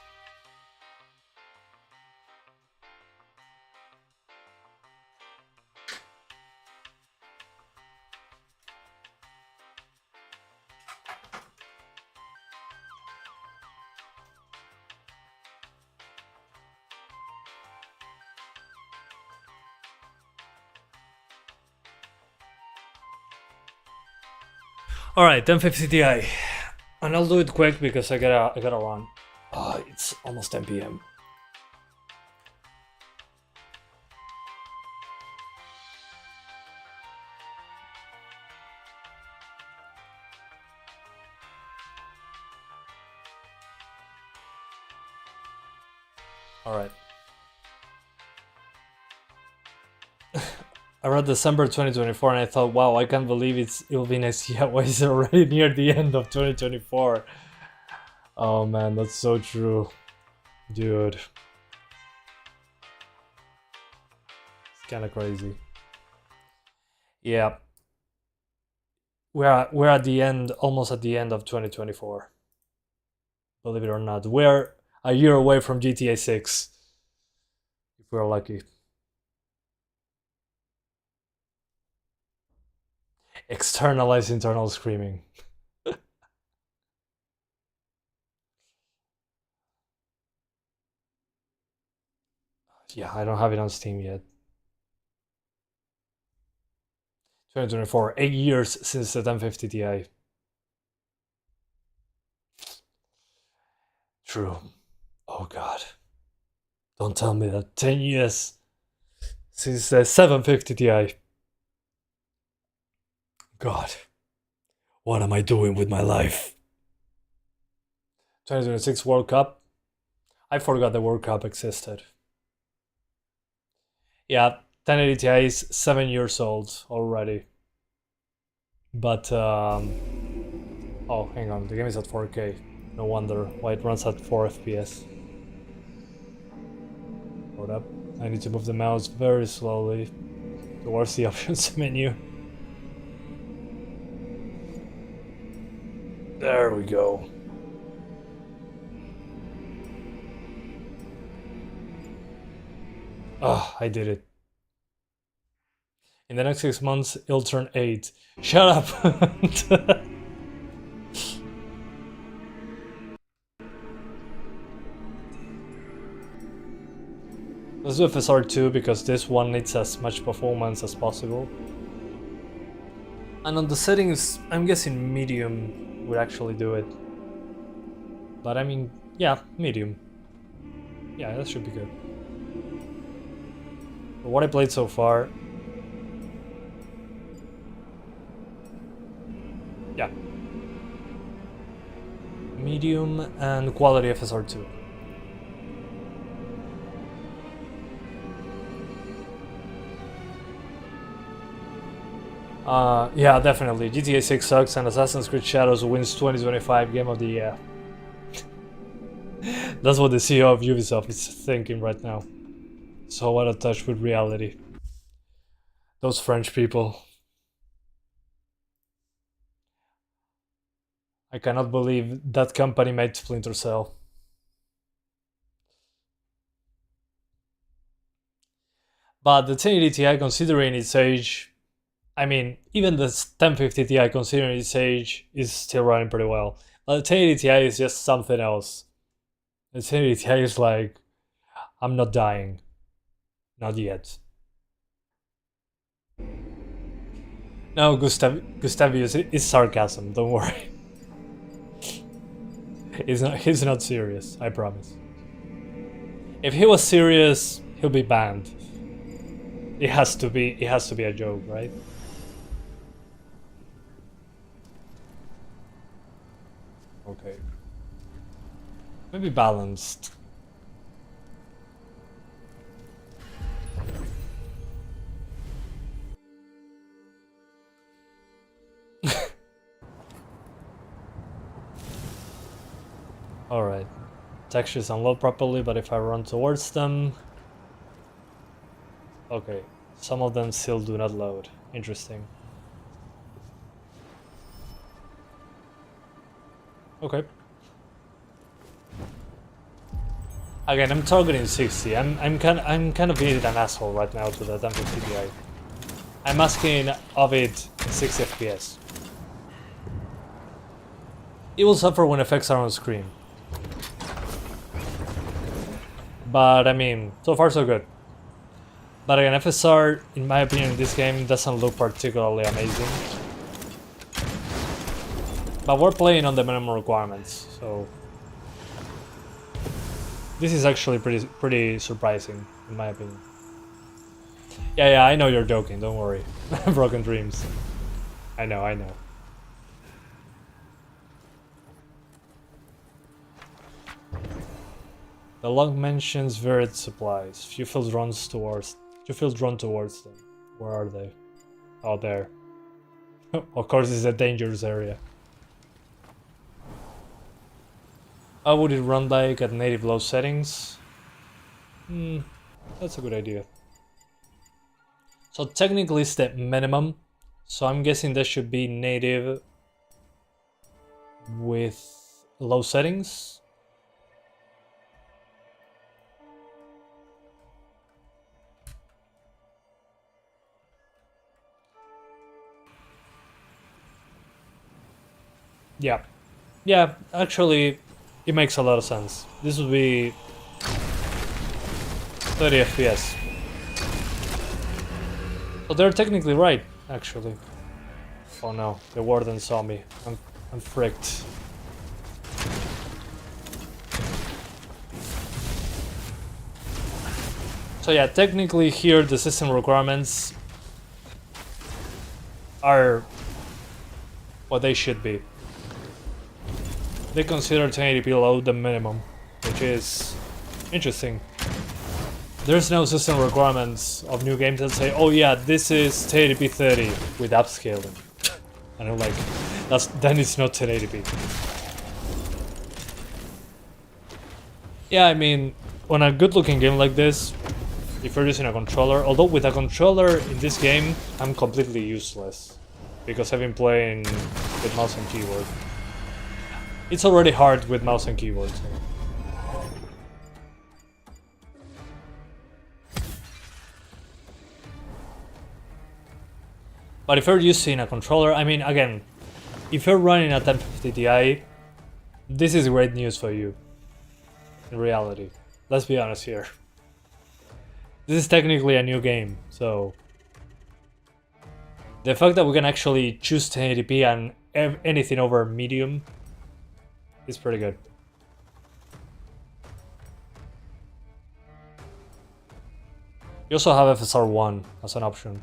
Alright, 1050 Ti. And I'll do it quick because I gotta run. It's almost 10 p.m. Alright. I read December 2024 and I thought, wow, I can't believe it'll be next year. Why is it already near the end of 2024? Oh man, that's so true. Dude. It's kinda crazy. Yeah. We're at the end, almost at the end of 2024. Believe it or not. We're a year away from GTA 6. If we're lucky. Externalize internal screaming. Yeah, I don't have it on Steam yet. 2024, 8 years since the 1050 Ti. True. Oh god. Don't tell me that. 10 years since the 750 Ti. God. What am I doing with my life? 2026 World Cup. I forgot the World Cup existed. Yeah, 1080 Ti is 7 years old already. But, oh, hang on, the game is at 4K. No wonder why it runs at 4 FPS. Hold up. I need to move the mouse very slowly towards the options menu. There we go. Oh, I did it. In the next 6 months, it'll turn 8. Shut up! Let's do FSR2 because this one needs as much performance as possible. And on the settings, I'm guessing medium would actually do it. But I mean, yeah, medium. Yeah, that should be good. For what I played so far, yeah. Medium and quality FSR2. Yeah, definitely. GTA 6 sucks and Assassin's Creed Shadows wins 2025 Game of the Year. That's what the CEO of Ubisoft is thinking right now. So out of touch with reality. Those French people. I cannot believe that company made Splinter Cell. But the 1080 Ti, considering its age, I mean, even the 1050 Ti, considering its age, is still running pretty well. But the 1080 Ti is just something else. The 1080 Ti is like, I'm not dying. Not yet. No, Gustavius, it's sarcasm, don't worry. He's not serious, I promise. If he was serious, he'll be banned. It has to be a joke, right? Okay. Maybe balanced. Alright. Textures unload properly, but if I run towards them... Okay. Some of them still do not load. Interesting. Okay. Again, I'm targeting 60. I'm kind of being an asshole right now to the 1050 Ti. I'm asking of it 60 FPS. It will suffer when effects are on screen. But I mean, so far so good. But again, FSR, in my opinion, in this game doesn't look particularly amazing. But we're playing on the minimum requirements, so this is actually pretty surprising, in my opinion. Yeah, I know you're joking, don't worry. Broken dreams. I know. The log mentions varied supplies. Few feel drawn towards them. Where are they? Oh, there. Of course, it's a dangerous area. How would it run like at native low settings? That's a good idea. So technically it's the minimum. So I'm guessing that should be native with low settings. Yeah, actually it makes a lot of sense. This would be 30 FPS. So they're technically right, actually. Oh no, the warden saw me. I'm fricked. So yeah, technically here the system requirements are what they should be. They consider 1080p low the minimum, which is interesting. There's no system requirements of new games that say, oh yeah, this is 1080p 30 with upscaling. And I'm like, then it's not 1080p. Yeah, I mean, on a good looking game like this, if you're using a controller, although with a controller in this game, I'm completely useless. Because I've been playing with mouse and keyboard. It's already hard with mouse and keyboard. So. But if you're using a controller, I mean, again, if you're running a 1050 Ti, this is great news for you. In reality, let's be honest here. This is technically a new game, so the fact that we can actually choose 1080p and anything over medium is pretty good. You also have FSR1 as an option.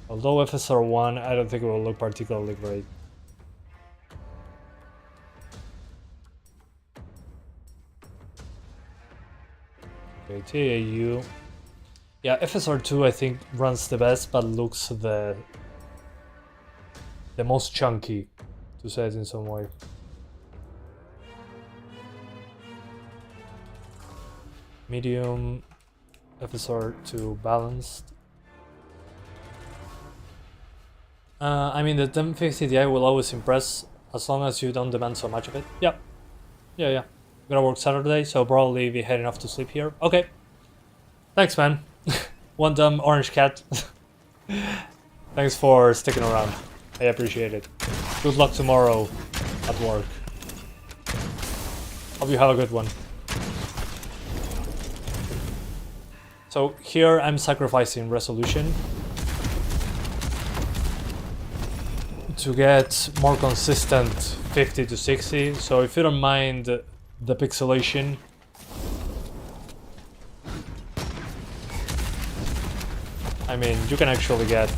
Although FSR1, I don't think it will look particularly great. Okay, TAU. Yeah, FSR2 I think runs the best, but looks the most chunky, to say it in some way. Medium, FSR2 balanced. I mean, the 1050 Ti will always impress as long as you don't demand so much of it. Yeah. Gonna work Saturday, so probably be heading off to sleep here. Okay. Thanks, man. One dumb orange cat. Thanks for sticking around. I appreciate it. Good luck tomorrow at work. Hope you have a good one. So here I'm sacrificing resolution to get more consistent 50 to 60. So if you don't mind the pixelation, I mean, you can actually get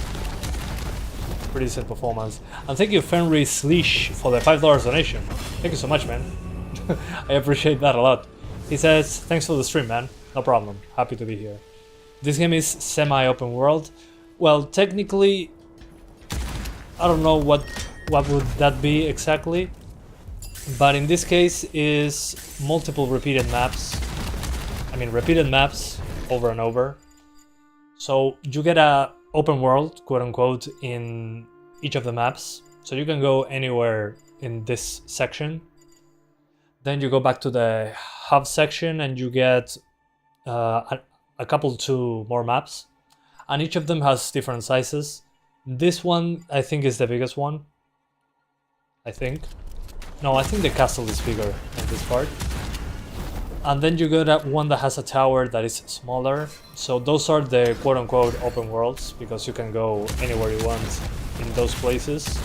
pretty decent performance. And thank you Fenry Sleesh for the $5 donation. Thank you so much, man. I appreciate that a lot. He says, thanks for the stream, man. No problem. Happy to be here. This game is semi-open world. Well, technically, I don't know what would that be exactly. But in this case is multiple repeated maps. I mean, repeated maps over and over. So you get a open world, quote unquote, in each of the maps. So you can go anywhere in this section. Then you go back to the hub section and you get a couple two more maps. And each of them has different sizes. This one, I think, is the biggest one. I think. No, I think the castle is bigger in this part. And then you got one that has a tower that is smaller. So those are the quote-unquote open worlds, because you can go anywhere you want in those places.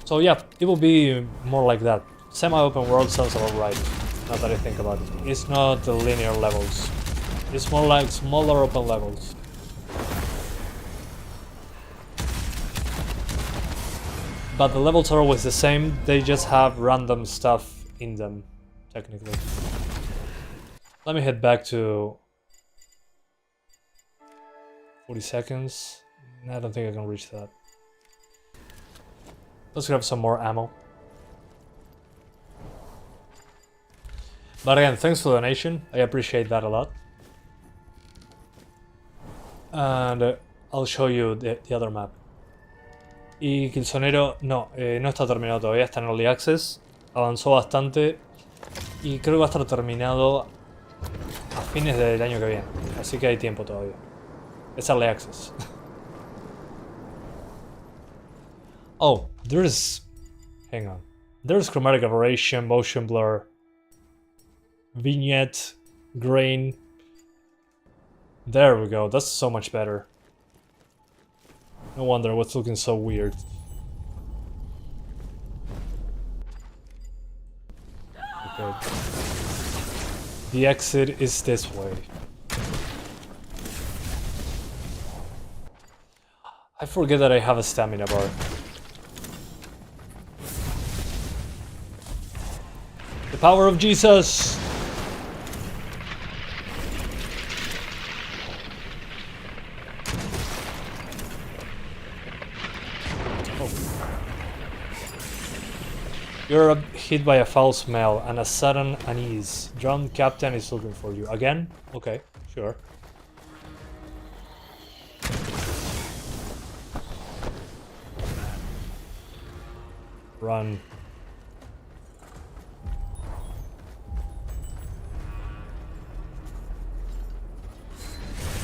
So yeah, it will be more like that. Semi-open world sounds about right, now that I think about it. It's not the linear levels. It's more like smaller open levels. But the levels are always the same, they just have random stuff in them, technically. Let me head back to 40 seconds. I don't think I can reach that. Let's grab some more ammo. But again, thanks for the donation. I appreciate that a lot. And I'll show you the other map. Y Killzonero, no, no está terminado todavía, está en Early Access. Avanzó bastante. Y creo que va a estar terminado a fines del año que viene. Así que hay tiempo todavía. Es Early Access. Oh, there's... hang on. There's chromatic aberration, motion blur, vignette, grain. There we go, that's so much better. No wonder what's looking so weird. Okay. The exit is this way. I forget that I have a stamina bar. The power of Jesus! You're hit by a foul smell and a sudden unease. Drowned captain is looking for you. Again? Okay, sure. Run.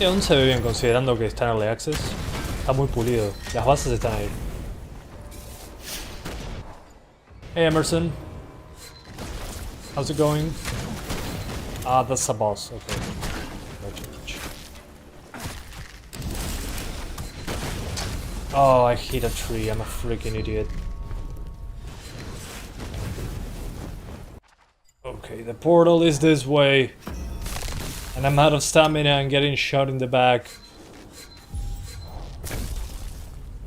Y aún se ve bien considerando que está en Early Access. Está muy pulido. Las bases están ahí. Hey Emerson. How's it going? Ah, that's a boss. Okay. Oh, I hit a tree. I'm a freaking idiot. Okay, the portal is this way. And I'm out of stamina and getting shot in the back.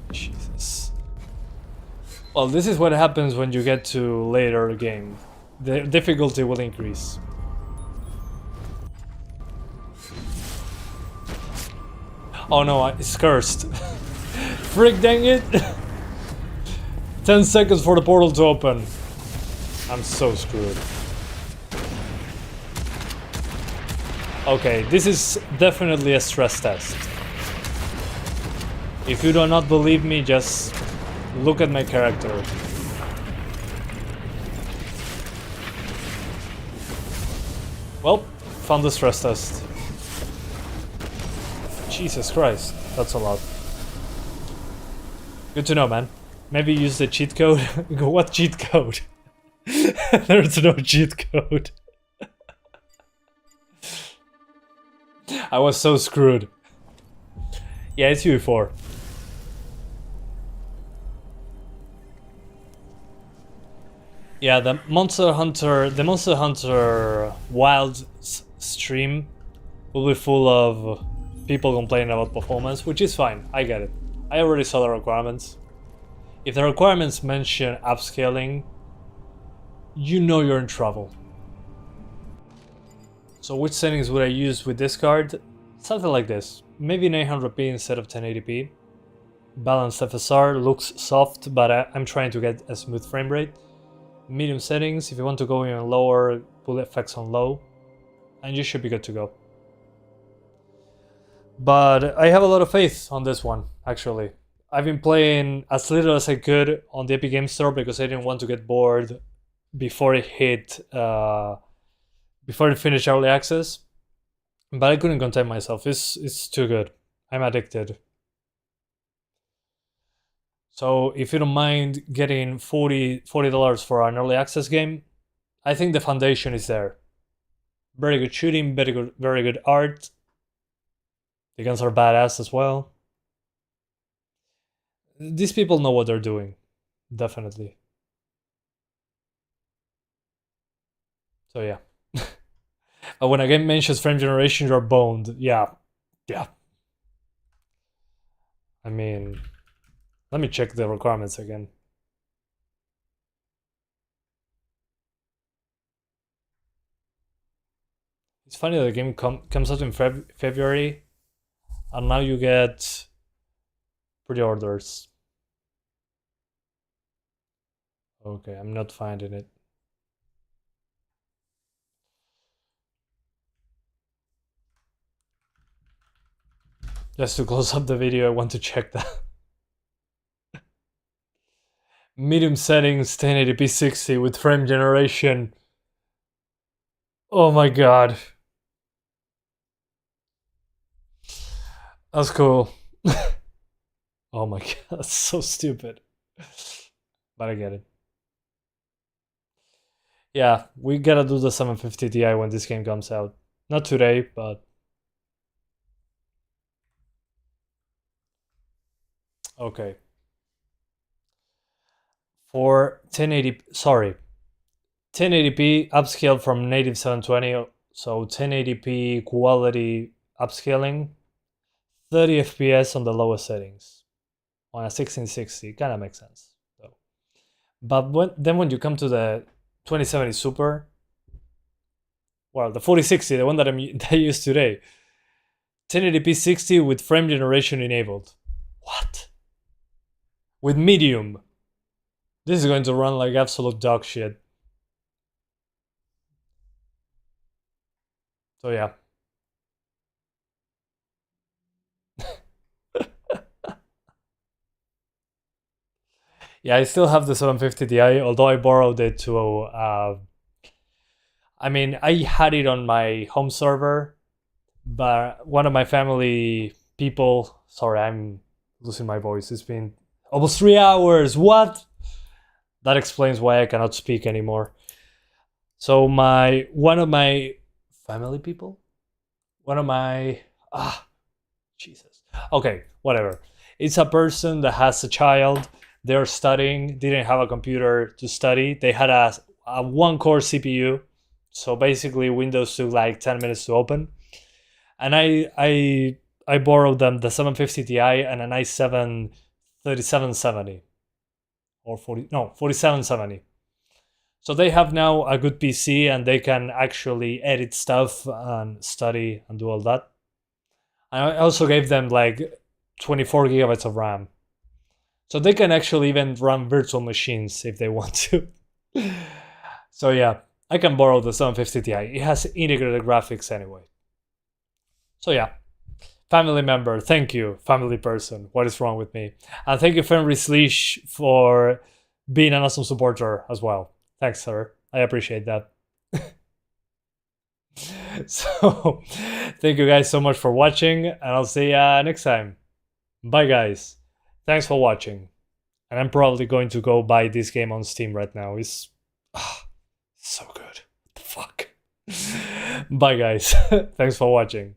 Jesus. Well, this is what happens when you get to later game. The difficulty will increase. Oh no, it's cursed. Frick dang it! 10 seconds for the portal to open. I'm so screwed. Okay, this is definitely a stress test. If you do not believe me, just look at my character. Well, found the stress test. Jesus Christ, that's a lot. Good to know, man. Maybe use the cheat code. What cheat code? There's no cheat code. I was so screwed. Yeah, it's UE4. Yeah, the Monster Hunter Wild stream will be full of people complaining about performance, which is fine, I get it. I already saw the requirements. If the requirements mention upscaling, you know you're in trouble. So which settings would I use with this card? Something like this. Maybe 900p instead of 1080p. Balanced FSR, looks soft, but I'm trying to get a smooth frame rate. Medium settings, if you want to go even lower, put effects on low. And you should be good to go. But I have a lot of faith on this one, actually. I've been playing as little as I could on the Epic Games Store because I didn't want to get bored before it hit... before it finished early access, but I couldn't contain myself. It's too good. I'm addicted. So if you don't mind getting $40 for an early access game, I think the foundation is there. Very good shooting, very good art. The guns are badass as well. These people know what they're doing. definitely. So yeah. But when a game mentions frame generation, you're boned. Yeah. I mean, let me check the requirements again. It's funny that the game comes out in February, and now you get pre-orders. Okay, I'm not finding it. Just to close up the video, I want to check that. Medium settings, 1080p 60 with frame generation. Oh my god. That's cool. Oh my god, that's so stupid. But I get it. Yeah, we gotta do the 750 Ti when this game comes out. Not today, but... Okay. For 1080... Sorry. 1080p upscale from native 720, so 1080p quality upscaling. 30 FPS on the lowest settings. On a 1660, kind of makes sense. So. But when you come to the 2070 Super, well, the 4060, the one that I use today, 1080p 60 with frame generation enabled. What? With medium. This is going to run like absolute dog shit. So yeah. Yeah, I still have the 750 Ti, although I borrowed it to... I mean, I had it on my home server, but one of my family people... Sorry, I'm losing my voice. It's been almost 3 hours. What? That explains why I cannot speak anymore. So one of my family people? One of my... Jesus. Okay, whatever. It's a person that has a child. They're studying, didn't have a computer to study. They had a one-core CPU. So basically Windows took like 10 minutes to open. And I borrowed them the 750 Ti and an i7 3770. Or 4770. So they have now a good PC and they can actually edit stuff and study and do all that. I also gave them like 24 gigabytes of RAM. So they can actually even run virtual machines if they want to. So yeah, I can borrow the 750 Ti. It has integrated graphics anyway. So yeah, family member, thank you, family person. What is wrong with me? And thank you, Fenris Leash, for being an awesome supporter as well. Thanks, sir. I appreciate that. So, thank you guys so much for watching, and I'll see you next time. Bye, guys. Thanks for watching. And I'm probably going to go buy this game on Steam right now. It's so good. What the fuck? Bye, guys. Thanks for watching.